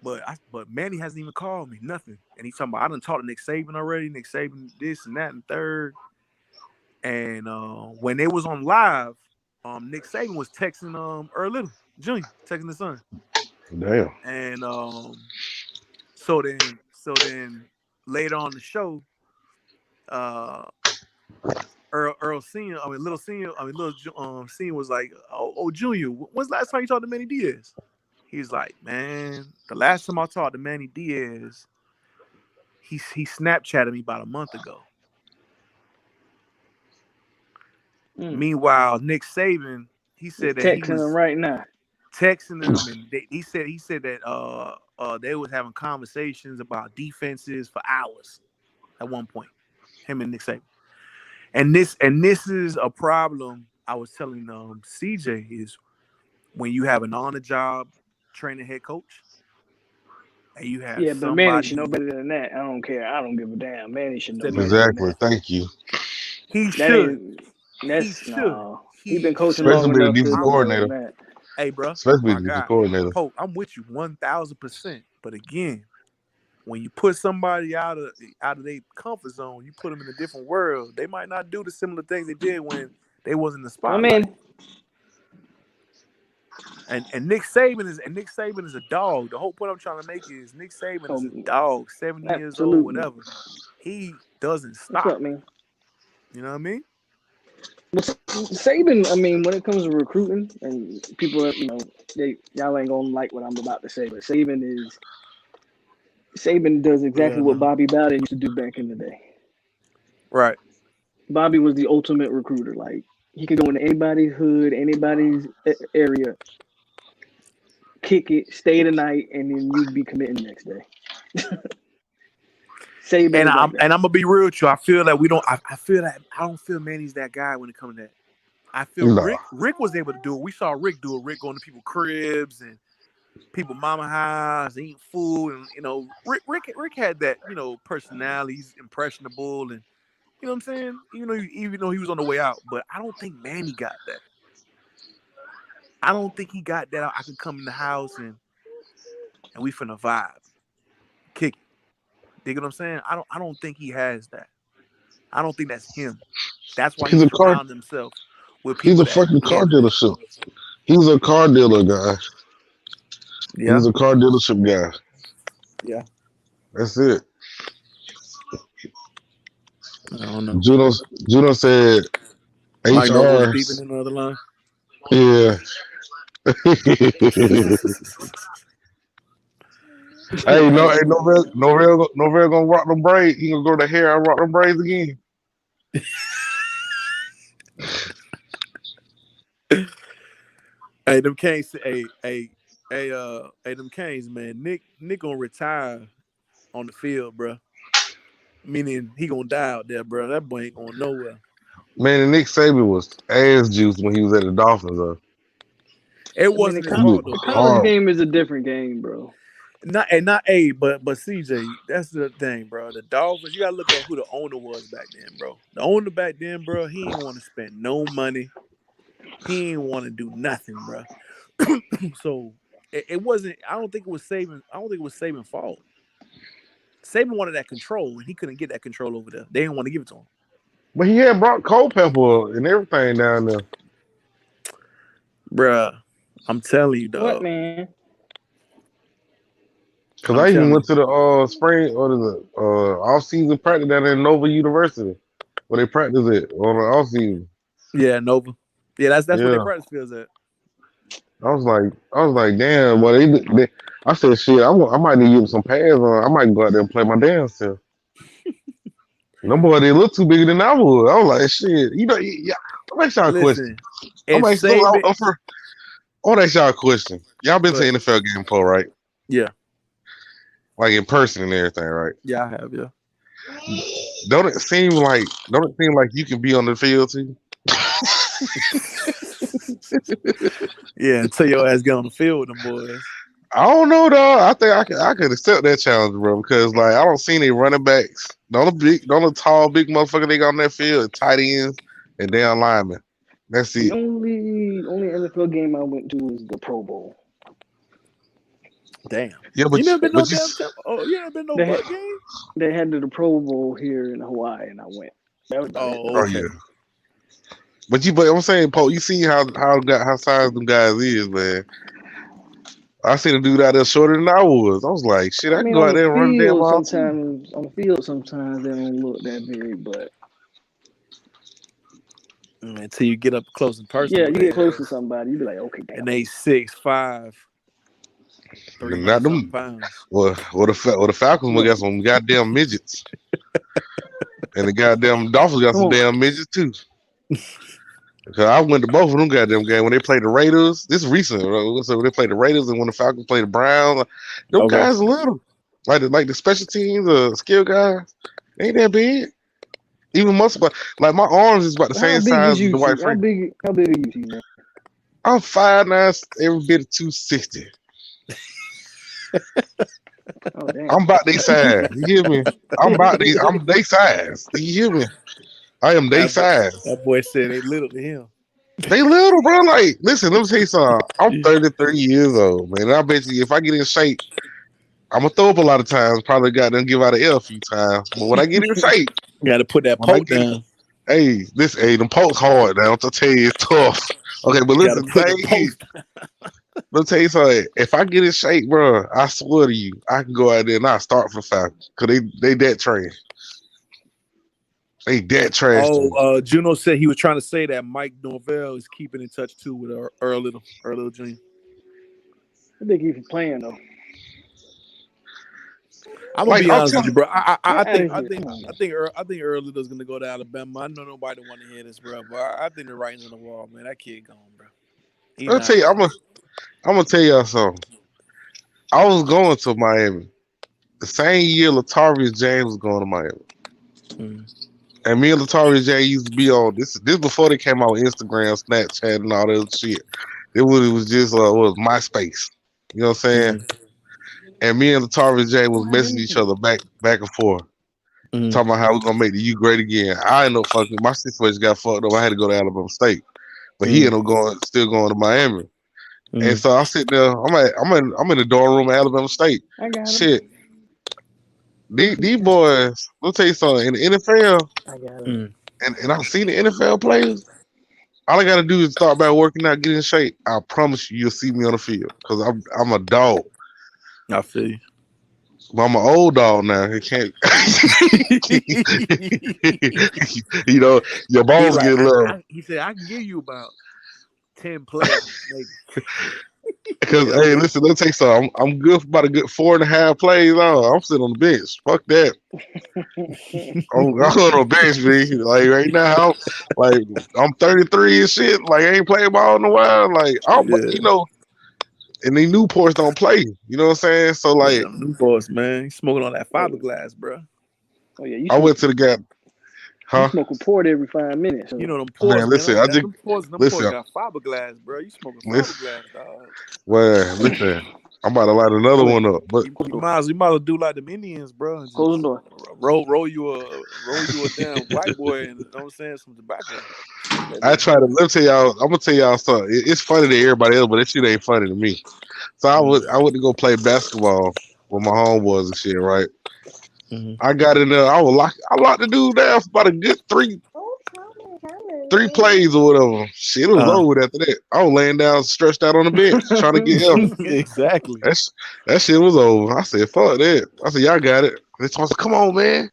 but Manny hasn't even called me, nothing. And he's talking about I done talked to Nick Saban already. Nick Saban this and that and third. And when they was on live, Nick Saban was texting Earl Little Jr., texting his son. Damn. And so then later on the show, Earl Senior, Little Senior was like, oh Junior, when's the last time you talked to Manny Diaz? He's like, man, the last time I talked to Manny Diaz, he Snapchatted me about a month ago. Meanwhile, Nick Saban, he said that texting him right now. Texting him, and he said that they was having conversations about defenses for hours at one point. Him and Nick Saban, and this is a problem. I was telling CJ is when you have an on-the-job training head coach, and you have but Manny should know better than that. I don't care. I don't give a damn. Manny should know better exactly. Than that. Thank you. He should. He's been coaching especially long enough. the defensive coordinator. That. Hey, bro. Especially the defensive coordinator. Pope, I'm with you 1,000%. But again, when you put somebody out of their comfort zone, you put them in a different world. They might not do the similar things they did when they was in the spotlight. And Nick Saban is a dog. The whole point I'm trying to make is Nick Saban is a dog, 70 years old, whatever. He doesn't stop. What's up, man? You know what I mean? Saban, when it comes to recruiting, and people, y'all ain't gonna like what I'm about to say, but Saban does exactly what Bobby Bowden used to do back in the day. Right. Bobby was the ultimate recruiter. Like, he could go into anybody's hood, anybody's area, kick it, stay the night, and then you'd be committing the next day. And I'm gonna be real with you. I feel that I don't feel Manny's that guy when it comes to that. I feel Rick was able to do it. We saw Rick do it. Rick going to people's cribs and people mama house, eating food, and Rick had that personality. He's impressionable, and you know what I'm saying. Even though he was on the way out, but I don't think Manny got that. I don't think he got that. I can come in the house and we finna vibe, kick it. Dig what I'm saying? I don't think he has that. I don't think that's him. That's why he's around himself with people. He's a fucking car dealership. He's a car dealer guy. Yeah. He's a car dealership guy. Yeah. That's it. I don't know. Juno said HR. Deep in another line. Yeah. Hey, Norvell gonna rock them braids. He gonna go to hair and rock them braids again. Hey, them Canes. Them Canes, man. Nick gonna retire on the field, bro. Meaning he gonna die out there, bro. That boy ain't going nowhere. Man, and Nick Saban was ass juice when he was at the Dolphins, though. It wasn't his fault, though. The college game is a different game, bro. But CJ, that's the thing, bro. The Dolphins, you gotta look at who the owner was back then, bro. The owner back then, bro, he didn't want to spend no money. He didn't want to do nothing, bro. So it wasn't. I don't think it was Saban's fault. Saban wanted that control, and he couldn't get that control over there. They didn't want to give it to him. But he had brought Culpepper and everything down there, bruh. I'm telling you, dog. What, man? Because I even went to the spring or the off-season practice down at Nova University, where they practice it on the off-season. Yeah, Nova. Yeah, that's where their practice fields at. I was like, damn. Well, they I said, shit. I might need to give some pads on. I might go out there and play my damn self. No boy, they look too bigger than I would. I was like, shit. You know, yeah. I'm ask y'all a question. I want to ask y'all a question. Y'all been to NFL game before, right? Yeah. Like in person and everything, right? Yeah, I have. Yeah. Don't it seem like you can be on the field too? Yeah, until your ass get on the field with them boys. I don't know, dog. I think I could accept that challenge, bro, because like I don't see any running backs. The only tall, big motherfucker they got on that field, tight ends and damn linemen. That's it. The only NFL game I went to was the Pro Bowl. Damn. Yeah, but you never been no damn you never been no bug game? They had the Pro Bowl here in Hawaii, and I went. Oh yeah. But I'm saying, Paul, you see how size them guys is, man. I seen a dude out there shorter than I was. I was like, shit, I can go out there and run damn ball. Sometimes on the field, sometimes they don't look that big, but until you get up close in person. Yeah, you get close to somebody, you be like, okay, damn. And they 6'5", 300 pounds. Well, the Falcons got some goddamn midgets, and the goddamn Dolphins got some damn midgets too. Because I went to both of them goddamn games when they played the Raiders. This is recent, right? So they played the Raiders and when the Falcons played the Browns. Them guys are little, like the special teams, skill guys. They ain't that big. Even muscle, like my arms is about the same size as the white friend. How big are you, man? I'm 5'9", every bit of 260. Oh, damn. I'm about their size. You hear me? I'm their size. You hear me? I am their size. That boy said they little to him. They little, bro. Like, listen, let me tell you something. I'm 33 years old, man. And I bet you if I get in shape, I'm gonna throw up a lot of times. Probably got them give out an L a few times. But when I get in shape, you got to put that poke down. Hey, them pokes hard now. I'll tell you, it's tough. Okay, but listen, let me tell you something. If I get in shape, bro, I swear to you, I can go out there and I start for Falcons because they that trash. They that trash. Oh, Juno said he was trying to say that Mike Norvell is keeping in touch too with Earl Little Jr. I think he's playing though. I'm gonna be honest with you, bro. I think Earl Little's gonna go to Alabama. I know nobody want to hear this, bro, but I think the writing's on the wall, man. That kid gone, bro. I'll tell you, I'm gonna tell y'all something. I was going to Miami the same year Latarius James was going to Miami, and me and Latarius James used to be on this before they came out with Instagram, Snapchat, and all that shit. It was just was MySpace. You know what I'm saying? And me and Latarius James was messaging each other back and forth, talking about how we're gonna make the U great again. I ended up fucking my situation got fucked up. I had to go to Alabama State, but he ended up still going to Miami. And so I sit there. I'm in the dorm room at Alabama State. I got shit. These boys. Let me tell you something. In the NFL, I got it. And I've seen the NFL players. All I gotta do is start by working out, get in shape. I promise you'll see me on the field because I'm a dog. I feel you. But I'm an old dog now. He can't. You know, your balls get low. He said, "I can give you about 10 plays, maybe." Because hey, listen, let's take some. I'm good for about a good 4.5 plays. I'm sitting on the bench. Fuck that. I'm on the bench, B. Like right now, I'm 33 and shit. Like I ain't playing ball in a while. Like you know. And the Newports don't play. You know what I'm saying? So like Newports, man, you smoking on that fiberglass, bro. Oh yeah, I went to the guy. You smoke a port every 5 minutes. So. You know them ports. Man, listen, them ports got fiberglass, bro. You smoking fiberglass, dog. Well, listen, I'm about to light another one up. But you might as well do like them Indians, bro. Close the door. Roll you a damn white boy, and you know what I'm saying, some tobacco. I try to. Let me tell y'all. I'm gonna tell y'all something. It's funny to everybody else, but that shit ain't funny to me. So I went to go play basketball with my homeboys and shit, right? I got in there. I locked the dude down for about a good 3 plays or whatever. Shit, it was over after that. I was laying down, stretched out on the bench, trying to get help. Exactly. That shit was over. I said, fuck that. I said, y'all got it. They told us, come on, man.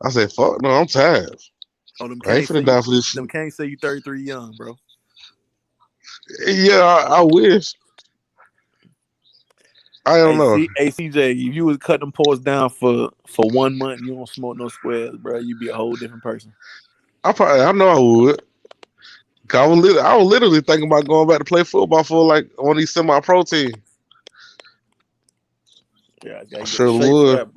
I said, fuck no, I'm tired. Oh, them I ain't finna die for this shit. Them can't say you 33 young, bro. Yeah, I wish. I don't know. Hey, CJ, if you would cut them pores down for 1 month, you don't smoke no squares, bro. You'd be a whole different person. I know I would. I was literally thinking about going back to play football for like one of these semi-pro teams. Yeah, I sure would.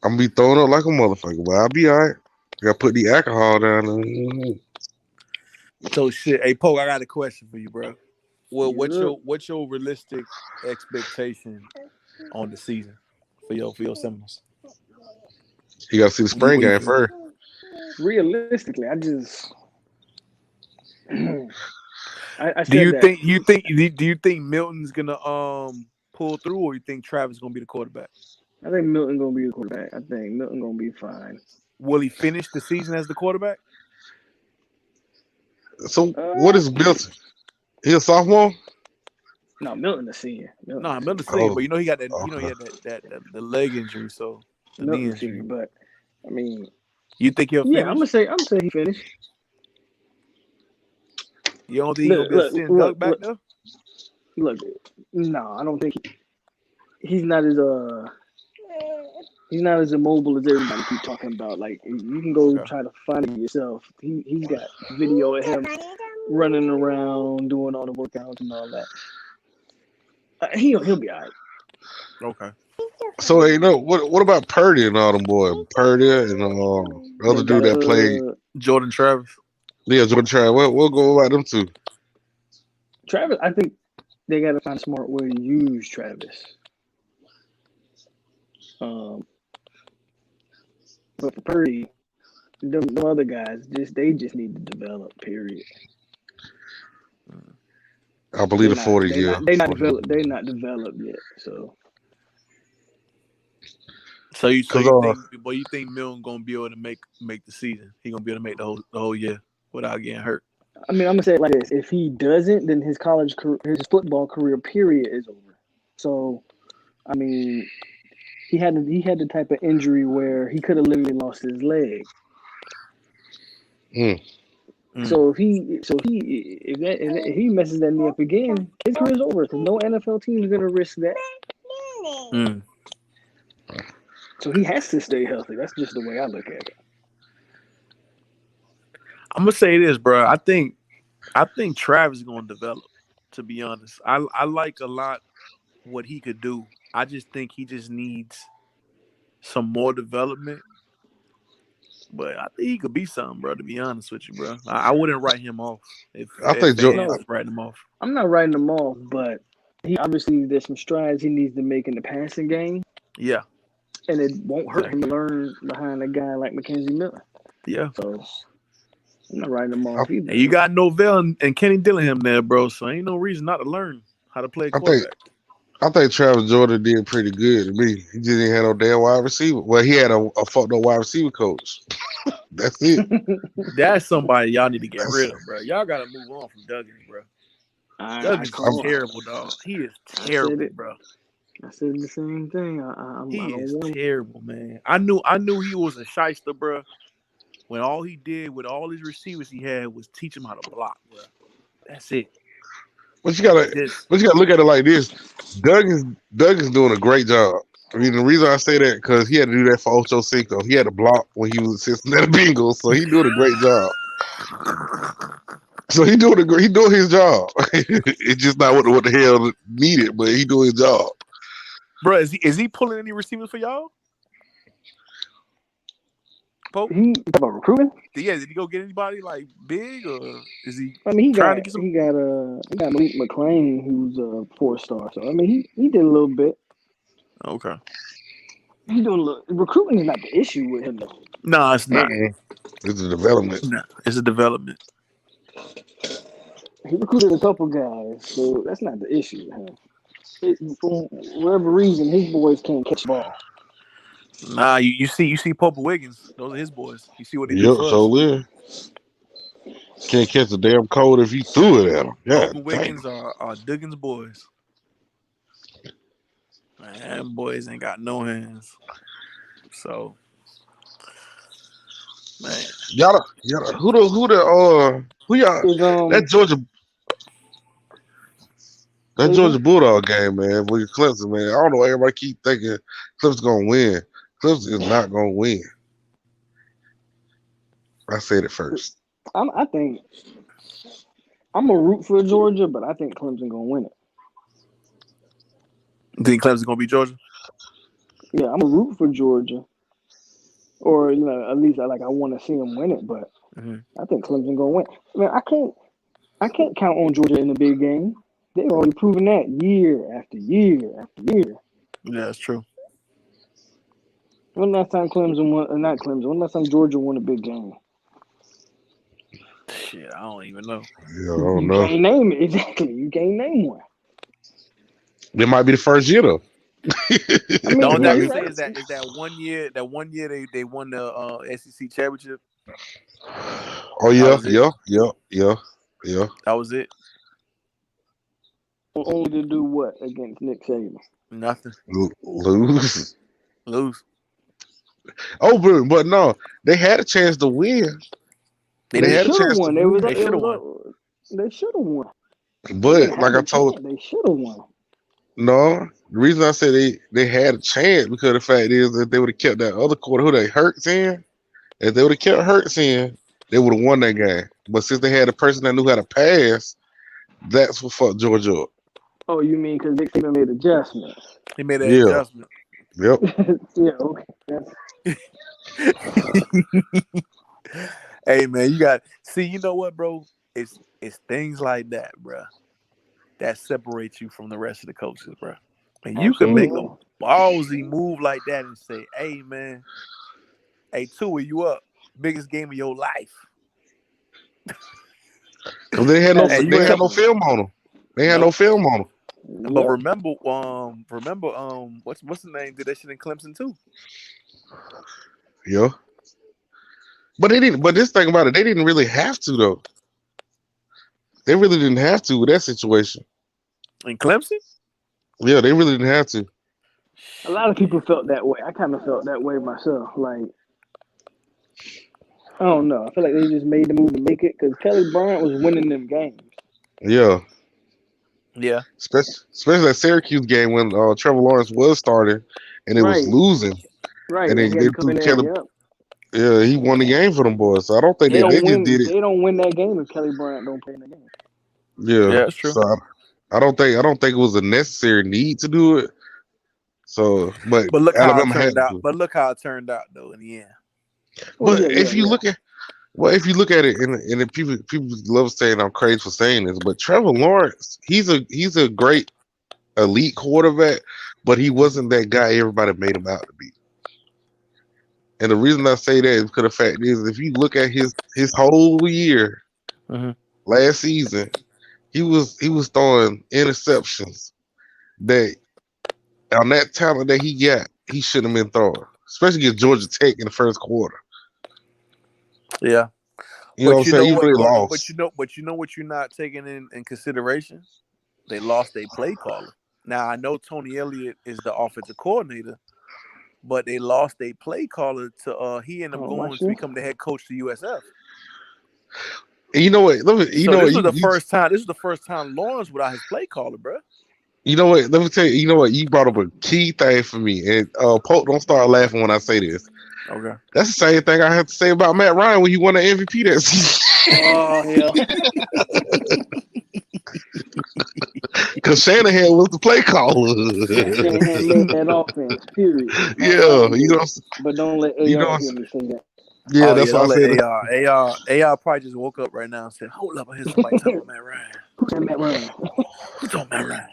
I'm gonna be throwing up like a motherfucker, but I'll be all right. I gotta put the alcohol down. So shit, hey Poke, I got a question for you, bro. Well, what's your realistic expectation on the season for your Seminoles? You gotta see the spring game first. Realistically, I just do you think Milton's gonna pull through, or you think Travis gonna be the quarterback? I think Milton gonna be the quarterback. I think Milton gonna be fine. Will he finish the season as the quarterback? So what is Milton? He a sophomore? No, Milton the senior. Milton the senior, but he got that. Okay. He had that the leg injury, so the knee injury. But I mean, you think he'll finish? Yeah, I'm gonna say he finished. You don't think he'll be a sitting duck back there? Look, no, I don't think he's not as immobile as everybody keep talking about. Like, you can go try to find it yourself. He's got video of him running around, doing all the workouts and all that. He'll be all right. Okay. So what about Purdy and all them boys? Purdy and the other dude that played Jordan Travis. Yeah, Jordan Travis. We'll go about them two. Travis, I think they got to find a smart way to use Travis. But for Purdy, the other guys they just need to develop. Period. I believe the 40 year. They're not developed yet. So you think Milton gonna be able to make the season? He gonna be able to make the whole year without getting hurt? I mean, I'm gonna say it like this: if he doesn't, then his football career period is over. So, I mean, he had the type of injury where he could have literally lost his leg. So if he messes that knee up again, his career is over. Because no NFL team is gonna risk that. So he has to stay healthy. That's just the way I look at it. I'm gonna say this, bro. I think Travis is gonna develop. To be honest, I like a lot what he could do. I just think he just needs some more development. But I think he could be something, bro. To be honest with you, bro, I wouldn't write him off. Writing him off. I'm not writing him off, but he obviously there's some strides he needs to make in the passing game. Yeah, and it won't hurt him to learn behind a guy like Mackenzie Miller. Yeah, so I'm not writing him off either. And you got Novell and Kenny Dillingham there, bro. So ain't no reason not to learn how to play a quarterback. I think Travis Jordan did pretty good to me. He just didn't have no damn wide receiver. Well, he had a fucked up wide receiver coach. That's it. That's somebody y'all need to get rid of, bro. Y'all got to move on from Duggan, bro. Duggan's terrible, dog. He is terrible, bro. I said the same thing. He is terrible, man. I knew he was a shyster, bro. When all he did with all his receivers he had was teach him how to block, bro. That's it. But you gotta look at it like this. Duggan's doing a great job. I mean, the reason I say that because he had to do that for Ocho Cinco. He had to block when he was at Cincinnati Bengals, so he doing a great job. So he doing his job. It's just not what the hell needed, but he doing his job. Bro, is he pulling any receivers for y'all? He talking about recruiting? Yeah, did he go get anybody like big, or is he? I mean, he got Malik McClain, who's a 4-star. So I mean, he did a little bit. Okay. He's doing a little. Recruiting is not the issue with him, though. No, it's not. It's a development. No, it's a development. He recruited a couple guys, so that's not the issue with him. For whatever reason, his boys can't catch the ball. Nah, you see Pope Wiggins. Those are his boys. You see what they do. So Can't catch a damn cold if you threw it at him. Yeah, Logan Wiggins are Duggins boys. Man, them boys ain't got no hands. So, man, y'all, who y'all? That Georgia Bulldog game, man, with Clemson, man. I don't know. Everybody keep thinking Clemson's gonna win. Clemson is not gonna win. I said it first. I think I'm a root for Georgia, but I think Clemson gonna win it. You think Clemson gonna beat Georgia? Yeah, I'm a root for Georgia, or at least I want to see them win it. But I think Clemson gonna win. I mean, I can't count on Georgia in the big game. They've already proven that year after year after year. Yeah, that's true. When last time Clemson won? Not Clemson. When last time Georgia won a big game? Shit, I don't even know. Yeah, I don't know. You can't name it. Exactly. You can't name one. It might be the first year though. I mean, All I can say is that 1 year they won the SEC championship. Oh yeah. That was it. Only to do what against Nick Saban? Nothing. Lose. Oh, but no, they had a chance to win. They had a chance to win. They should have won. They should have won. But like I told, they should have won. No, the reason I said they had a chance because the fact is that they would have kept that other quarter who they Hurts in. If they would have kept Hurts in, they would have won that game. But since they had a person that knew how to pass, that's what fucked Georgia up. Oh, you mean because Nick Saban made adjustments? He made an adjustment. Yep. Yeah. Okay. Hey man, you know what, bro? It's things like that, bro, that separates you from the rest of the coaches, bro. And you can make a ballsy move like that and say, "Hey man, hey Tua, you up? Biggest game of your life." Because they had no film on them. They had no film on them. But remember, what's the name? Did that shit in Clemson too? Yeah. But they didn't. But this thing about it, they didn't really have to though. They really didn't have to with that situation. In Clemson? Yeah, they really didn't have to. A lot of people felt that way. I kind of felt that way myself. Like, I don't know. I feel like they just made the move to make it because Kelly Bryant was winning them games. Yeah. Yeah. Especially that Syracuse game when Trevor Lawrence was starting and it was losing. Right. And they threw Kelly. Yeah, he won the game for them boys. So I don't think they just did it. They don't win that game if Kelly Bryant don't play in the game. Yeah, that's true. So I don't think it was a necessary need to do it. So, but look Alabama how it turned out. But look how it turned out though in the end. But if you look at it, and people love saying I'm crazy for saying this, but Trevor Lawrence, he's a great elite quarterback, but he wasn't that guy everybody made him out to be. And the reason I say that is because the fact is, if you look at his whole year last season, he was throwing interceptions that on that talent that he got, he shouldn't have been throwing, especially against Georgia Tech in the first quarter. Yeah, you know what I'm saying. He really lost. But you know what you're not taking in consideration? They lost their play caller. Now I know Tony Elliott is the offensive coordinator, but they lost their play caller to he ended up going to become the head coach to USF. And you know what? This was the first time Lawrence without his play caller, bro. You know what? Let me tell you. You know what? You brought up a key thing for me, and Pope, don't start laughing when I say this. Okay. That's the same thing I have to say about Matt Ryan when he won the MVP that season. Oh yeah. Because Shanahan was the play caller. Shanahan made that offense. Period. Yeah, But don't let AR hear me say that. Yeah, that's what I said. AR probably just woke up right now and said, "Hold up, I hear somebody talking about Matt Ryan." Who's Matt Ryan? Who's on Matt Ryan?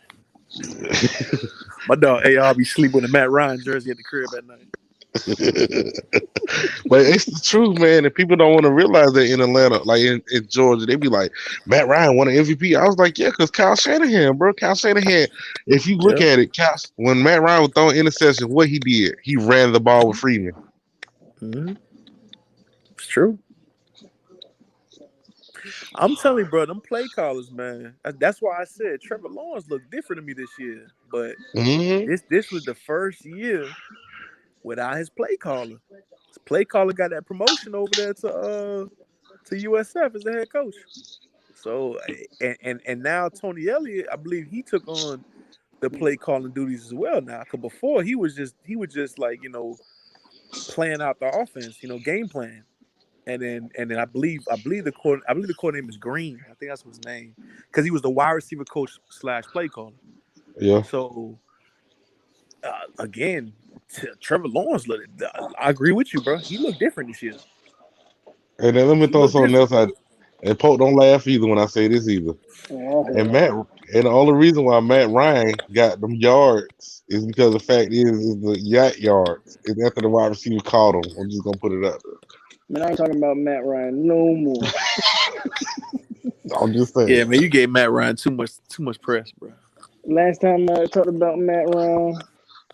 My dog AR be sleeping with a Matt Ryan jersey at the crib at night. But it's the truth, man, and people don't want to realize that in Atlanta, like in Georgia, they be like, Matt Ryan won an MVP. I was like, yeah, because Kyle Shanahan, bro. Kyle Shanahan, if you look at it, when Matt Ryan was throwing interceptions, what he did, he ran the ball with Freeman. Mm-hmm. It's true. I'm telling you, bro, them play callers, man. That's why I said Trevor Lawrence looked different to me this year. But this was the first year without his play caller. His play caller got that promotion over there to USF as the head coach. So and now Tony Elliott, I believe he took on the play calling duties as well now. Because before he was just like, playing out the offense, game plan. And then I believe the court name is Green. I think that's his name, because he was the wide receiver coach / play caller. Yeah. So again, Trevor Lawrence looked. I agree with you, bro. He looked different this year. And then let me throw something else out. And Pope, don't laugh either when I say this either. And the only reason why Matt Ryan got them yards is because the fact is the yards is after the wide receiver caught him. I'm just gonna put it out there. Man, I ain't talking about Matt Ryan no more. I'm just saying. Yeah, man, you gave Matt Ryan too much press, bro. Last time I talked about Matt Ryan,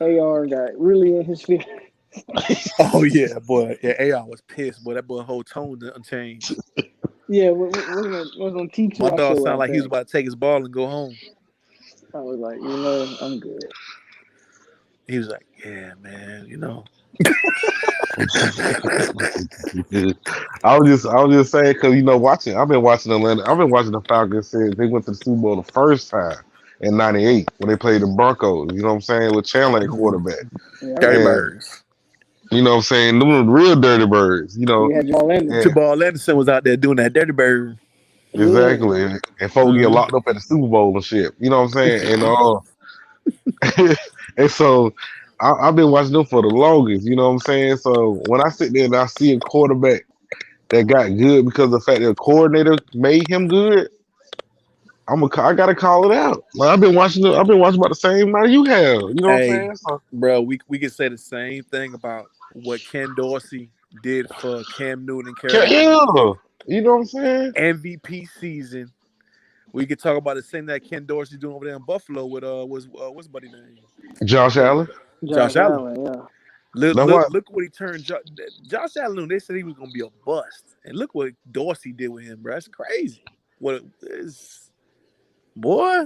AR got really in his feelings. Oh yeah, boy. Yeah, AR was pissed, boy. That boy whole tone didn't change. Yeah, we're gonna teach you. My dog sounded like he was about to take his ball and go home. I was like, I'm good. He was like, yeah, man, I was just saying, because I've been watching Atlanta. I've been watching the Falcons since they went to the Super Bowl the first time in '98 when they played the Broncos. You know what I'm saying, with Chandler at quarterback. Dirty Birds. You know what I'm saying, them real dirty birds. Jamal Anderson was out there doing that dirty bird. Exactly, and folks get locked up at the Super Bowl and shit. You know what I'm saying, and and so. I've been watching them for the longest, you know what I'm saying? So when I sit there and I see a quarterback that got good because of the fact that the coordinator made him good, I gotta call it out. Like I've been watching about the same amount you have. You know what I'm saying? So, bro, we can say the same thing about what Ken Dorsey did for Cam Newton and Carolina. Yeah, you know what I'm saying? MVP season. We could talk about the same that Ken Dorsey doing over there in Buffalo with what's buddy name? Josh Allen. Josh Allen, yeah. Look what he turned. Josh Allen, they said he was gonna be a bust, and look what Dorsey did with him, bro. That's crazy. What is, boy?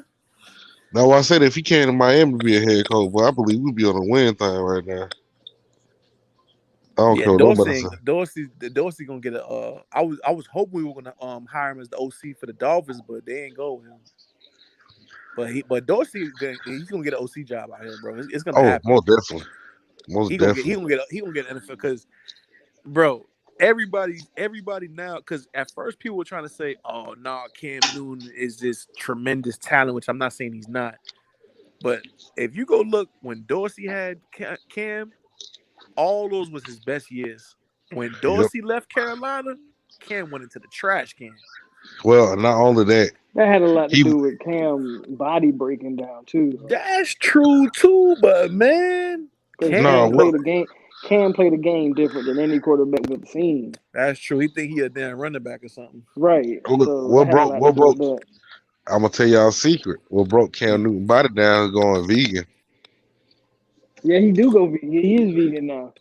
Now I said if he came to Miami to be a head coach, but I believe we'd be on a win thing right now. I don't care what nobody say. Dorsey gonna get a. I was hoping we were gonna hire him as the OC for the Dolphins, but they ain't go with him. But Dorsey, he's gonna get an OC job out here, bro. It's gonna happen. Most definitely. He gonna get an NFL because, bro, everybody now, because at first people were trying to say, oh no, Cam Newton is this tremendous talent, which I'm not saying he's not. But if you go look when Dorsey had Cam, all those was his best years. When Dorsey left Carolina, Cam went into the trash can. Well, not only that. That had a lot to do with Cam body breaking down too. That's true too, but man, Cam played the game different than any quarterback we've seen. That's true. He think he a damn running back or something. Right. What broke? I'm gonna tell y'all a secret. What broke Cam Newton body down is going vegan. Yeah, he do go vegan. He is vegan now.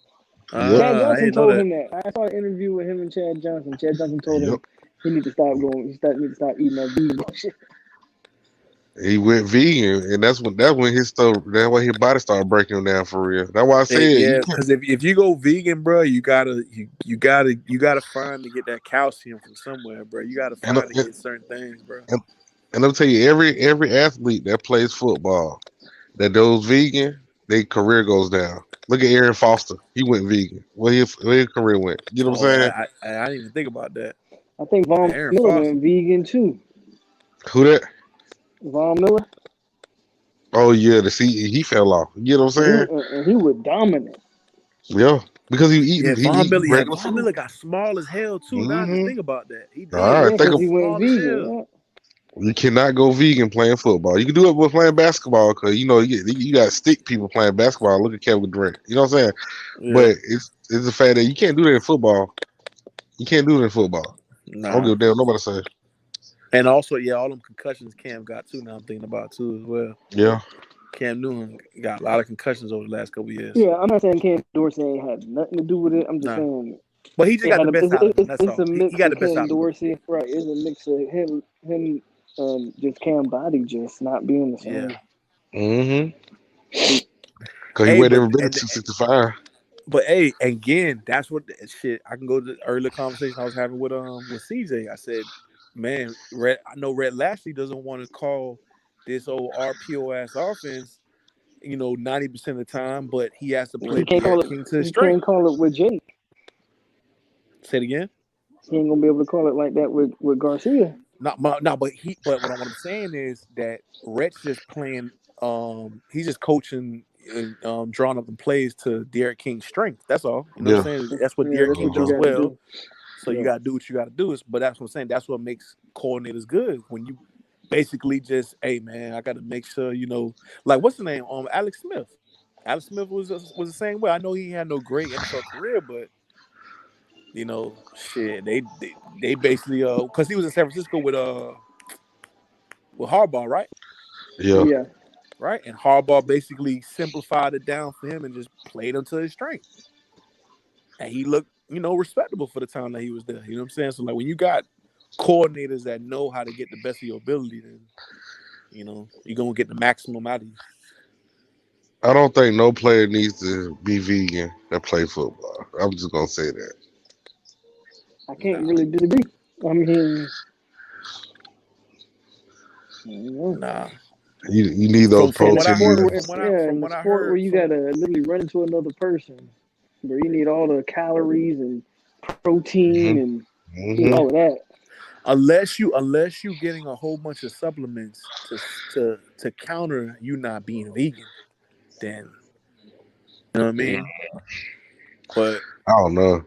Chad Johnson told him that. I saw an interview with him and Chad Johnson. Chad Johnson told him he need to stop eating that vegan shit. He went vegan, and that's when his body started breaking down for real. That's why I said because if you go vegan, bro, you gotta find to get that calcium from somewhere, bro. You gotta find to get certain things, bro. And I'll tell you, every athlete that plays football that goes vegan, their career goes down. Look at Aaron Foster. He went vegan. Where his career went. You know what I'm saying? I didn't even think about that. I think Von Miller went vegan too. Who that? Von Miller. Oh yeah, he fell off. You know what I'm saying? And he was dominant. Yeah, because he eating. Von Miller got small as hell too. Now I think about that. He did. All right, he went vegan. You cannot go vegan playing football. You can do it with playing basketball because you got stick people playing basketball. Look at Kevin Durant. You know what I'm saying? Yeah. But it's the fact that you can't do that in football. You can't do it in football. Nah. I don't give a damn nobody say. And also, all them concussions Cam got too. Now I'm thinking about too as well. Yeah. Cam Newton got a lot of concussions over the last couple of years. Yeah, I'm not saying Cam Dorsey ain't had nothing to do with it. I'm just saying But he just got the best out of him. That's all. A mix he got the best out of him. Dorsey, right? It's a mix of him, just Cam Body just not being the same. Mm-hmm. Because he weighed every bit of 265. But hey, again, that's what shit. I can go to the earlier conversation I was having with CJ. I said, man, I know Red Lashley doesn't want to call this old RPO ass offense, 90% of the time, but he has to play D'Eriq King to his strength. He can't call it with Jake. Say it again. He ain't gonna be able to call it like that with Garcia. But what I'm saying is that Rhett's just playing. He's just coaching and drawing up the plays to D'Eriq King's strength. That's all. You know what I'm saying? That's what D'Eriq King does well. So you gotta do what you gotta do. But that's what I'm saying. That's what makes coordinators good. When you basically just, hey man, I gotta make sure like what's the name? Alex Smith. Alex Smith was the same way. I know he had no great NFL career, but shit, they basically because he was in San Francisco with Harbaugh, right? Yeah. Right, and Harbaugh basically simplified it down for him and just played him to his strength, and he looked, respectable for the time that he was there. You know what I'm saying? So like when you got coordinators that know how to get the best of your ability, then you're gonna get the maximum out of you. I don't think no player needs to be vegan that play football. I'm just gonna say that. I can't really disagree. I mean, nah. You need those proteins. From what I heard, where you gotta literally run into another person, where you need all the calories and protein and all of that. Unless you getting a whole bunch of supplements to counter you not being vegan, then you know what I mean. But I don't know.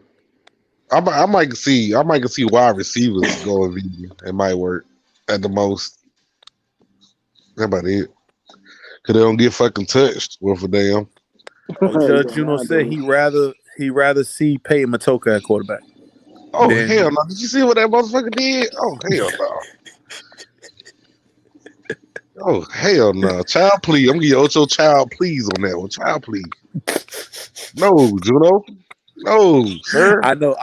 I might see wide receivers going vegan. It might work at the most. That's about it. Cause they don't get fucking touched worth a damn. Judge Juno said he rather see Peyton Matoka at quarterback. Oh hell no! Did you see what that motherfucker did? Oh hell no! Oh hell no! Child please, I'm gonna give you Ocho child please on that one. Child please. No, Juno. No, sir. I know.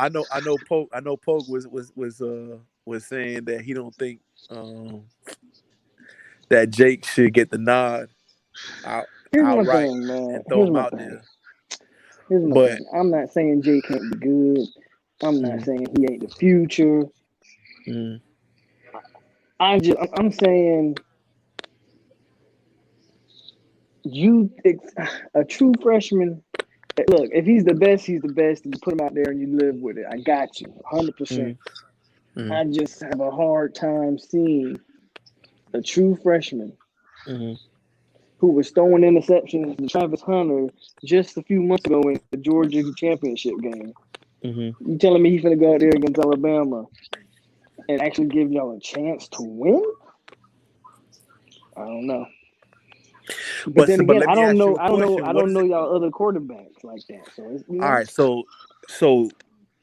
Poke was saying that he don't think that Jake should get the nod outright and throw him out there. Here's my thing. I'm not saying Jake can't be good. I'm not saying he ain't the future. I'm saying a true freshman. Look, if he's the best, he's the best. And you put him out there and you live with it. I got you, 100%. I just have a hard time seeing a true freshman who was throwing interceptions to Travis Hunter just a few months ago in the Georgia championship game. You telling me he's going to go out there against Alabama and actually give y'all a chance to win? I don't know. But then again, I don't know y'all other quarterbacks like that. So all right, so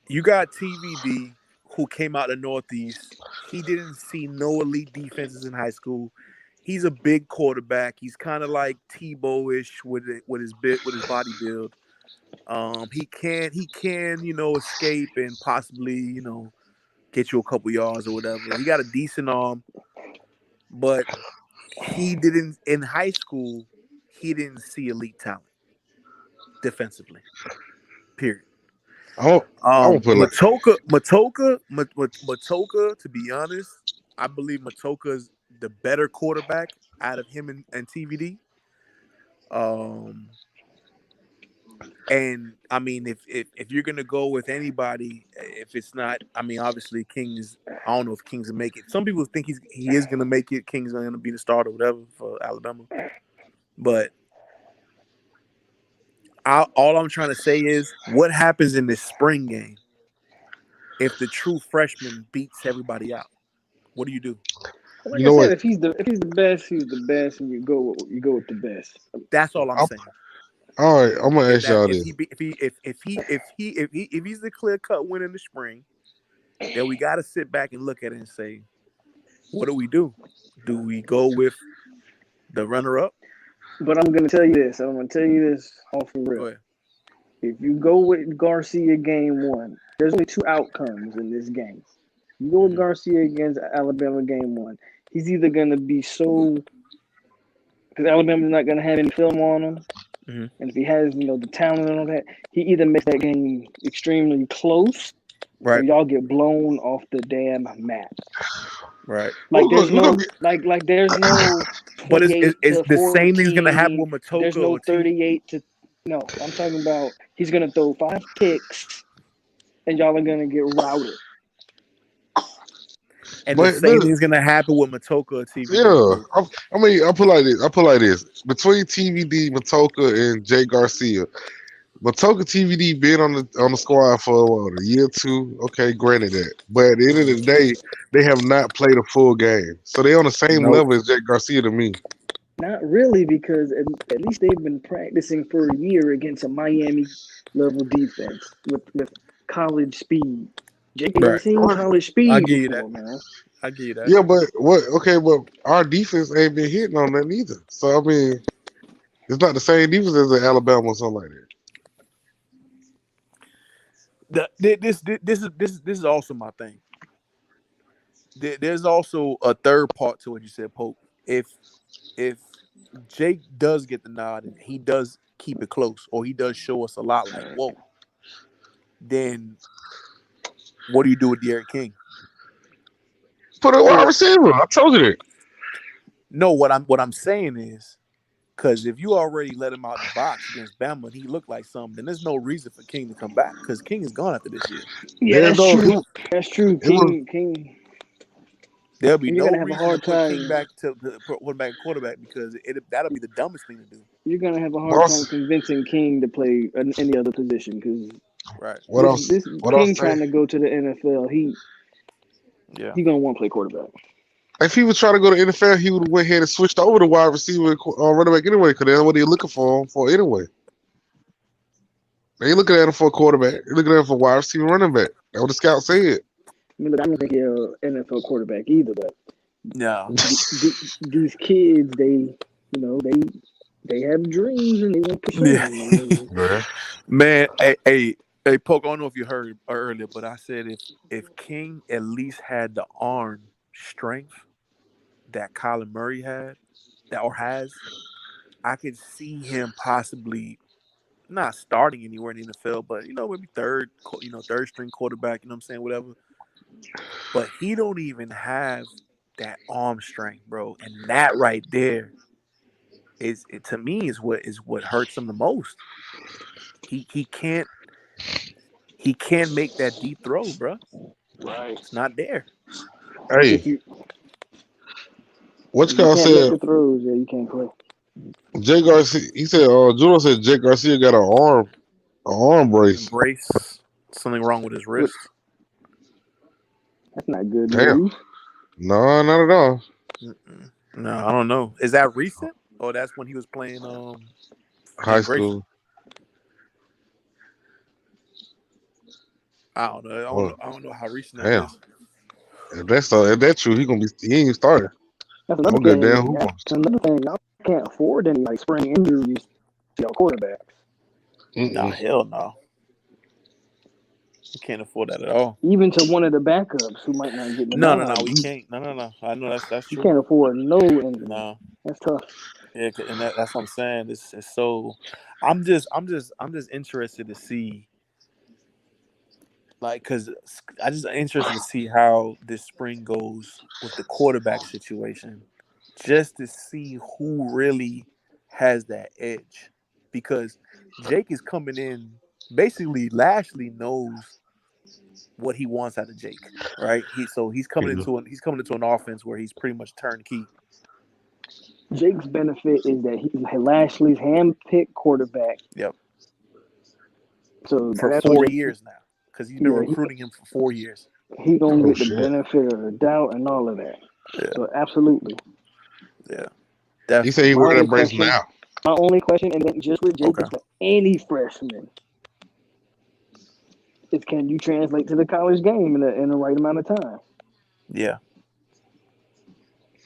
you got TVD who came out of the Northeast. He didn't see no elite defenses in high school. He's a big quarterback. He's kind of like Tebow-ish with his body build. He can escape and possibly get you a couple yards or whatever. He got a decent arm, but he didn't in high school. He didn't see elite talent defensively. Period. Matoka. To be honest, I believe Matoka is the better quarterback out of him and TVD. And I mean, if you're gonna go with anybody, if it's not, I mean, obviously King is. I don't know if King's gonna make it. Some people think he is gonna make it. King's gonna be the starter, or whatever, for Alabama. But all I'm trying to say is, what happens in this spring game if the true freshman beats everybody out? What do you do? Like I said, if he's the best, he's the best, and you go with the best. That's all I'm saying. All right, I'm gonna ask y'all this: if he's the clear-cut winner in the spring, then we got to sit back and look at it and say, what do we do? Do we go with the runner-up? But I'm gonna tell you this. I'm gonna tell you this off the rip. If you go with Garcia game one, there's only two outcomes in this game. You go with Garcia against Alabama game one. He's either going to be because Alabama's not going to have any film on him. Mm-hmm. And if he has, the talent and all that, he either makes that game extremely close, right, or y'all get blown off the damn map. Right. Like there's no, like there's no. But it's the same thing's gonna happen with Matoka. There's no 38 to. No, I'm talking about he's gonna throw 5 picks, and y'all are gonna get routed. And the same thing's gonna happen with Matoka or TVD. Yeah, I'll put like this. Between TVD, Matoka, and Jay Garcia, Matoka TVD been on the squad for a year or two. Okay, granted that, but at the end of the day, they have not played a full game, so they're on the same level as Jay Garcia to me. Not really, because at least they've been practicing for a year against a Miami level defense with college speed. Jake has seen college speed. I give you that, man. I give you that. Yeah, but but our defense ain't been hitting on that either. So I mean, it's not the same defense as Alabama or something like that. This is also my thing. There's also a third part to what you said, Pope. If Jake does get the nod and he does keep it close, or he does show us a lot like whoa, then what do you do with D'Eriq King? Put a wide receiver. I told you that. No, what I'm saying is, because if you already let him out the box against Bama and he looked like something, then there's no reason for King to come back, because King is gone after this year. Yeah, that's true. King. There'll be no reason to put King back to put back quarterback, because that'll be the dumbest thing to do. You're gonna have a hard time convincing King to play any other position, because King trying to go to the NFL, he gonna want to play quarterback. If he was trying to go to the NFL, he would have went ahead and switched over to wide receiver or running back anyway, because that's what they're looking for anyway. They ain't looking at him for a quarterback. They're looking at him for wide receiver, running back. That's what the scout said. I mean, I don't think he's an NFL quarterback either, but no, these kids, they have dreams and they want to pursue them. Man, hey, Poke, I don't know if you heard earlier, but I said if King at least had the arm strength that Kyler Murray has, I could see him possibly not starting anywhere in the NFL, but maybe third string quarterback. You know what I'm saying? Whatever. But he don't even have that arm strength, bro. And that right there is what hurts him the most. He can't make that deep throw, bro. Right. It's not there. Hey, what's called said? The throws, you can't play. Jay Garcia, he said. Juno said Jay Garcia got an arm brace. Something wrong with his wrist. That's not good. Damn. No, not at all. No, I don't know. Is that recent, or that's when he was playing high school? I don't know. I don't know how recent that is. If that's true, he ain't starting. That's another thing. That's another thing. Y'all can't afford any spring injuries to your quarterbacks. No, hell no. You can't afford that at all. Even to one of the backups who might not get the No, we can't. No. I know that's true. You can't afford no injury. No, that's tough. Yeah, and that's what I'm saying. This is so. I'm just interested to see, because I'm just interested to see how this spring goes with the quarterback situation, just to see who really has that edge, because Jake is coming in. Basically, Lashley knows what he wants out of Jake, right? He's coming into an offense where he's pretty much turnkey. Jake's benefit is that he's Lashley's hand-picked quarterback. Yep. So for 4 years now, because he's been recruiting him for 4 years. He's gonna get the benefit of the doubt and all of that. Yeah. So absolutely. Yeah. Definitely. He said he wear that brace now. My only question, and then just with Jake, is for any freshman, is can you translate to the college game in the right amount of time? Yeah.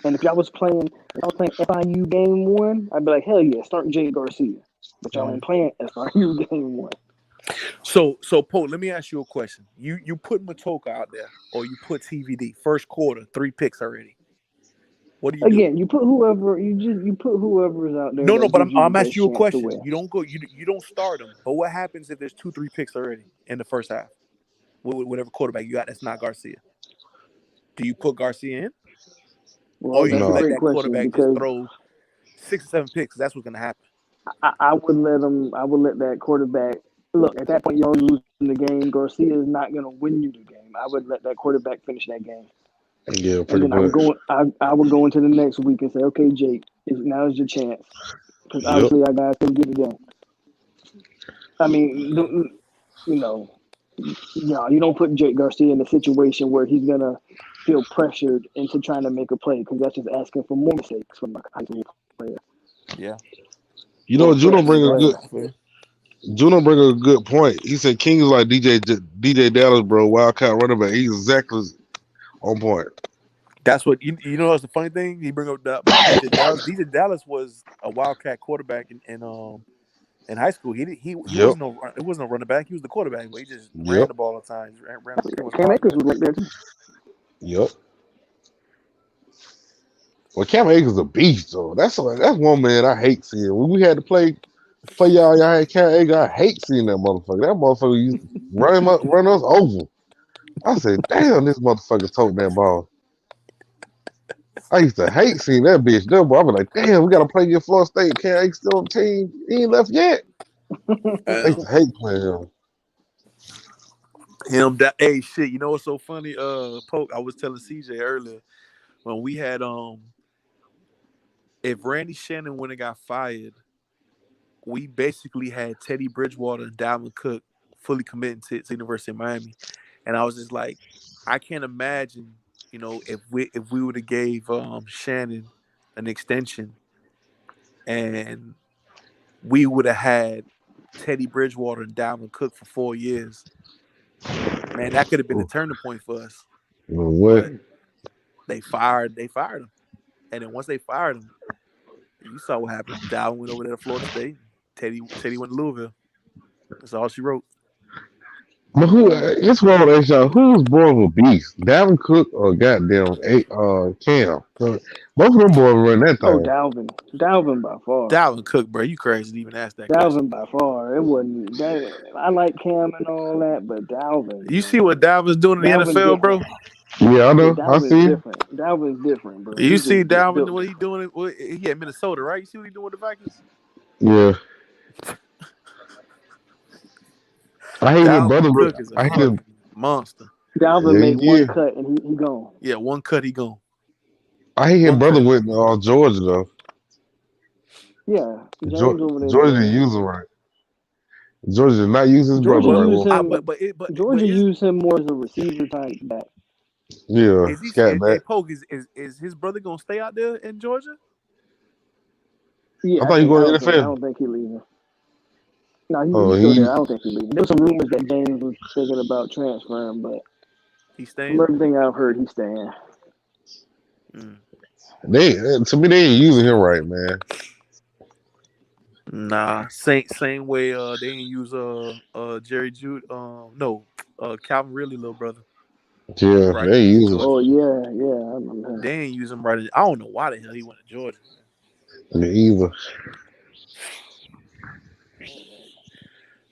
And if I was playing FIU game one, I'd be like, hell yeah, start Jay Garcia. But y'all ain't playing FIU game one. So Pope, let me ask you a question. You put Matoka out there, or you put TVD first quarter, 3 picks already. What do you do? Again, you put whoever you put whoever's out there. No, but I'm asking you a question. You don't go. You don't start them. But what happens if there's 2-3 picks already in the first half? Whatever quarterback you got, that's not Garcia. Do you put Garcia in? Well, or you that's let a great that question quarterback because just throw 6 or 7 picks? That's what's going to happen. I would let him. I would let that quarterback look. At that point, you're losing the game. Garcia is not going to win you the game. I would let that quarterback finish that game. Yeah, pretty much. I would go into the next week and say, okay, Jake, now is your chance because obviously I got to get it done. I mean, you don't put Jake Garcia in a situation where he's gonna feel pressured into trying to make a play because that's just asking for more mistakes from a high school player. Yeah. Juno bring a good point. He said King is like DJ Dallas, bro, wildcat running back. He's exactly on point. That's what you know. That's the funny thing. He bring up DJ Dallas. DJ Dallas was a wildcat quarterback in high school. He wasn't no running back. He was the quarterback, but he just ran the ball all the time. Cam Akers was like that too. Yep. Well, Cam Akers is a beast, though. That's one man I hate seeing. When we had to play y'all had Cam Akers. I hate seeing that motherfucker. That motherfucker used to run us over. I said, damn, this motherfucker toting that ball. I used to hate seeing that bitch. I be like, damn, we got to play against Florida State. Cam Akers still on the team. He ain't left yet. I used to hate playing him. Hey, shit, you know what's so funny? Poke, I was telling CJ earlier when we had if Randy Shannon wouldn't have got fired, we basically had Teddy Bridgewater and Dalvin Cook fully committing to the University of Miami. And I was just like, I can't imagine, if we would have gave Shannon an extension and we would have had Teddy Bridgewater and Dalvin Cook for 4 years. Man, that could have been the turning point for us. What? But they fired him. And then once they fired him, you saw what happened. Dalvin went over there to Florida State. Teddy went to Louisville. That's all she wrote. But it's one of y'all. Who's born with a beast? Dalvin Cook or goddamn Cam? Both of them boys run that thing. Oh, Dalvin by far. Dalvin Cook, bro, you crazy to even ask that question. Dalvin by far. It wasn't that. I like Cam and all that, but Dalvin. You see what Dalvin's doing in the NFL, bro? Yeah, I know. I see. Dalvin's different, bro. You see Dalvin, what he doing? He at Minnesota, right? You see what he doing with the Vikings? Yeah. I hate his brother. I hate him. Monster. Dalvin made one cut and he gone. Yeah, one cut, he gone. I hate his brother with Georgia though. Yeah, Georgia didn't use him right. Georgia did not use his brother right. But Georgia used him more as a receiver type back. Yeah, is his brother gonna stay out there in Georgia? Yeah, I thought he going to the NFL. I don't think he's leaving. No, he's still there. I don't think he's leaving. There was some rumors that James was thinking about transferring, but he's staying. From everything I've heard, he's staying. To me, they ain't using him right, man. Nah, same way they didn't use Jerry Jude. Calvin Ridley, little brother. Yeah, right. They ain't use him. Oh yeah, I remember that. They ain't use him right. I don't know why the hell he went to Georgia. Me either.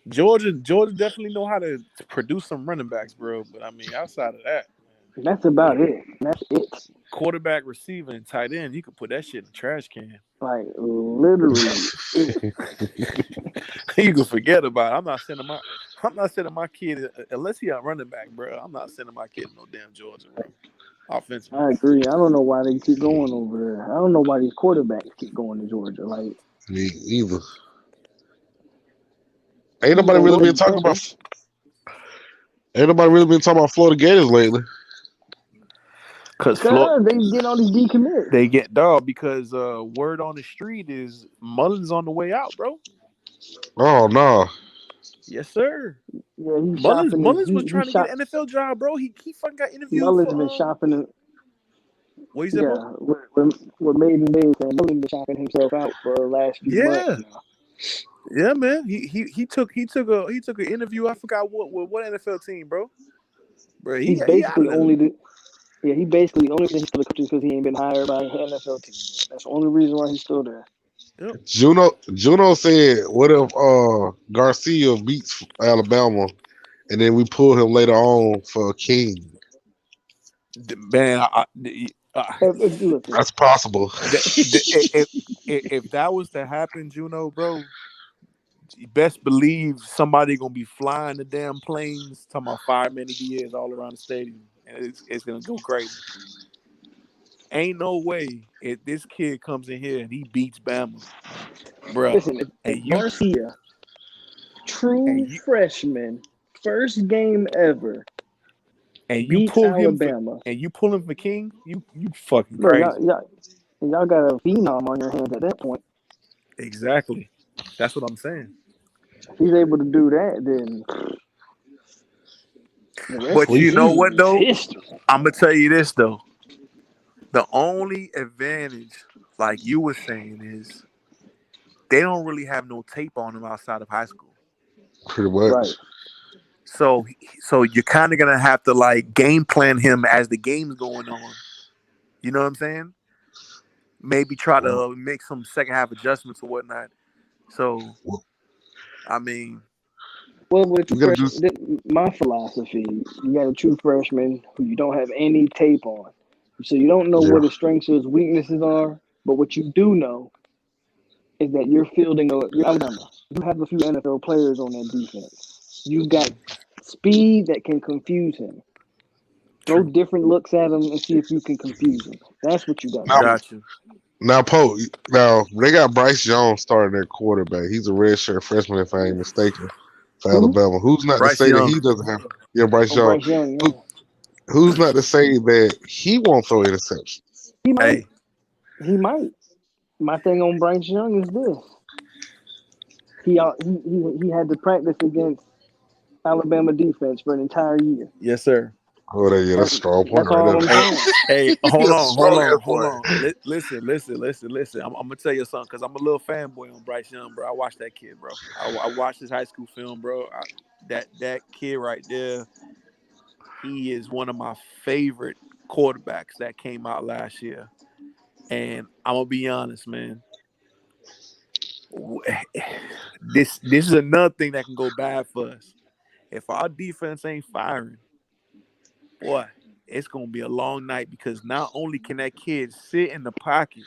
Georgia definitely know how to produce some running backs, bro. But I mean, outside of that, that's about it. That's it. Quarterback, receiver, and tight end, you could put that shit in the trash can. Like literally, you can forget about it. I'm not sending my kid unless he a running back, bro. I'm not sending my kid to no damn Georgia, bro. Offensive. I agree. I don't know why they keep going over there. I don't know why these quarterbacks keep going to Georgia. Like me either. Ain't nobody really been talking about Florida Gators lately. Because they get all these decommits. They get because word on the street is Mullins on the way out, bro. Oh no. Yes, sir. Yeah, Mullins was trying to get an NFL job, bro. He fucking got interviewed. Mullins been shopping. What you said, bro? What Maiden Day saying, Mullins been shopping himself out for the last few months now. Yeah, man. He took an interview. I forgot what NFL team, bro. Bro, he's basically only he basically only reason he's still the coach is because he ain't been hired by an NFL team. That's the only reason why he's still there. Yep. Juno said, "What if Garcia beats Alabama, and then we pull him later on for King?" Man, that's possible. If that was to happen, Juno, bro, you best believe somebody gonna be flying the damn planes, talking about firemen years all around the stadium, and it's gonna go crazy. Ain't no way if this kid comes in here and he beats Bama, bro. Listen, Garcia, true freshman, first game ever, and you pull Alabama, and you pull him for King, you fucking crazy. Y'all got a phenom on your hands at that point. Exactly, that's what I'm saying. If he's able to do that, then. But you know what though? I'm gonna tell you this though. The only advantage, like you were saying, is they don't really have no tape on him outside of high school. Pretty much. Right. So you're kind of gonna have to like game plan him as the game's going on. You know what I'm saying? Maybe try to make some second half adjustments or whatnot. So, I mean, with my philosophy, you got a true freshman who you don't have any tape on. So you don't know what his strengths or his weaknesses are, but what you do know is that you're fielding Alabama. You have a few NFL players on that defense. You got speed that can confuse him. Throw different looks at him and see if you can confuse him. That's what you got. Gotcha. Now, Poe. Now they got Bryce Young starting their quarterback. He's a redshirt freshman, if I ain't mistaken, for Alabama. Who's not to say that he doesn't have? Yeah, Bryce Young. Bryce Young, Who's not to say that he won't throw interceptions? He might. He might. My thing on Bryce Young is this: he had to practice against Alabama defense for an entire year. Yes, sir. Oh, that's strong point right there. Hey, hold on. Listen. I'm gonna tell you something because I'm a little fanboy on Bryce Young, bro. I watched that kid, bro. I watched his high school film, bro. That kid right there, he is one of my favorite quarterbacks that came out last year. And I'm gonna be honest, man. This is another thing that can go bad for us. If our defense ain't firing, boy, it's gonna be a long night because not only can that kid sit in the pocket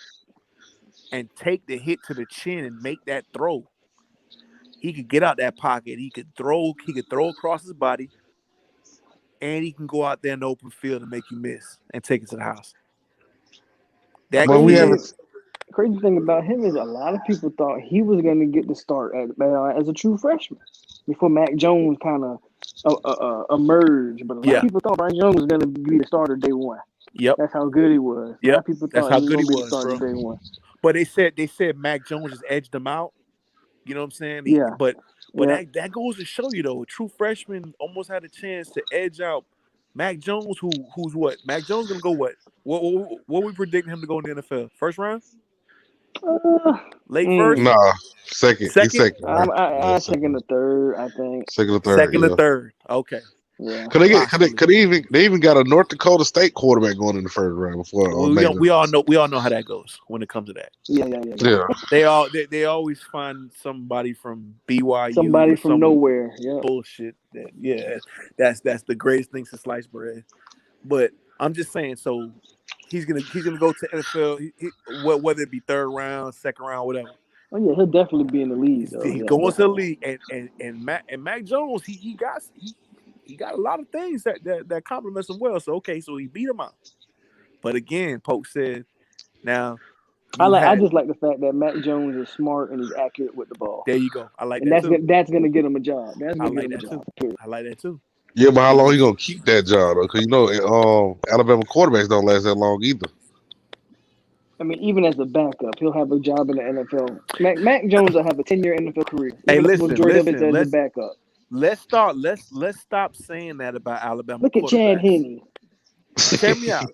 and take the hit to the chin and make that throw, he could get out that pocket. He could throw across his body, and he can go out there in the open field and make you miss and take it to the house. Crazy thing about him is a lot of people thought he was going to get the start as a true freshman before Mac Jones kind of emerged. But a lot of people thought Bryce Young was going to be the starter day one. Yep, that's how good he was. Yep, a lot of people thought that's how good he was, bro. Day one. But they said Mac Jones just edged him out. You know what I'm saying? But that goes to show you though, a true freshman almost had a chance to edge out Mac Jones, who's what? Mac Jones gonna go what? What we predicting him to go in the NFL? First round? Late first? Nah, second. Second. I second or third, I think. Second or third. Second or third. Okay. Yeah. Could they even got a North Dakota State quarterback going in the first round before? We all know how that goes when it comes to that. Yeah. They always find somebody from BYU, somebody from nowhere. Yeah. Bullshit. That's the greatest thing since sliced bread. But I'm just saying, so he's gonna go to NFL, whether it be third round, second round, whatever. Oh yeah, he'll definitely be in the league. He's going to the league, and Mac Jones, he got a lot of things that compliments him well. So so he beat him out. But again, Polk said, now I just like the fact that Mac Jones is smart and he's accurate with the ball. There you go. I like that too. That's gonna get him a job. I like that too. Yeah, but how long he gonna keep that job though? Because Alabama quarterbacks don't last that long either. I mean, even as a backup, he'll have a job in the NFL. Mac Jones will have a 10-year NFL career. Hey, listen, as a backup. Let's stop saying that about Alabama. Look at Chad Henne. Check me out.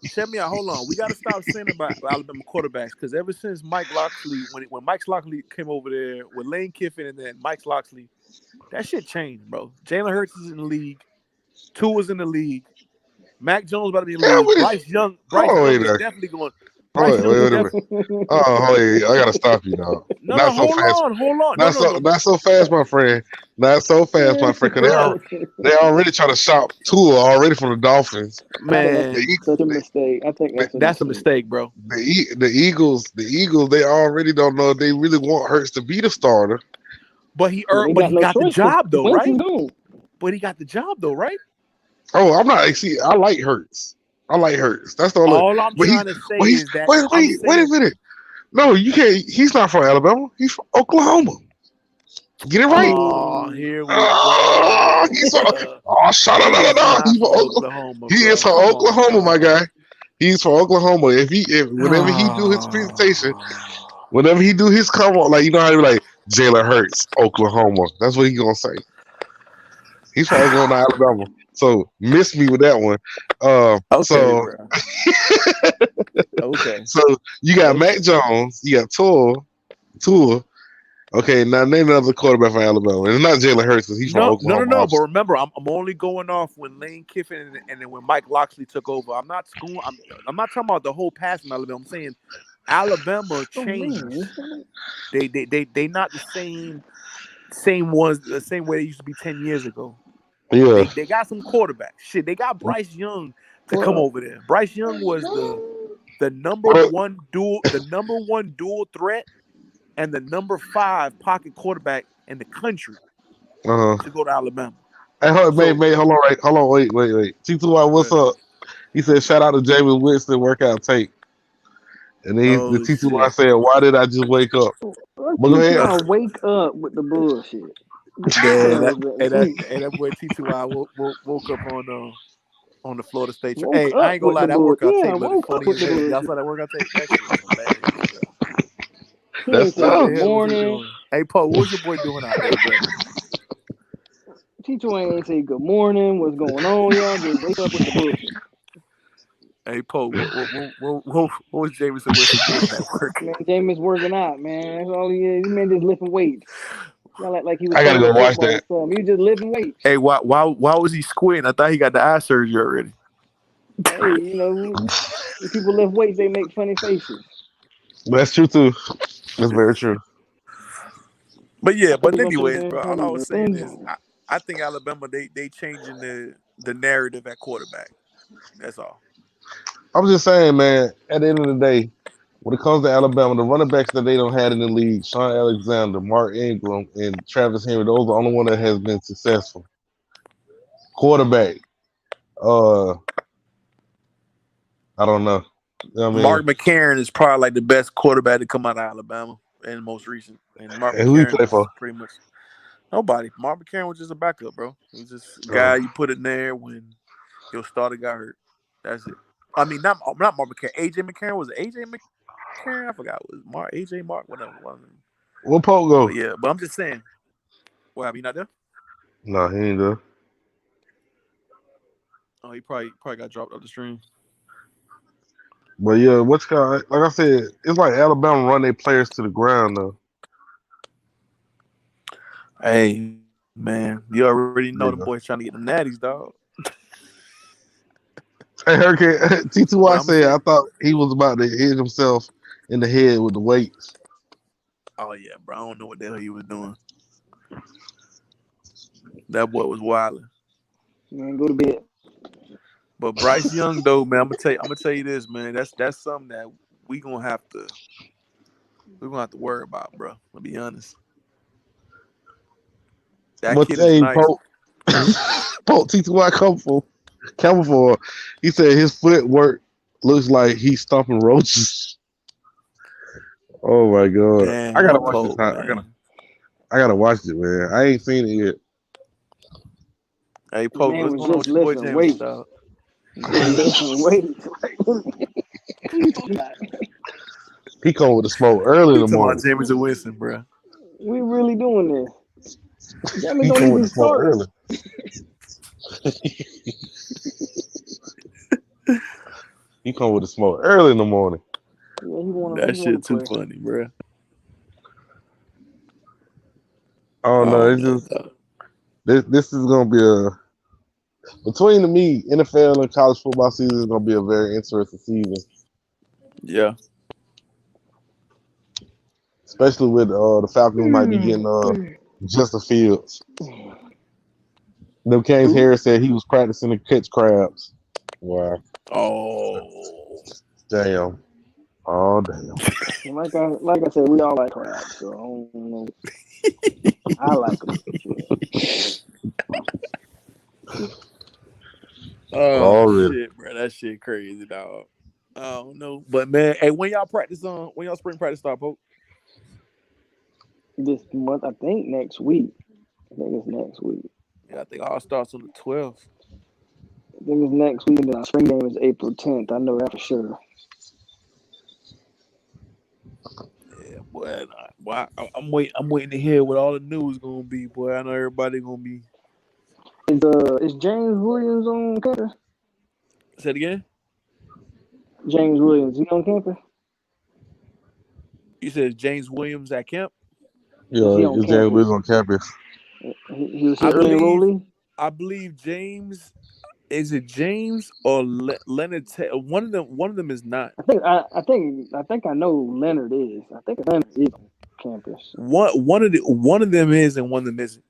Hold on. We got to stop saying about Alabama quarterbacks because ever since Mike Locksley, when Mike Locksley came over there with Lane Kiffin and then Mike Locksley, that shit changed, bro. Jalen Hurts is in the league. Tua's in the league. Mac Jones about to be in the league. Bryce Young is definitely going. Wait a minute. I gotta stop you, dog. Hold on. Not so fast, my friend. Not so fast, my friend. Because they already trying to shop Tua already from the Dolphins. Man, such a mistake. I think that's a mistake, bro. The Eagles, they already don't know if they really want Hurts to be the starter. But he got the job though, right? But he got the job though, right? Oh, I'm not. See, I like Hurts. That's the only. All I'm trying to say is that. Wait a minute. No, you can't. He's not from Alabama. He's from Oklahoma. Get it right. Oh, here we go. Shut up. He's from Oklahoma. He is from Oklahoma, my guy. He's from Oklahoma. Whenever he do his presentation, whenever he do his come on, like you know how to be like Jalen Hurts, Oklahoma. That's what he's gonna say. He's from Oklahoma, Alabama. So miss me with that one. Okay. So you got Mac Jones, you got Tua. Okay, now name another quarterback from Alabama. And it's not Jalen Hurts because he's from Oklahoma. No. But remember, I'm only going off when Lane Kiffin and then when Mike Locksley took over. I'm not talking about the whole past in Alabama. I'm saying Alabama changed. They not the same ones, the same way they used to be 10 years ago. Yeah, they got some quarterbacks. Shit, they got Bryce Young to come over there. Bryce Young was the number one dual threat and the number 5 pocket quarterback in the country to go to Alabama. Hey, hold on, wait. T2Y, what's up? He said, shout out to Jameis Winston workout tape. And then the T2Y said, why did I just wake up? But go ahead. Wake up with the bullshit. That boy T2I woke up on the Florida State. Hey, I ain't gonna lie, that workout tape looked funny as hell. Y'all saw that workout tape? That's tough. Morning. Hey, Paul, what's your boy doing out there, bro? T2 ain't say good morning. What's going on, y'all? Just wake up with the bullshit. Hey, Poe, what was Jameson doing at work? Man, Jameson working out, man. That's all he is. He man just lifting weights. Like he was. I gotta go watch that. He was just lifting weights. Hey, why was he squinting? I thought he got the eye surgery already. Hey, if people lift weights, they make funny faces. That's true too. That's very true. But anyways, bro, all I was saying is I think Alabama they changing the narrative at quarterback. That's all. I'm just saying, man, at the end of the day, when it comes to Alabama, the running backs that they don't have in the league, Sean Alexander, Mark Ingram, and Travis Henry, those are the only one that has been successful. Quarterback. I don't know. You know what I mean? Mark McCarron is probably like the best quarterback to come out of Alabama in the most recent. And who he play for? Pretty much nobody. Mark McCarron was just a backup, bro. He was just a guy you put in there when your starter got hurt. That's it. I mean, not Mark McCarron. AJ McCarron. Was it AJ McCarron? I forgot. It was Mark, AJ Mark, whatever. What Pope go? Yeah, but I'm just saying. What, you not there? No, he ain't there. Oh, he probably got dropped off the stream. But yeah, like I said, it's like Alabama run their players to the ground though. Hey, man, you already know the boy's trying to get the natties, dog. Hey, Hurricane T2Y said, I thought he was about to hit himself in the head with the weights. Oh yeah, bro. I don't know what the hell he was doing. That boy was wilding. Man, go to bed. But Bryce Young, though, man, I'm gonna tell you this, man. That's something that we're gonna have to worry about, bro. I'll be honest. That kid is nice. Pope T2Y come for. He said his footwork looks like he's stomping roaches. Oh my god! Damn, I gotta watch this. I gotta watch it, man. I ain't seen it yet. Hey, Pope, what's going on with your boy James, dog? He come with the smoke early in the morning. James and Winston, bro. We really doing this. He come with the smoke early. He come with the smoke early in the morning. Yeah, that shit too funny, bro. Oh no, it's just this is gonna be between me, NFL and college football season is gonna be a very interesting season. Yeah. Especially with the Falcons might be getting Justin Fields. Them James Harris said he was practicing to catch crabs. Wow. Oh. Damn. Oh damn. Like I said, we all like crabs, so I don't know. I like them. Oh shit, bro. That shit crazy, dog. I don't know. But man, hey, when y'all spring practice start, Pope? This month, I think next week. I think it's next week. Yeah, I think all starts on the 12th. I think it's next week, and then our spring game is April 10th. I know that for sure. Yeah, boy. I'm waiting to hear what all the news gonna be, boy. I know everybody gonna be. Is James Williams on campus? Say it again. James Williams, he on campus? You said James Williams at camp? Yeah, is James Williams on campus? He was here early enrollee? I believe James. Is it James or Leonard? One of them is not. I think I know Leonard is. I think Leonard is on campus. One of them is and one of them isn't.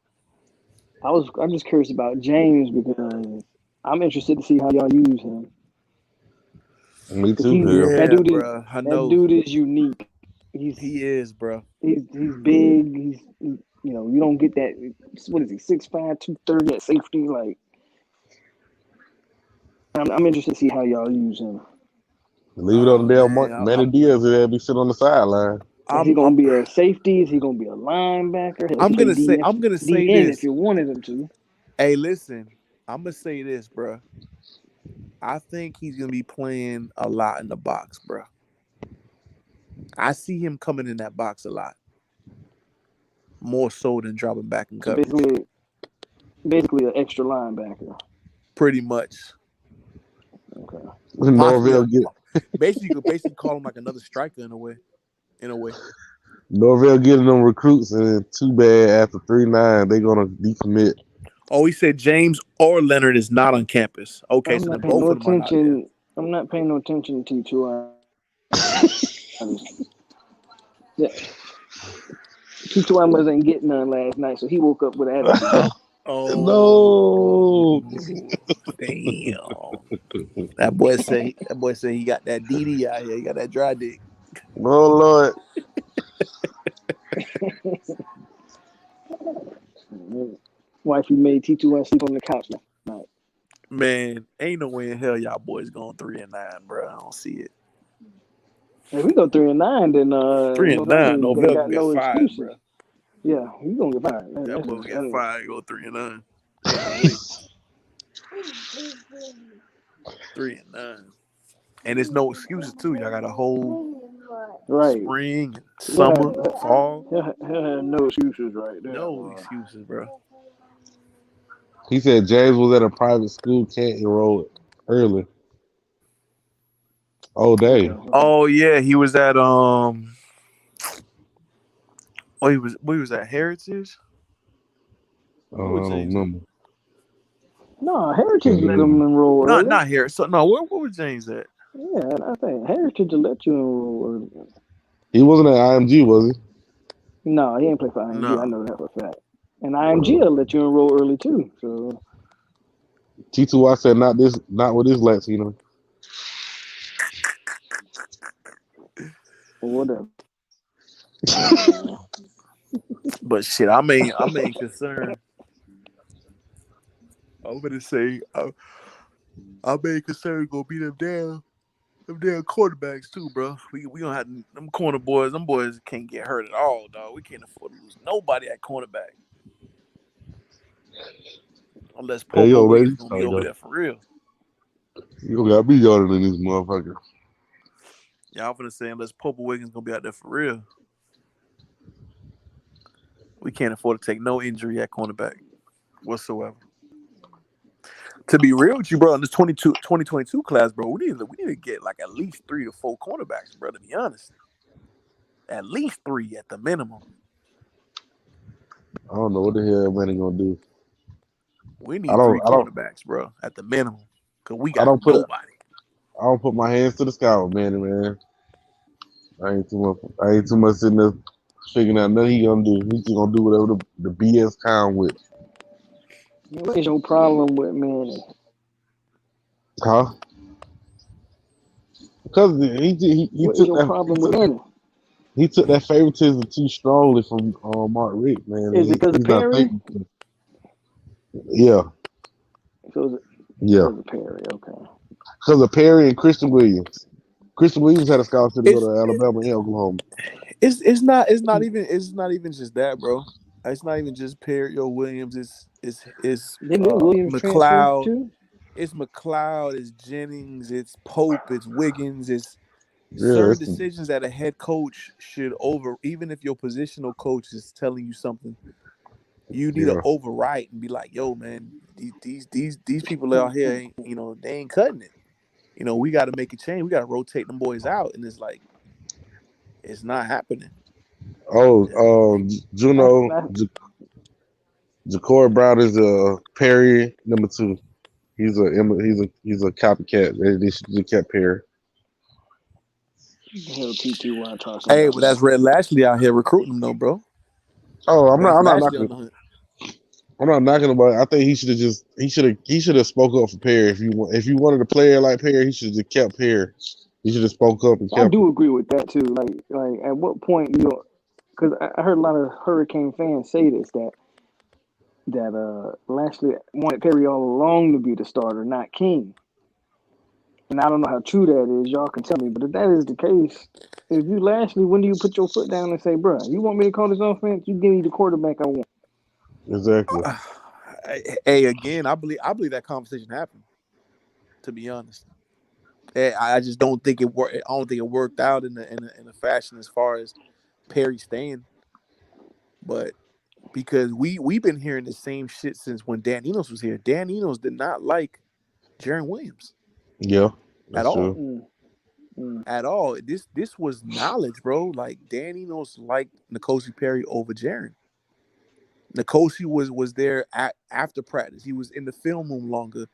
I'm just curious about James because I'm interested to see how y'all use him. Me too. That dude is unique. He is, bro. He's big. He's you don't get that. What is he? 6'5", 230 at safety. Like, I'm interested to see how y'all use him. Leave it on the damn Manny Diaz. He'll be sitting on the sideline. Is he gonna be a safety? Is he gonna be a linebacker? I'm gonna say this if you wanted him to. Hey, listen. I'm gonna say this, bro. I think he's gonna be playing a lot in the box, bro. I see him coming in that box a lot, more so than dropping back in coverage. Basically, an extra linebacker. Pretty much. Okay. Norvell basically call him like another striker in a way. Norvell getting them recruits, and too bad after 3-9 they're gonna decommit. Oh, he said James or Leonard is not on campus. Okay, so both of them are not there. I'm not paying no attention to T2. Yeah. T2 wasn't getting none last night, so he woke up with attitude. Oh no! Damn. That boy say he got that DD out here. He got that dry dick. Oh Lord. Wifey made T2 sleep on the couch last night. Man, ain't no way in hell y'all boys going 3-9, bro. I don't see it. If we go 3-9, then 3-9, Norvell gonna get fired, bro. Yeah, he's gonna get fired. That boy get fired. Go 3-9. 3-9, and there's no excuses too. Y'all got a whole spring, summer, fall. No excuses, right there. No excuses, bro. He said James was at a private school, can't enroll early. Oh dang. Oh yeah, he was at he was at Heritage. I don't remember. No, Heritage let him enroll early. Not Heritage. So no, where was James at? Yeah, I think Heritage will let you enroll early. He wasn't at IMG, was he? No, he ain't play for IMG. No. I know that for a fact. And IMG will let you enroll early too. So T2, I said not with this Latino. Whatever. But shit, I mean concerned. I'm gonna say I'm concerned gonna be them damn quarterbacks too, bro. We gonna have them corner boys. Them boys can't get hurt at all, dog. We can't afford to lose nobody at cornerback. Unless Popo Wiggins gonna be over there for real. You got me younger than this motherfucker. Yeah, I'm gonna say unless Popo Wiggins gonna be out there for real. We can't afford to take no injury at cornerback whatsoever. To be real with you, bro, in this 2022 class, bro, we need to get like at least 3 to 4 cornerbacks, bro. To be honest, at least 3 at the minimum. I don't know what the hell Manny gonna do. We need 3 cornerbacks, bro, at the minimum, because we got nobody. I don't put my hands to the sky with Manny, man. I ain't too much sitting there figuring out nothing he gonna do. He's just gonna do whatever the BS count with. What is your problem with Manny? Huh? Because he took that problem with Manny? He took that favoritism too strongly from Mark Richt, man. Is it because of Perry? Yeah. Because of Perry, okay. Because of Perry and Christian Williams. Christian Williams had a scholarship to go to Alabama and Oklahoma. It's not even just that, bro. It's not even just Perry or Williams. It's McLeod. It's McLeod. It's Jennings. It's Pope. It's Wiggins. It's certain decisions that a head coach should even if your positional coach is telling you something, you need to overwrite and be like, yo, man, these people out here ain't, they ain't cutting it. We got to make a change. We got to rotate them boys out. And it's like, it's not happening. Juno, Ja'Cory Brown is a Perry number 2. He's a copycat. They should have kept Perry. Hey, but that's Red Lashley out here recruiting him, though, bro. Oh, I'm not knocking. I'm not knocking about it. I think he should have spoke up for Perry. If you wanted a player like Perry, he should have just kept Perry. He should have spoke up and kept. I do agree with that too. Like at what point because I heard a lot of Hurricane fans say this that Lashley wanted Perry all along to be the starter, not King. And I don't know how true that is. Y'all can tell me. But if that is the case, if you Lashley, when do you put your foot down and say, bro, you want me to call this offense? You give me the quarterback I want. Exactly. Hey, again, I believe that conversation happened. To be honest, I just don't think it worked. I don't think it worked out in a fashion as far as Perry staying. But because we've been hearing the same shit since when Dan Enos was here. Dan Enos did not like Jarren Williams. Yeah, at all. At all. This was knowledge, bro. Like Dan Enos liked N'Kosi Perry over Jarren. N'Kosi was there after practice. He was in the film room longer.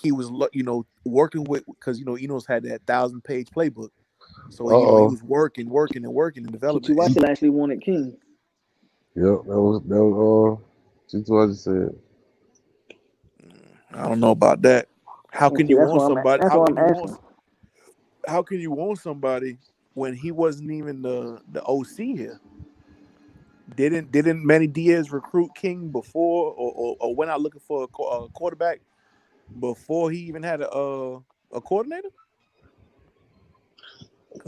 He was working with, because Enos had that 1,000-page playbook. So he was working and developing. Tituaje actually wanted King. Yep, that was Tituaje said. I don't know about that. How can you want somebody? How can you want somebody when he wasn't even the OC here? Didn't Manny Diaz recruit King before, or went out looking for a quarterback before he even had a coordinator?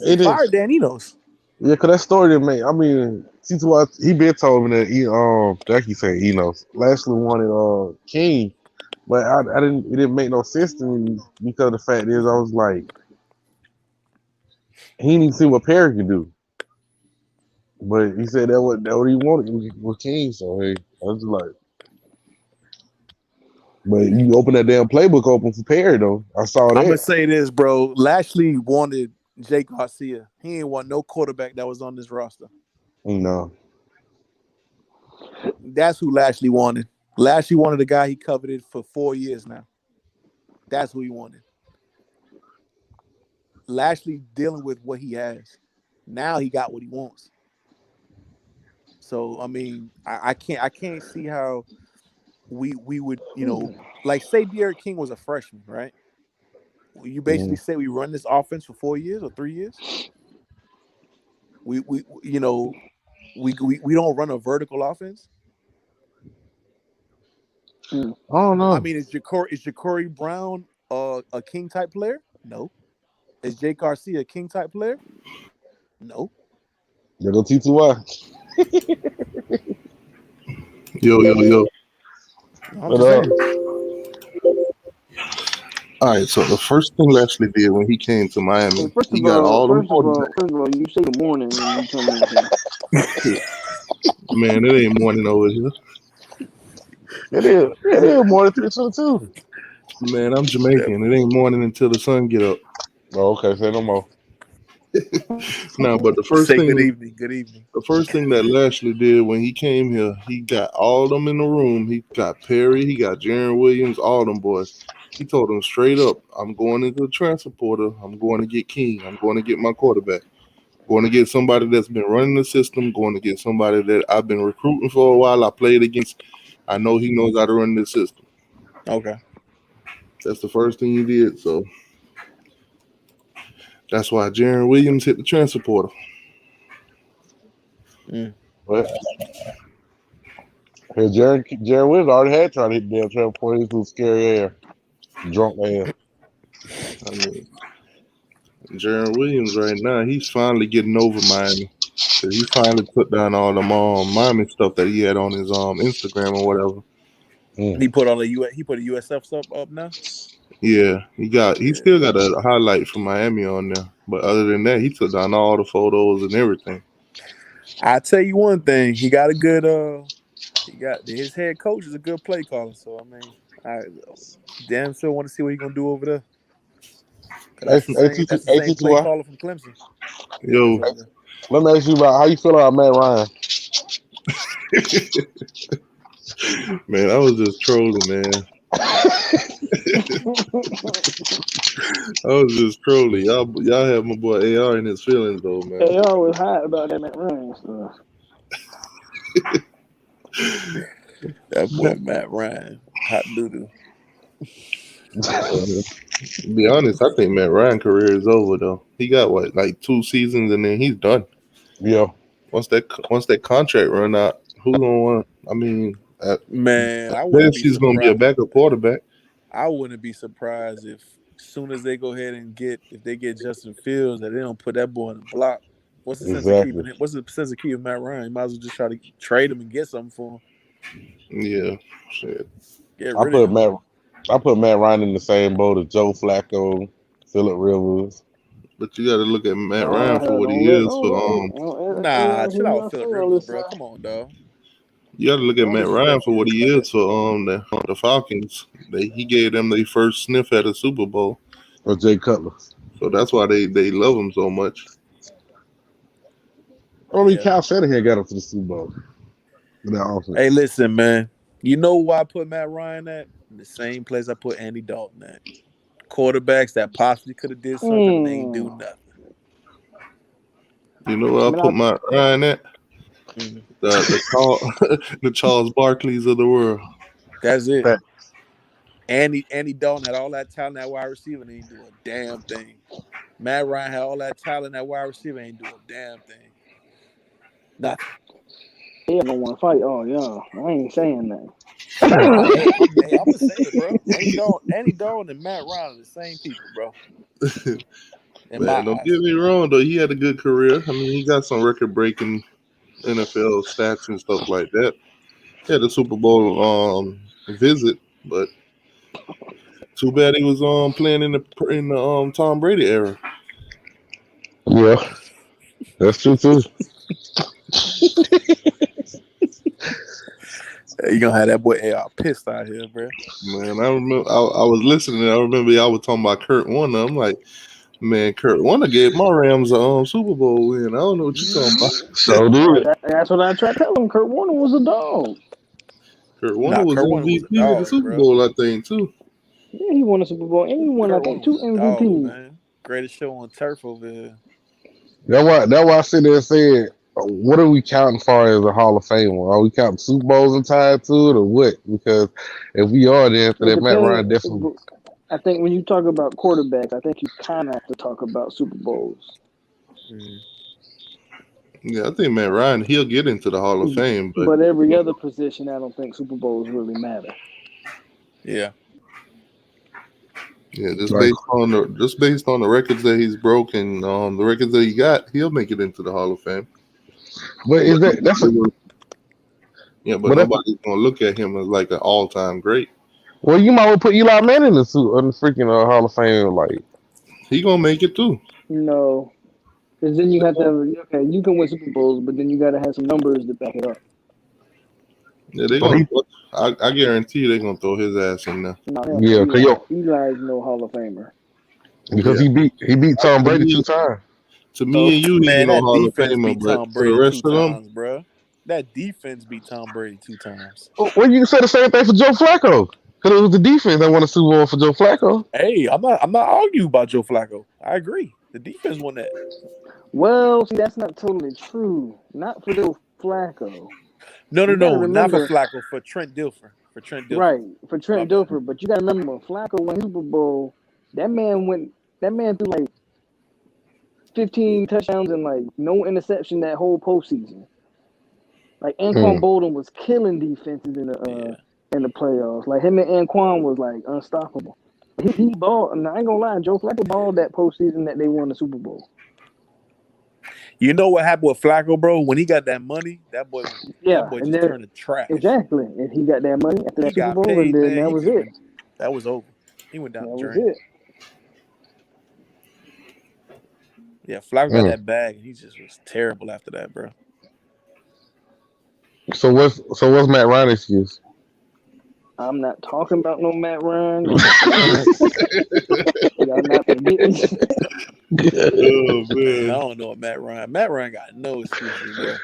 He fired Dan Enos. Yeah, because that story didn't make. I mean, Tituaje, he been told me that Jackie said Enos. Lashley wanted King. But I didn't. It didn't make no sense to me because the fact is, I was like, he didn't see what Perry could do. But he said that what he wanted was King. So hey, I was like, but you open that damn playbook open for Perry though. I saw that. I'm gonna say this, bro. Lashley wanted Jake Garcia. He ain't want no quarterback that was on this roster. No. That's who Lashley wanted. Lashley wanted a guy he coveted for 4 years now. That's who he wanted. Lashley dealing with what he has. Now he got what he wants. So I mean, I can't see how we would, like say De'Aaron King was a freshman, right? You basically say we run this offense for 4 years or 3 years. We don't run a vertical offense. I don't know. I mean, is Ja'Cory Brown a King type player? No. Is Jake Garcia a King type player? No. There go T2Y. Yo. All right, so the first thing Lashley did when he came to Miami, he got all them quarterbacks. First of all, you say good morning when you come in here. Man, it ain't morning over here. It is more than 322. Man, I'm Jamaican. It ain't morning until the sun get up. Oh, okay, say no more. No, but the first Say thing, good evening. Good evening. the first thing that Lashley did when he came here, he got all of them in the room. He got Perry, he got Jaron Williams, all them boys. He told them straight up, I'm going into the transfer portal. I'm going to get King. I'm going to get my quarterback. Going to get somebody that's been running the system. Going to get somebody that I've been recruiting for a while. I played against. I know he knows how to run the system. Okay. That's the first thing he did. So that's why Jaron Williams hit the transfer portal. What? Hey, Jared Williams already had tried to hit the damn transfer portal. He was scary ass, drunk man. I mean, Jaron Williams right now, he's finally getting over Miami. So he finally put down all them Miami stuff that he had on his Instagram or whatever. He put all the he put the USF stuff up now. Yeah, he still got a highlight from Miami on there, but other than that, he took down all the photos and everything. I tell you one thing, he got a good his head coach is a good play caller. So I mean, I damn sure want to see what he's gonna do over there. That's the same play caller from Clemson. Yo, let me ask you about how you feel about Matt Ryan. Man, I was just trolling, man. I was just trolling. Y'all have my boy AR in his feelings though, man. AR was hot about that Matt Ryan stuff. That boy Matt Ryan, hot doodoo. To be honest, I think Matt Ryan's career is over though. He got like 2 seasons and then he's done. Yeah. Once that contract run out, who gonna want? I mean, man, I wouldn't be he's gonna be a backup quarterback. I wouldn't be surprised if as soon as they go ahead and get Justin Fields that they don't put that boy in the block. What's the sense of keeping him? What's the sense of keeping Matt Ryan? You might as well just try to trade him and get something for him. Yeah, shit. I put Matt Ryan in the same boat as Joe Flacco, Phillip Rivers. But you got to look at Matt Ryan for what he is. Nah, chill out, Phillip Rivers, bro. Come on, dog. You got to look at Matt Ryan for what he is for the Falcons. He gave them their first sniff at a Super Bowl. Or Jay Cutler. So that's why they love him so much. I mean, Kyle Shanahan got him to the Super Bowl. Hey, listen, man. You know why I put Matt Ryan at? In the same place I put Andy Dalton at. Quarterbacks that possibly could have did something and they ain't do nothing. You know where I put Matt Ryan at? The Charles Barkleys of the world. That's it. Andy Dalton had all that talent at wide receiver and ain't do a damn thing. Matt Ryan had all that talent at wide receiver and ain't do a damn thing. Nothing. He don't want to fight. Oh yeah, I ain't saying that. I'm just saying, bro. Andy Dalton and Matt Ryan are the same people, bro. Man, don't get me wrong though. He had a good career. I mean, he got some record-breaking NFL stats and stuff like that. He had a Super Bowl visit, but too bad he was playing in the Tom Brady era. Yeah, that's true too. You gonna have that boy AR pissed out here, bro. Man, I remember I was listening. I remember y'all was talking about Kurt Warner. I'm like, man, Kurt Warner gave my Rams a Super Bowl win. I don't know what you're talking about. So do it. That's what I tried to tell him. Kurt Warner was a dog. Kurt Warner was MVP of the Super Bowl, I think, too. Yeah, he won a Super Bowl and he won, I think, 2 MVPs. Man. Greatest show on turf over here. That's why I sit there and said, what are we counting for as a Hall of Famer? Are we counting Super Bowls and tied to it or what? Because if we are, then after that, Matt Ryan definitely. I think when you talk about quarterbacks, I think you kind of have to talk about Super Bowls. Yeah, I think Matt Ryan, he'll get into the Hall of Fame. But every other position, I don't think Super Bowls really matter. Yeah. Yeah, just based on the records that he's broken, the records that he got, he'll make it into the Hall of Fame. But is that's but nobody's gonna look at him as like an all-time great. Well, you might well put Eli Manning in the freaking Hall of Fame. Like he gonna make it too. No, because then you have to have you can win Super Bowls, but then you got to have some numbers to back it up. Yeah, they're gonna. I guarantee you they're gonna throw his ass in there. No, Yeah, Eli's no Hall of Famer. Because he beat Tom Brady 2 times. To me and you, he's no Hall of Famer, but Tom for the rest of them, bro. That defense beat Tom Brady 2 times. Well, you can say the same thing for Joe Flacco. Because it was the defense that won the Super Bowl for Joe Flacco. Hey, I'm not arguing about Joe Flacco. I agree. The defense won that. Well, see, that's not totally true. Not for Joe Flacco. No, not for Flacco. For Trent Dilfer. Right, for Trent Dilfer. But you got to remember, when Flacco won Super Bowl, that man threw like 15 touchdowns and like no interception that whole postseason. Like Anquan Bolden was killing defenses in the playoffs. Like him and Anquan was like unstoppable. He balled. And I ain't gonna lie, Joe Flacco balled that postseason that they won the Super Bowl. You know what happened with Flacco, bro? When he got that money, that boy just turned to trash. Exactly. And he got that money after that Super Bowl, paid, and then that was it. That was over. He went down the drain. That was it. Yeah, Flacco got that bag, and he just was terrible after that, bro. So what's Matt Ryan's excuse? I'm not talking about no Matt Ryan. Y'all not forget me. Oh man, I don't know what Matt Ryan. Matt Ryan got no excuses, bro.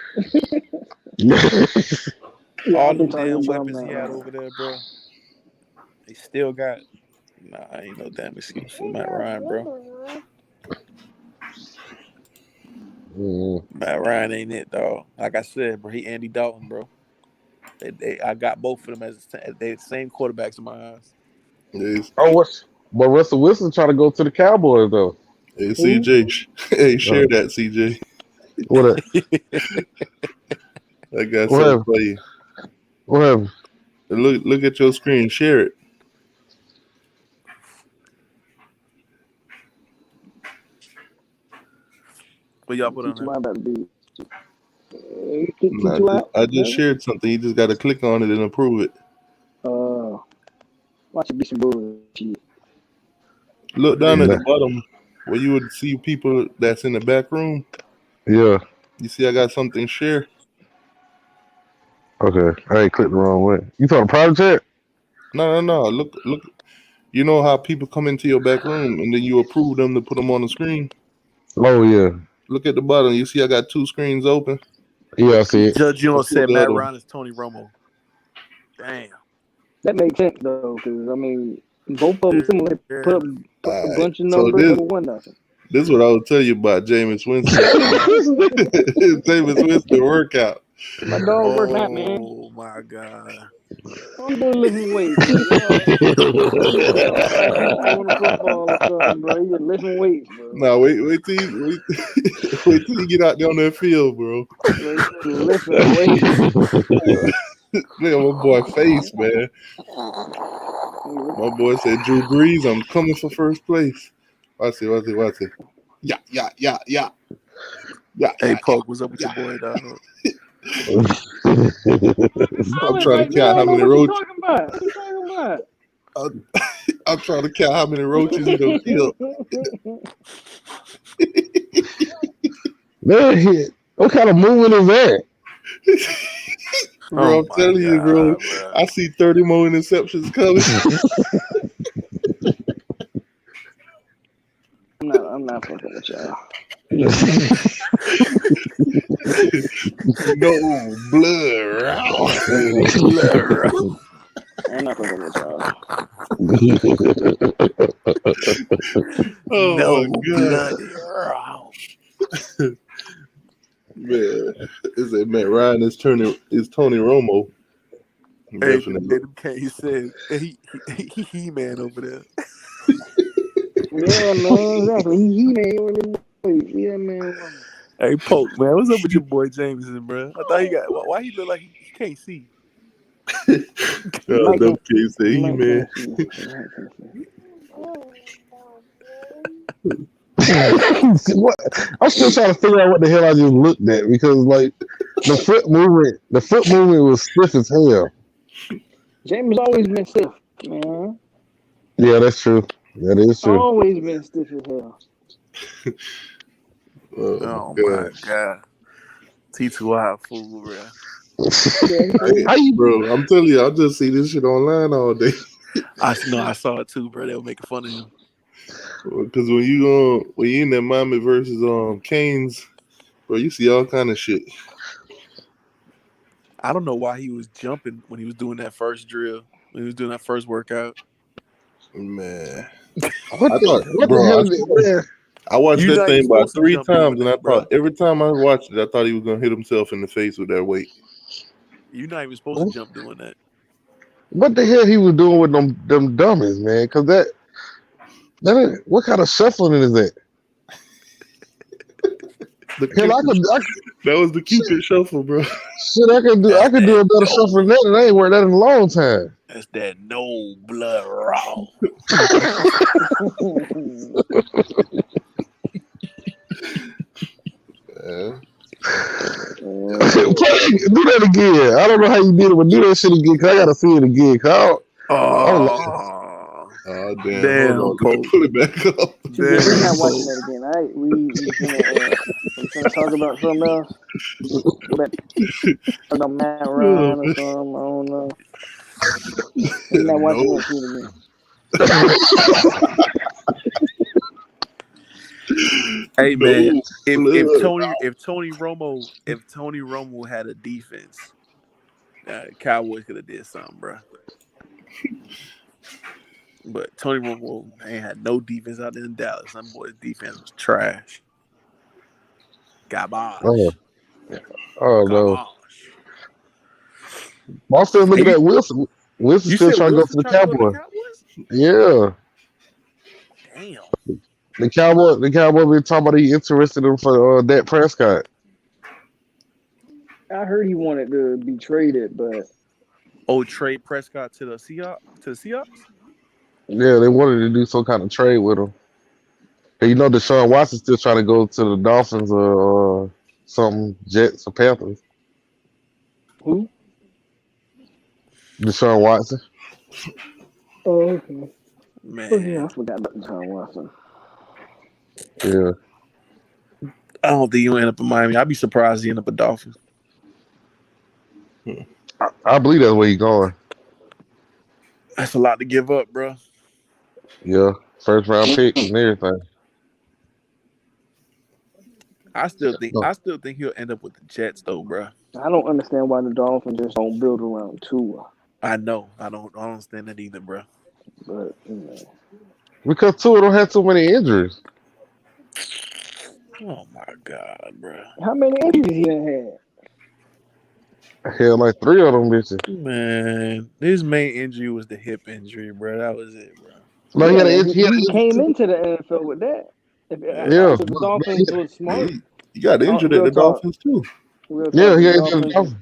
All the damn weapons he had over there, bro. They still got. Nah, ain't no damn excuse for Matt Ryan, bro. Matt Ryan ain't it, dog. Like I said, bro, he Andy Dalton, bro. I got both of them as the same quarterbacks in my eyes. Yes. But Russell Wilson trying to go to the Cowboys though. Hey CJ, hey share that CJ. What? I got something for you. Whatever. Look at your screen. Share it. What y'all put on there? I just shared something. You just got to click on it and approve it. Watch it be some bullshit. Look down at the bottom where you would see people that's in the back room. Yeah. You see I got something share. Okay. I ain't clicked the wrong way. You talking private chat? No. Look. You know how people come into your back room and then you approve them to put them on the screen? Oh, yeah. Look at the bottom. You see I got 2 screens open? Yeah, I see it. Judge Jones said Matt Ryan is Tony Romo. Damn. That makes sense, though, because, I mean, both of them similar. Put a bunch of numbers for 1-0. This is what I would tell you about Jameis Winston. Jameis Winston workout. My dog working out, man. Oh, my God. I'm doing lifting weights. On the football or something, bro. You lifting weights, bro. Nah, wait till you get out there on that field, bro. Lifting weights. Look at my boy face, man. My boy said, Drew Brees, I'm coming for first place. Watch it. Yeah. Hey, Poke, what's up with your boy, dog? I'm trying to count how many roaches. What you talking about? I'm trying to count how many roaches he done killed. Man, what kind of movement is that? Bro, I'm telling you, bro. I see 30 more interceptions coming. I'm not fucking with y'all. No blood. I'm not fucking with y'all. Oh, no my God. Blood. Man, is it Matt Ryan is Tony Romo? Hey, he said he man over there. Yeah, man, exactly. He man. Yeah, man. Hey, Poke, man, what's up with your boy Jameson, bro? I thought he got. Why he look like he can't see? Them kids say he man. What? I'm still trying to figure out what the hell I just looked at because, like, the foot movement was stiff as hell. James always been stiff, man. Yeah, that's true. That is true. Always been stiff as hell. Oh my God. T2 fool, bro. How you, bro? I'm telling you, I just see this shit online all day. I saw it too, bro. They were making fun of him. Because when you in that Miami versus Canes, bro, you see all kind of shit. I don't know why he was jumping when he was doing that first drill, when he was doing that first workout. Man, what the hell, man? I watched that thing about 3 times, and I thought every time I watched it, I thought he was gonna hit himself in the face with that weight. You're not even supposed to jump doing that. What the hell he was doing with them dummies, man? Because that what kind of shuffling is that? That was the Cupid shuffle, bro. Shit, I could do a better shuffle than that, and I ain't wearing that in a long time. That's that no blood raw. Do that again. I don't know how you did it, but do that shit again, because I got to see it again. Damn. Hold on. Put it back up. We're not watching that again, all right? We gonna talk about something else. About Matt Ryan or something. I don't know. We're not watching that shit again. Hey man, if Tony Romo had a defense, Cowboys could have did something, bro. But Tony Romo ain't had no defense out there in Dallas. Some boy's defense was trash. Garbage. Oh no. I'm still looking at Wilson. Wilson still trying to go for the Cowboys. Yeah. Damn. The Cowboy been talking about he interested in for Dak Prescott. I heard he wanted to be traded, but trade Prescott to the Seahawks? Yeah, they wanted to do some kind of trade with him. And you know Deshaun Watson's still trying to go to the Dolphins or something, Jets or Panthers. Who? Deshaun Watson. Oh, okay. Man. Oh, yeah, I forgot about Deshaun Watson. Yeah. I don't think he'll end up in Miami. I'd be surprised he end up a Dolphins. I believe that's where he's going. That's a lot to give up, bro. Yeah. First round pick and everything. I still think he'll end up with the Jets though, bro. I don't understand why the Dolphins just don't build around Tua. I know. I don't understand that either, bro. But because Tua don't have too many injuries. Oh my God, bro. How many injuries he done had? Hell, like 3 of them bitches. Man, his main injury was the hip injury, bro. That was it, bro. No, he came into the NFL with that. If the Dolphins was smart. He got injured at the Dolphins too. Yeah, he got injured at the Dolphins.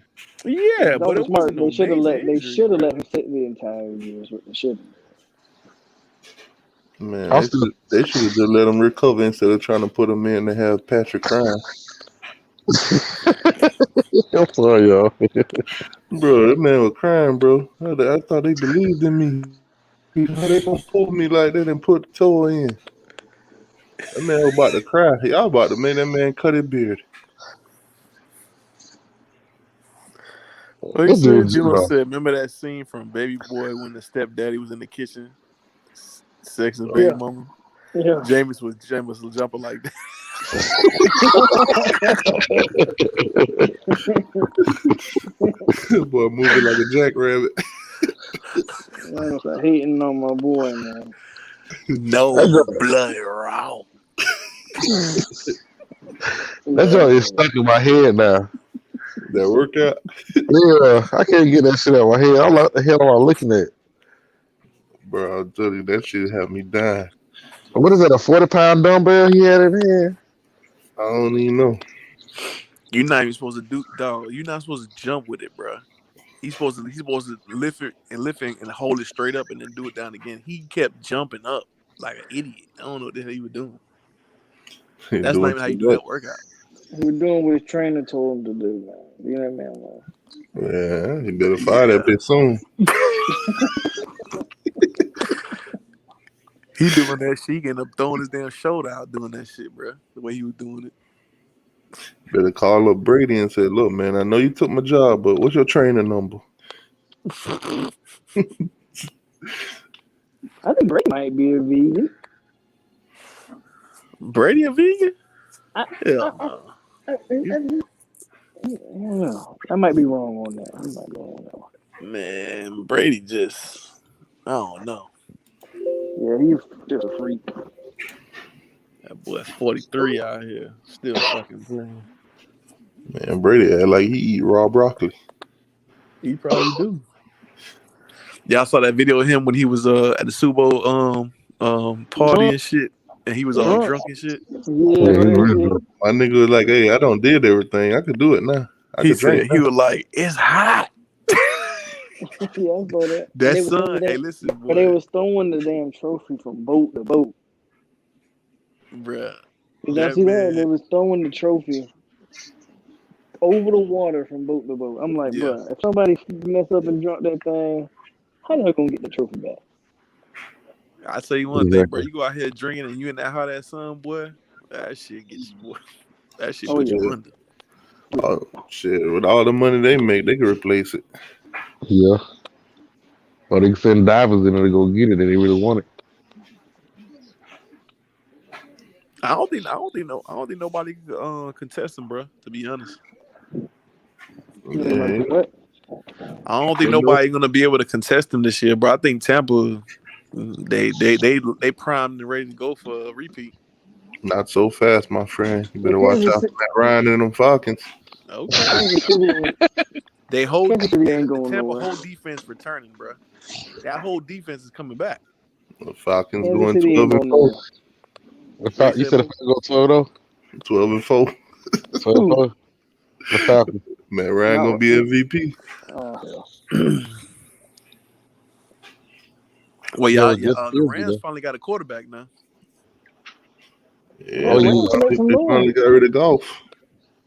Yeah, but it wasn't they should have let him sit the entire year. They should have. Man, they should have just let him recover instead of trying to put him in to have Patrick crying. I'm sorry, y'all. Bro, that man was crying, bro. I thought they believed in me. How they gonna pull me like that and put the toe in? That man was about to cry. Y'all about to make that man cut his beard. Remember that scene from Baby Boy when the stepdaddy was in the kitchen, sexing baby mama? Yeah. Jameis was jumping like that. Boy, moving like a jackrabbit. Man, I hating on my boy, man. No blood raw. That joint is stuck in my head now. That workout? Yeah, I can't get that shit out of my head. I'm like, the hell am I looking at? Bro, I'll tell you, that shit had me dying. What is that, a 40-pound dumbbell he had in hand? I don't even know. You're not even supposed to do, dog. You're not supposed to jump with it, bro. He's supposed to lift it and hold it straight up and then do it down again. He kept jumping up like an idiot. I don't know what the hell he was doing. That's not even how you do that workout. He was doing what his trainer told him to do, man. You know what I mean? Yeah, he better fire that bitch soon. He doing that shit. He ended up throwing his damn shoulder out doing that shit, bro. The way he was doing it. Better call up Brady and say, "Look, man, I know you took my job, but what's your trainer number?" I think Brady might be a vegan. Brady a vegan? Hell no. I might be wrong on that. Man, Brady just, I don't know. Yeah, he's just a freak. That boy 43 out here, still fucking playing. Man, Brady act like he eat raw broccoli. He probably do. Y'all saw that video of him when he was at the Super Bowl party and shit, and he was all drunk and shit. Yeah, my nigga was like, "Hey, I don't did everything. I could do it now." He said he was like, "It's hot." Yeah, I saw that. That son, hey, listen, boy. But they was throwing the damn trophy from boat to boat. Bruh. Did y'all see that? They was throwing the trophy over the water from boat to boat. I'm like, bruh, if somebody mess up and drop that thing, how they gonna get the trophy back? I tell you one thing, bro. You go out here drinking and you in that hot ass sun, boy. That shit gets you, boy. That shit put you under. Oh shit! With all the money they make, they can replace it. Yeah. Or they can send divers in there to go get it if they really want it. I don't think nobody contest him, bro. To be honest. Yeah. I don't think nobody gonna be able to contest him this year, bro. I think Tampa, they primed and ready to go for a repeat. Not so fast, my friend. You better watch out for that Ryan and them Falcons. Okay. They hold the Tampa whole defense returning, bro. That whole defense is coming back. The Falcons going 12-4. You said the go 12-0? 12-4. 12-4. The Falcons. Man, Ryan gonna be MVP. Well, y'all, the Rams finally got a quarterback now. Yeah, they finally got rid of Goff.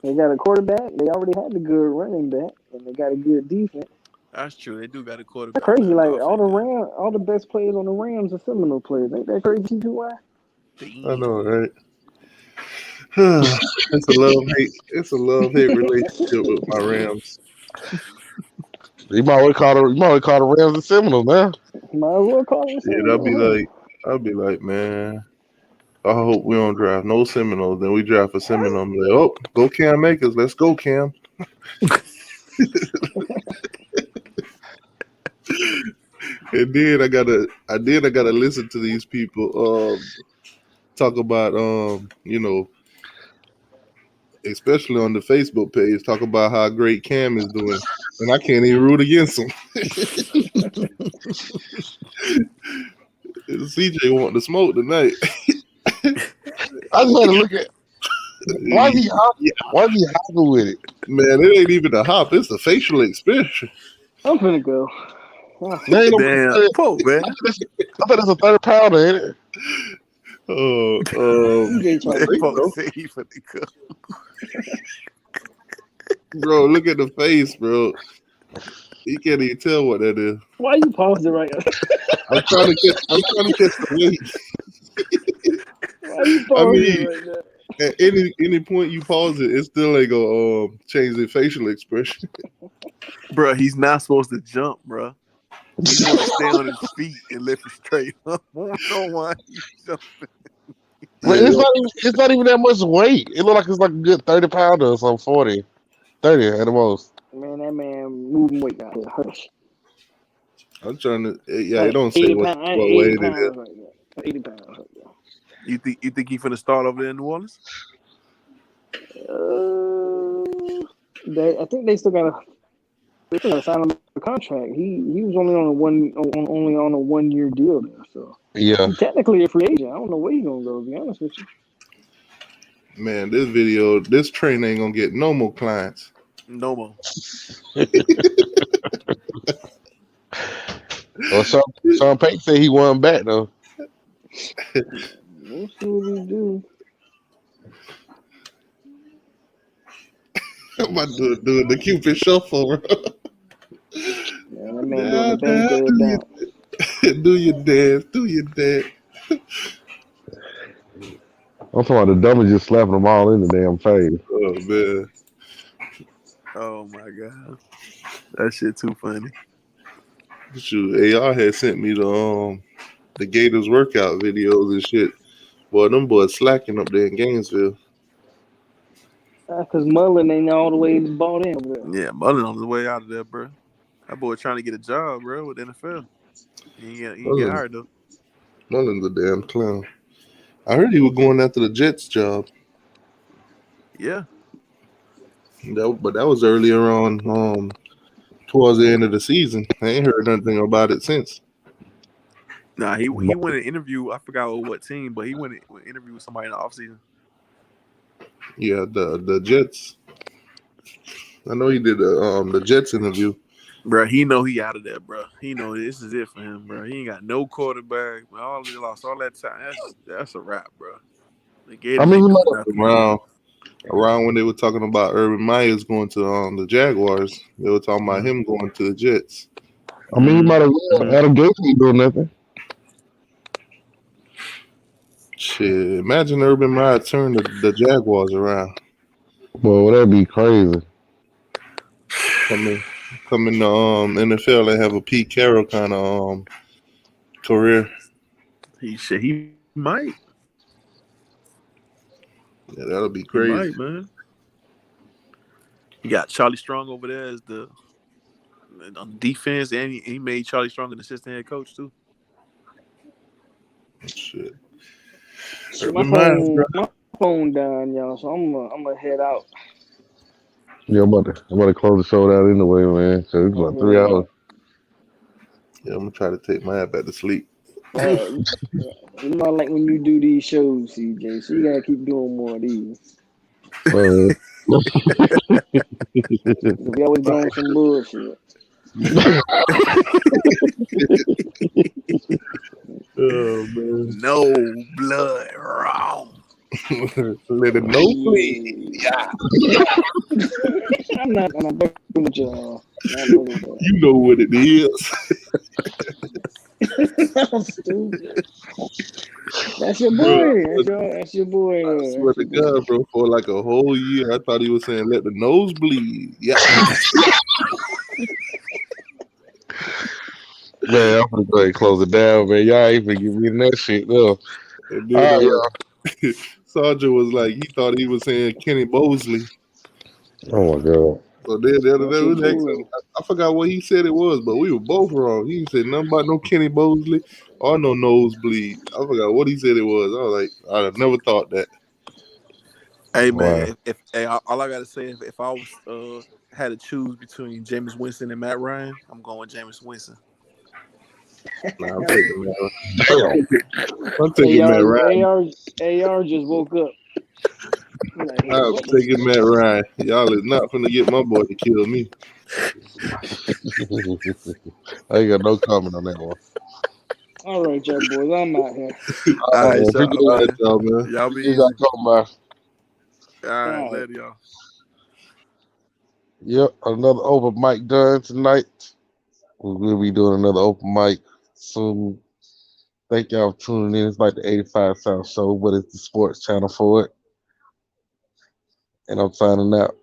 They got a quarterback. They already had a good running back, and they got a good defense. That's true. They do got a quarterback. That's crazy. Like all the best players on the Rams are Seminole players. Ain't that crazy too? Why? I know, right? It's a love-hate relationship with my Rams. You might well call the Rams the Seminoles now. Might as well call them Seminoles. I'll be like, man, I hope we don't draft no Seminoles. Then we draft a Seminole. I'm like, oh, go Cam Akers. Let's go, Cam. And then I gotta listen to these people talk about especially on the Facebook page, talk about how great Cam is doing, and I can't even root against him. CJ want to smoke tonight. I just had to look at why is he hopping with it? Man, it ain't even a hop, it's a facial expression. I'm finna go. Damn, Pope, man. I thought it's a 30 pounder, ain't it? Bro, look at the face, bro. You can't even tell what that is. Why you pausing right now? I'm trying to catch the weight. Why you pausing right now? At any point you pause it, it still ain't gonna change the facial expression. Bro, he's not supposed to jump, bro. He's supposed to stay on his feet and lift it straight up. I don't know why he's jumping. But it's not even that much weight. It looks like it's like a good 30 pounder or something, 40. 30 at the most. Man, that man moving weight out here. Hush. I'm trying to it don't say what weight it is. Right 80 pounds right there. You think he finna start over there in New Orleans? I think they still gotta sign him a contract. He was only on a 1 year deal there, so yeah. He's technically a free agent. I don't know where he's gonna go, to be honest with you. Man, this train ain't gonna get no more clients. No more. Well, Sean Payton said he won back though. We'll see what he do. I'm about to do the Cupid shuffle, bro. Yeah, that man doing the bank do your dance. I'm talking about the dummies just slapping them all in the damn face. Oh man. Oh my god, that shit too funny. Shoot, AR had sent me the Gators workout videos and shit. Boy, them boys slacking up there in Gainesville. Because Mullen ain't all the way bought in, bro. Yeah, Mullen on his way out of there, bro. That boy trying to get a job, bro, with the NFL. He ain't get hired though. Mullen's a damn clown. I heard he was going after the Jets job. Yeah. But that was earlier on, towards the end of the season. I ain't heard nothing about it since. Nah, he went an interview. I forgot with what team, but he went an interview with somebody in the offseason. Yeah, the Jets. I know he did the Jets interview. Bro, he know he out of there, bro. He know this is it for him, bro. He ain't got no quarterback. He lost all that time. That's a wrap, bro. I mean, around when they were talking about Urban Meyers going to the Jaguars, they were talking about him going to the Jets. I mean, he might have Adam Gase ain't doing nothing. Shit, imagine Urban Meyer turned the Jaguars around. Well, that'd be crazy. Come in the NFL and have a Pete Carroll kind of career. He might. Yeah, that'll be crazy. He might, man. You got Charlie Strong over there as on defense, and he made Charlie Strong an assistant head coach too. Shit. So my phone down, y'all. So I'm gonna head out. Yeah, I'm about to close the show down anyway, man. So it's about 3 hours. Yeah, I'm gonna try to take my ass back to sleep. You know, like when you do these shows, CJ. So you gotta keep doing more of these. We always doing some bullshit. Oh man. No blood wrong. Let it no bleed. Yeah. I'm not with y'all. You know what it is. I'm stupid. That's your boy. That's your boy. I swear to God, bro, for like a whole year, I thought he was saying let the nose bleed. Yeah. Man, I'm gonna go ahead and close it down, man. Y'all ain't gonna give me that shit, though. And then, Sergeant was like, he thought he was saying Kenny Mosley. Oh my God. So then the other day, we asked him, I forgot what he said it was, but we were both wrong. He said nothing about no Kenny Mosley or no nosebleed. I forgot what he said it was. I was like, I'd have never thought that. Hey man, if all I gotta say, if I was had to choose between Jameis Winston and Matt Ryan, I'm going with Jameis Winston. Nah, I'm taking Matt Ryan. AR just woke up. I'm taking Matt Ryan. Y'all is not finna get my boy to kill me. I ain't got no comment on that one. All right, y'all boys. I'm out here. All right, y'all, man. Y'all be easy. All right, later, y'all. Yep, another open mic done tonight. We'll be doing another open mic soon. Thank y'all for tuning in. It's like the 85 South Show, but it's the sports channel for it. And I'm signing out.